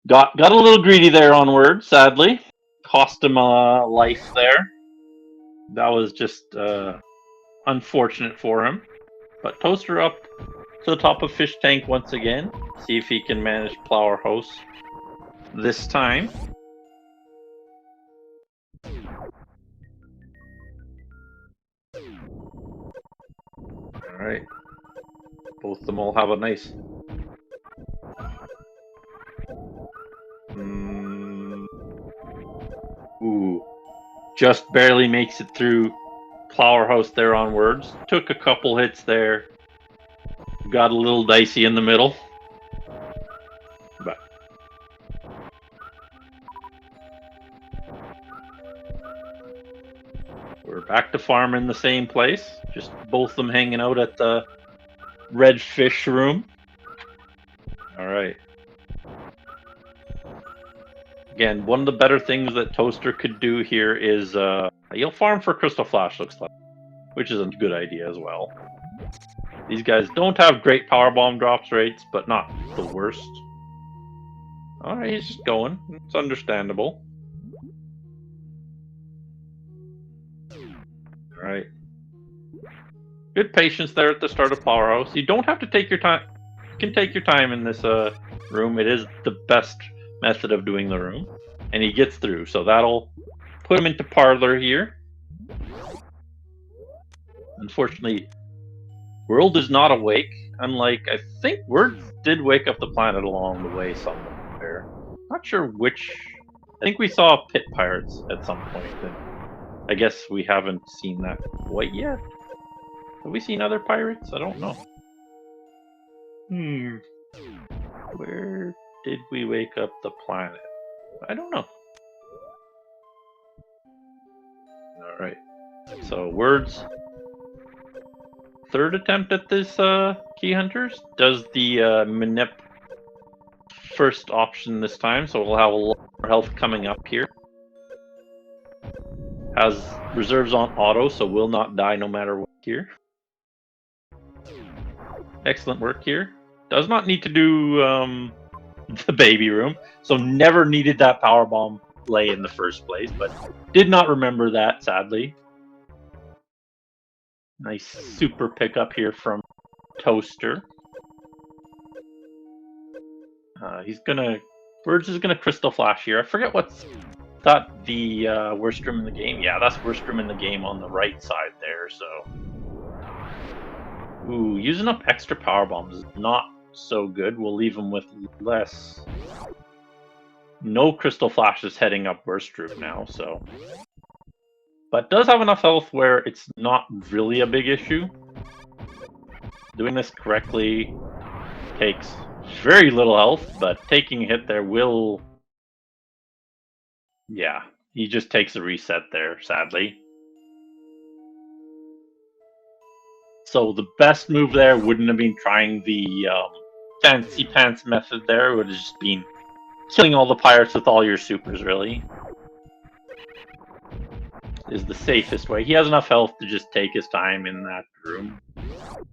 Got a little greedy there on words, sadly. Cost him a life there. That was just unfortunate for him. But Toaster up to the top of fish tank once again. See if he can manage Plower House this time. Alright. Both of them all have a nice... Ooh. Just barely makes it through Plower House there on words. Took a couple hits there. Got a little dicey in the middle. But we're back to farm in the same place. Just both of them hanging out at the red fish room. Alright. Again, one of the better things that Toaster could do here is he'll farm for Crystal Flash, looks like, which is a good idea as well. These guys don't have great power bomb drops rates, but not the worst. Alright, he's just going. It's understandable. Alright. Good patience there at the start of Powerhouse. You don't have to take your time. You can take your time in this room. It is the best method of doing the room. And he gets through, so that'll put him into Parlor here. Unfortunately, World is not awake, unlike, I think Words did wake up the planet along the way somewhere. Not sure which. I think we saw Pit Pirates at some point, and I guess we haven't seen that quite yet. Have we seen other pirates? I don't know. Where did we wake up the planet? I don't know. Alright. So, Words. Third attempt at this Key Hunters. Does the Manip first option this time, so we'll have a lot more health coming up here. Has reserves on auto, so will not die no matter what here. Excellent work here. Does not need to do the baby room, so never needed that power bomb lay in the first place, but did not remember that, sadly. Nice super pickup here from Toaster. Words is gonna Crystal Flash here. I forget what's that the worst room in the game. Yeah, that's worst room in the game on the right side there. So, ooh, using up extra power bombs is not so good. We'll leave him with less. No Crystal Flashes heading up worst room now. So. But does have enough health where it's not really a big issue. Doing this correctly takes very little health, but taking a hit there will... Yeah, he just takes a reset there, sadly. So the best move there wouldn't have been trying the fancy pants method there. It would have just been killing all the pirates with all your supers, really. Is the safest way. He has enough health to just take his time in that room.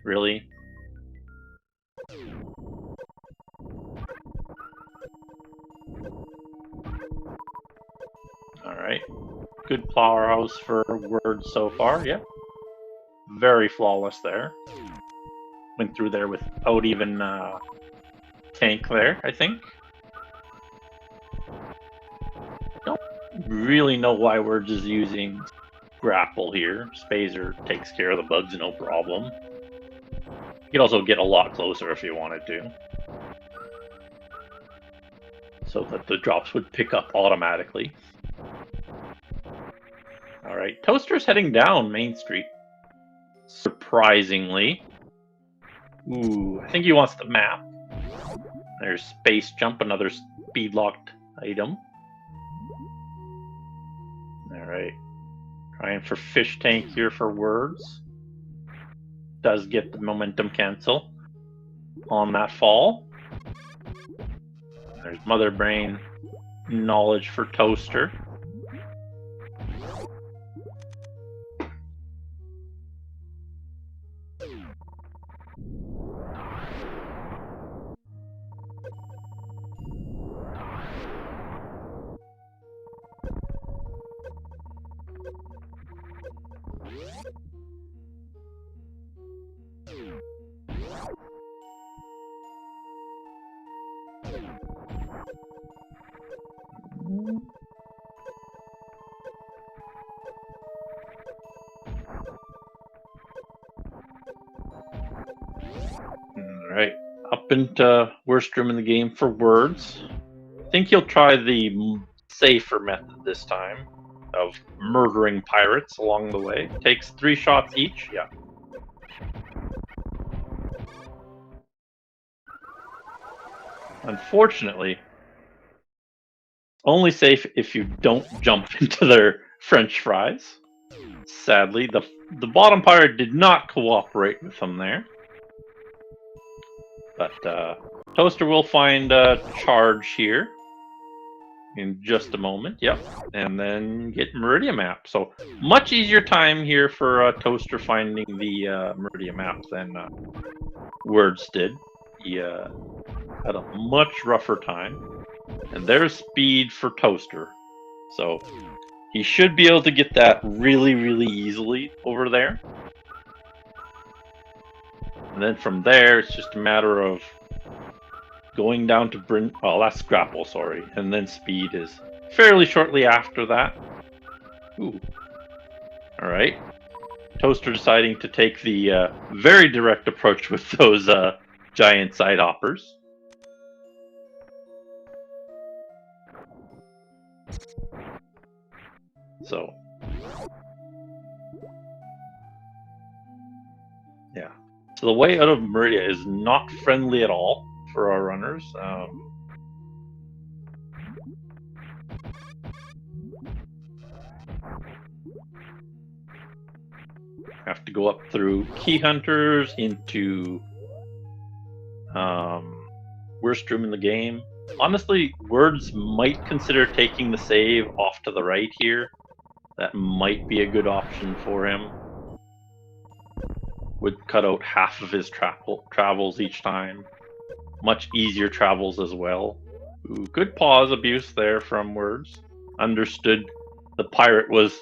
Really. Alright. Good powerhouse for Words so far, yeah. Very flawless there. Went through there without even tank there, I think. Really know why we're just using grapple here. Spazer takes care of the bugs, no problem. You could also get a lot closer if you wanted to. So that the drops would pick up automatically. All right, Toaster's heading down Main Street. Surprisingly. Ooh, I think he wants the map. There's Space Jump, another speed-locked item. All right. Trying for Fish Tank here for words. Does get the momentum cancel on that fall. There's Mother Brain knowledge for Toaster. Alright, up into worst room in the game for words. I think he'll try the safer method this time of murdering pirates along the way. Takes 3 shots each, yeah. Unfortunately, only safe if you don't jump into their French fries. Sadly, the bottom pirate did not cooperate with them there. But Toaster will find a charge here in just a moment. Yep, and then get Meridian map. So much easier time here for Toaster finding the Meridian map than Words did. He had a much rougher time. And there's speed for Toaster. So he should be able to get that really, really easily over there. And then from there, it's just a matter of going down to well, that's Grapple, sorry. And then speed is fairly shortly after that. Ooh. Alright. Toaster deciding to take the very direct approach with those giant side hoppers. So, yeah. So the way out of Meridia is not friendly at all for our runners. Have to go up through Key Hunters into worst room in the game. Honestly, Words might consider taking the save off to the right here. That might be a good option for him. Would cut out half of his travels each time. Much easier travels as well. Ooh, good pause abuse there from Words. Understood the pirate was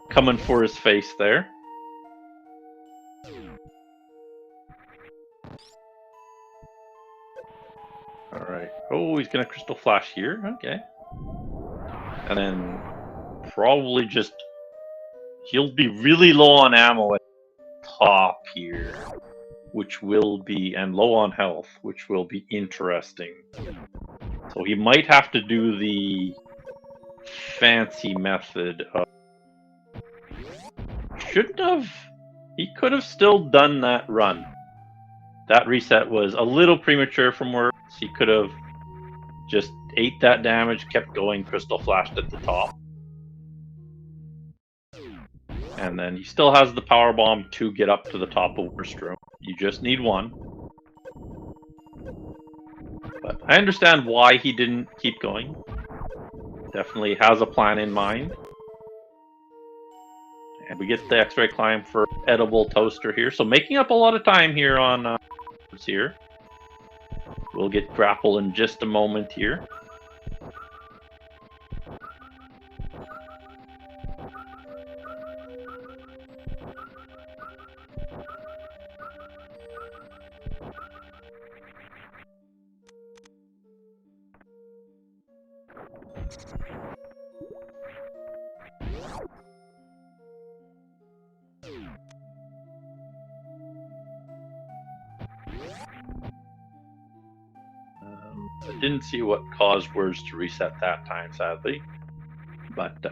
coming for his face there. Alright. Oh, he's gonna Crystal Flash here. Okay. And then probably just he'll be really low on ammo at the top here, which will be, and low on health, which will be interesting. So he might have to do the fancy method of, shouldn't have, he could have still done that run. That reset was a little premature from Words. He could have just ate that damage, kept going, Crystal Flashed at the top. And then he still has the power bomb to get up to the top of Worst Room. You just need one. But I understand why he didn't keep going. Definitely has a plan in mind. And we get the X-ray climb for edible Toaster here. So making up a lot of time here on here. We'll get Grapple in just a moment here. I didn't see what caused Words to reset that time, sadly. But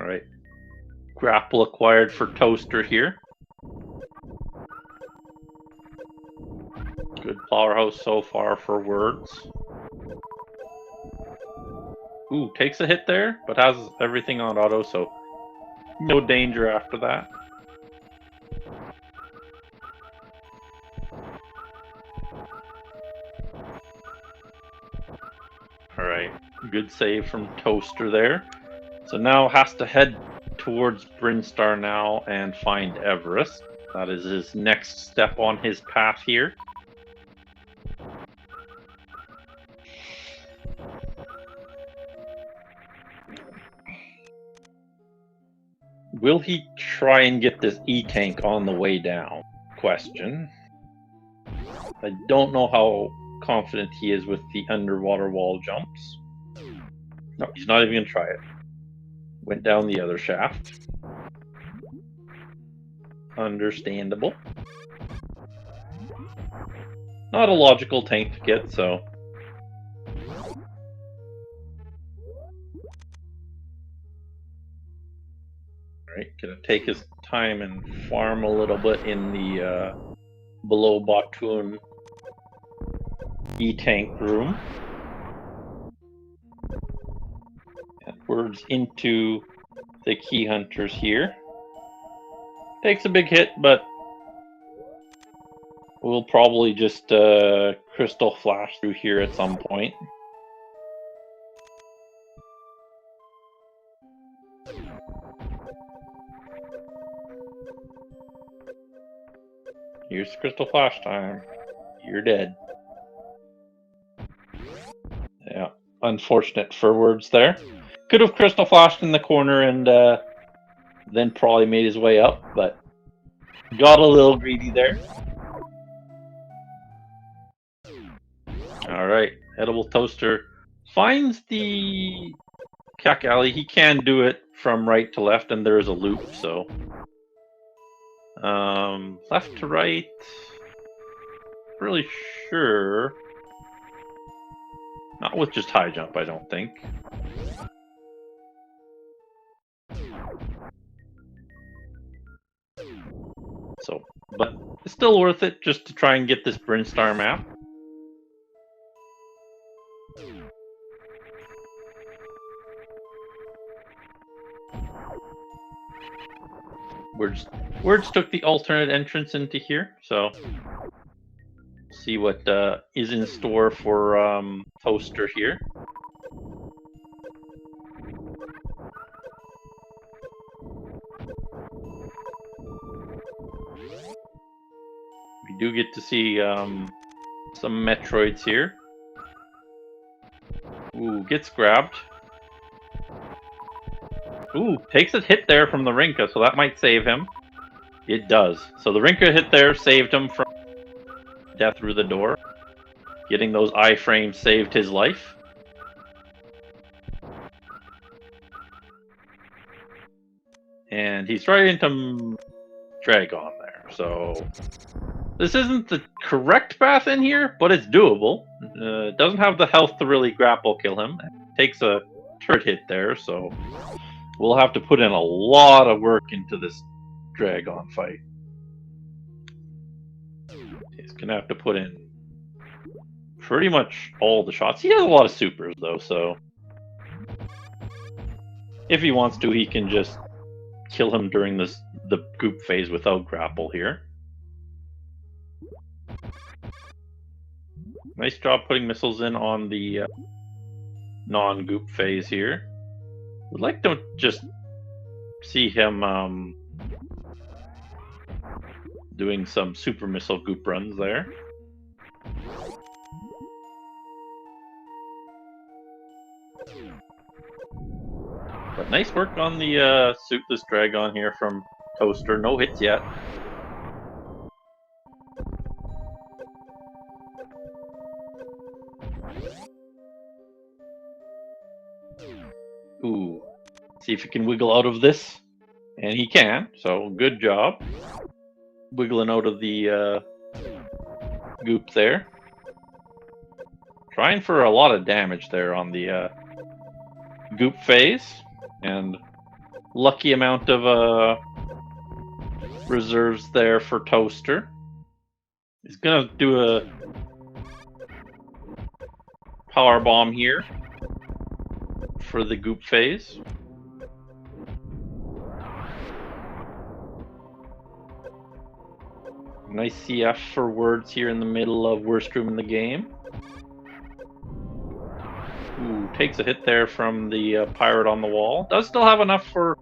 All right. Grapple acquired for Toaster here. Good powerhouse so far for Words. Ooh, takes a hit there, but has everything on auto, so no danger after that. All right, good save from Toaster there. So now has to head towards Brinstar now and find Everest. That is his next step on his path here. Will he try and get this E-Tank on the way down? Question. I don't know how confident he is with the underwater wall jumps. No, he's not even going to try it. Went down the other shaft. Understandable. Not a logical tank to get, so... Alright, gonna take his time and farm a little bit in the below Bottoon E-Tank room. Words into the Key Hunters here. Takes a big hit, but we'll probably just Crystal Flash through here at some point. Here's Crystal Flash time. You're dead. Yeah, unfortunate for Words there. Could have Crystal Flashed in the corner and then probably made his way up, but got a little greedy there. Alright, Edible Toaster finds the Cack Alley. He can do it from right to left, and there is a loop, so... left to right... Really sure... Not with just high jump, I don't think. So, but it's still worth it just to try and get this Brinstar map. Words took the alternate entrance into here, so see what is in store for Toaster here. We do get to see some Metroids here. Ooh, gets grabbed. Ooh, takes a hit there from the Rinka, so that might save him. It does. So the Rinka hit there saved him from death through the door. Getting those iframes saved his life. And he's right into Dragon there, so... This isn't the correct path in here, but it's doable. It doesn't have the health to really grapple kill him. It takes a turret hit there, so... We'll have to put in a lot of work into this Dragon fight. He's gonna have to put in pretty much all the shots. He has a lot of supers though, so if he wants to, he can just kill him during the goop phase without grapple here. Nice job putting missiles in on the non-goop phase here. Would like to just see him doing some super missile goop runs there. But nice work on the Suitless Dragon here from Toaster. No hits yet. Ooh. See if he can wiggle out of this. And he can, so good job. Wiggling out of the goop there. Trying for a lot of damage there on the goop phase. And lucky amount of reserves there for Toaster. He's gonna do a power bomb here for the goop phase. Nice CF for words here in the middle of worst room in the game. Ooh, takes a hit there from the pirate on the wall. Does still have enough for...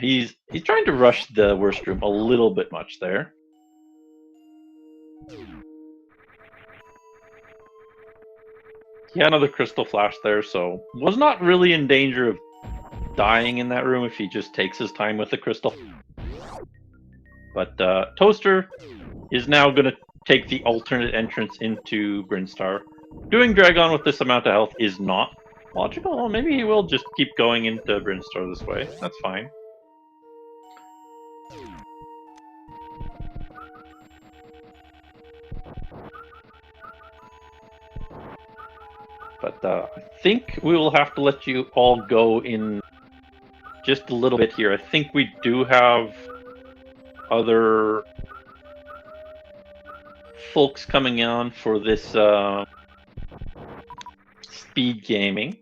he's trying to rush the worst room a little bit much there. He had another crystal flash there, so was not really in danger of dying in that room if he just takes his time with the crystal. But Toaster is now going to take the alternate entrance into Brinstar. Doing Dragon with this amount of health is not logical. Well, maybe he will just keep going into Brinstar this way. That's fine. But I think we will have to let you all go in just a little bit here. I think we do have other folks coming on for this SpeedGaming.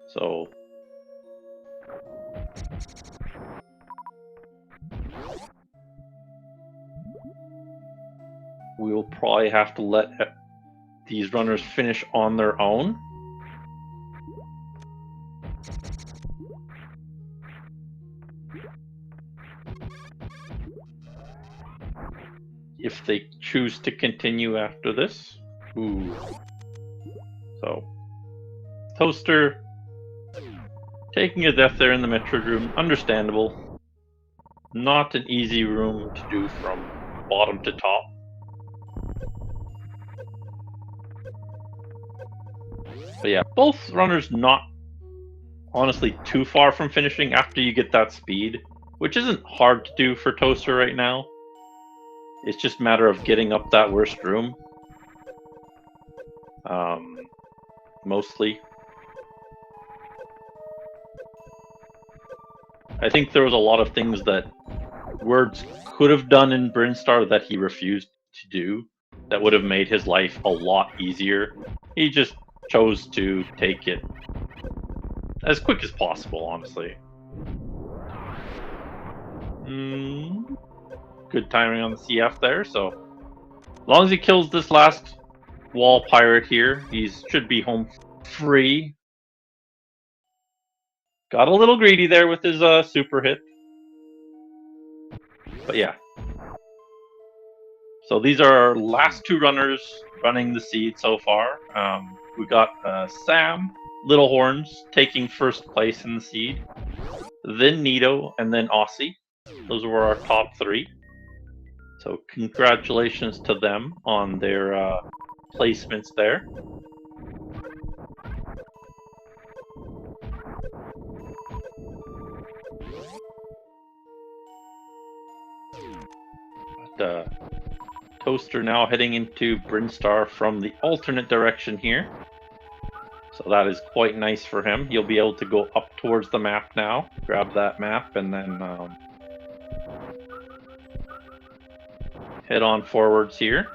So we will probably have to let these runners finish on their own. If they choose to continue after this. Ooh. So, Toaster taking a death there in the Metroid room, understandable. Not an easy room to do from bottom to top. But yeah, both runners not honestly too far from finishing after you get that speed, which isn't hard to do for Toaster right now. It's just a matter of getting up that worst room. Mostly. I think there was a lot of things that Words could have done in Brinstar that he refused to do that would have made his life a lot easier. He just chose to take it as quick as possible, honestly. Good timing on the CF there, so as long as he kills this last wall pirate here, he should be home free. Got a little greedy there with his super hit. But yeah. So these are our last two runners running the seed so far. We got Sam, Little Horns, taking first place in the seed. Then Nito, and then Aussie. Those were our top three. So congratulations to them on their placements there. But, Toaster now heading into Brinstar from the alternate direction here. So that is quite nice for him. He'll be able to go up towards the map now, grab that map, and then head on forwards here.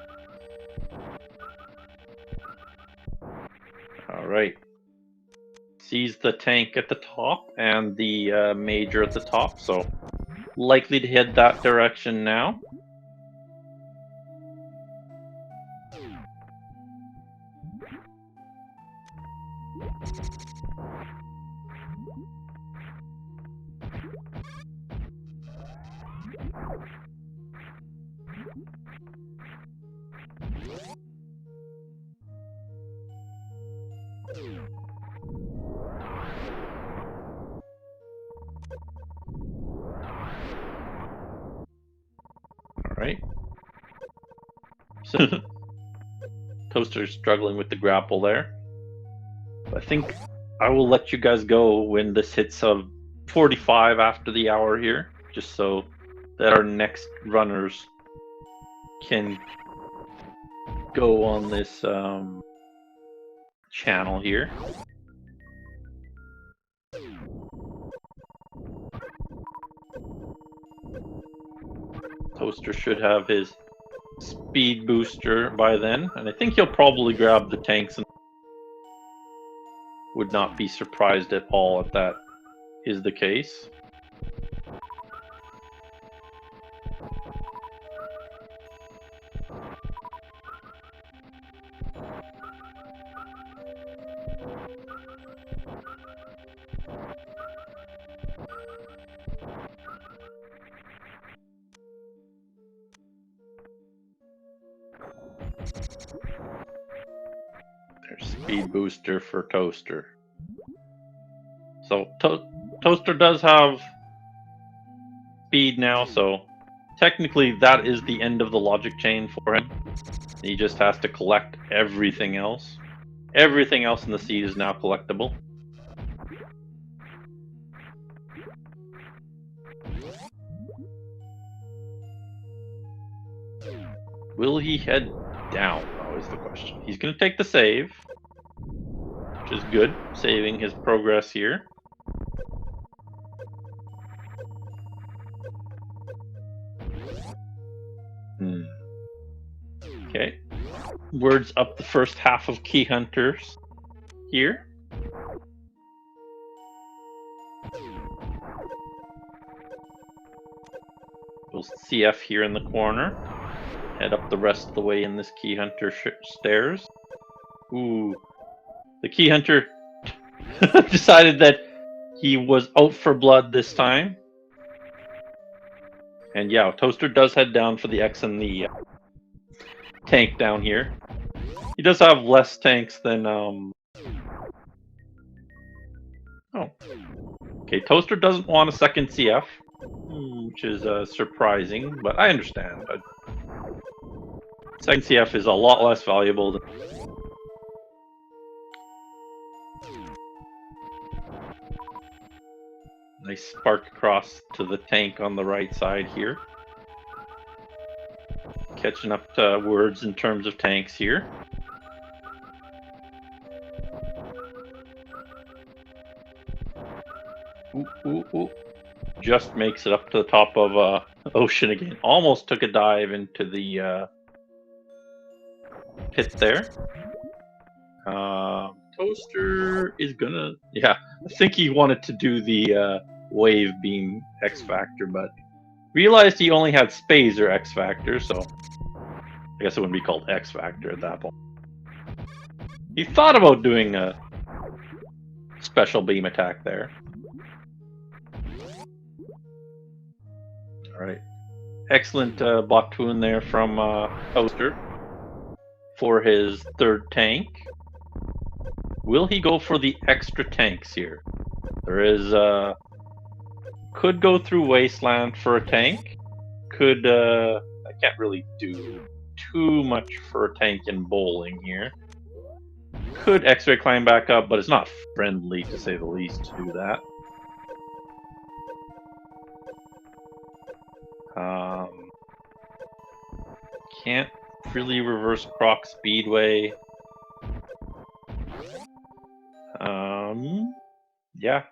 Alright. Sees the tank at the top and the major at the top, so likely to head that direction now. Alright. So Toaster's struggling with the grapple there. I think I will let you guys go when this hits 45 after the hour here, just so that our next runners can go on this channel here. Toaster should have his speed booster by then, and I think he'll probably grab the tanks and would not be surprised at all if that is the case. There's speed booster for Toaster. So Toaster does have speed now, so technically that is the end of the logic chain for him. He just has to collect everything else. Everything else in the seed is now collectible. Will he head down? That was the question. He's going to take the save, which is good, saving his progress here. Okay. Words up the first half of Key Hunters here. We'll CF here in the corner. Head up the rest of the way in this Key Hunter stairs. Ooh. The Key Hunter decided that he was out for blood this time. And yeah, Toaster does head down for the X and the tank down here. He does have less tanks than Oh. Okay, Toaster doesn't want a second CF, which is surprising, but I understand. Second CF is a lot less valuable than... Nice spark across to the tank on the right side here. Catching up to words in terms of tanks here. Ooh, ooh, ooh. Just makes it up to the top of ocean again. Almost took a dive into the pit there. Toaster is gonna... Yeah, I think he wanted to do the wave beam X Factor, but realized he only had Spazer X Factor, so I guess it wouldn't be called X Factor at that point. He thought about doing a special beam attack there. Alright. Excellent bot wound there from Toaster for his third tank. Will he go for the extra tanks here? There is could go through Wasteland for a tank. Could I can't really do too much for a tank in bowling here. Could X-ray climb back up, but it's not friendly to say the least to do that. Can't really reverse Croc Speedway. Yeah.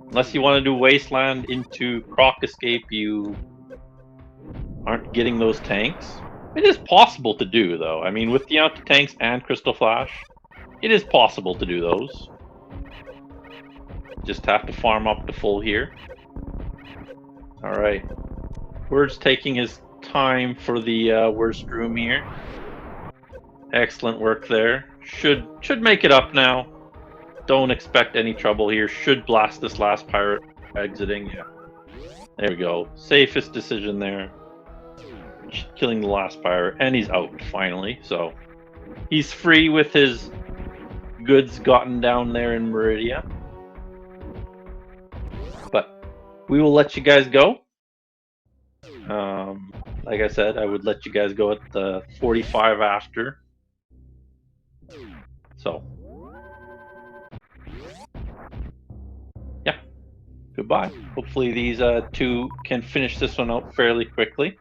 Unless you want to do Wasteland into Croc Escape, you aren't getting those tanks. It is possible to do, though. I mean, with the amount of tanks and Crystal Flash, it is possible to do those. Just have to farm up to full here. Alright. Word's taking his time for the worst room here. Excellent work there. Should make it up now. Don't expect any trouble here. Should blast this last pirate exiting. Yeah. There we go. Safest decision there. Killing the last pirate. And he's out finally. So he's free with his goods gotten down there in Meridia. But we will let you guys go. Like I said, I would let you guys go at the 45 after. So, yeah, goodbye. Hopefully these two can finish this one out fairly quickly.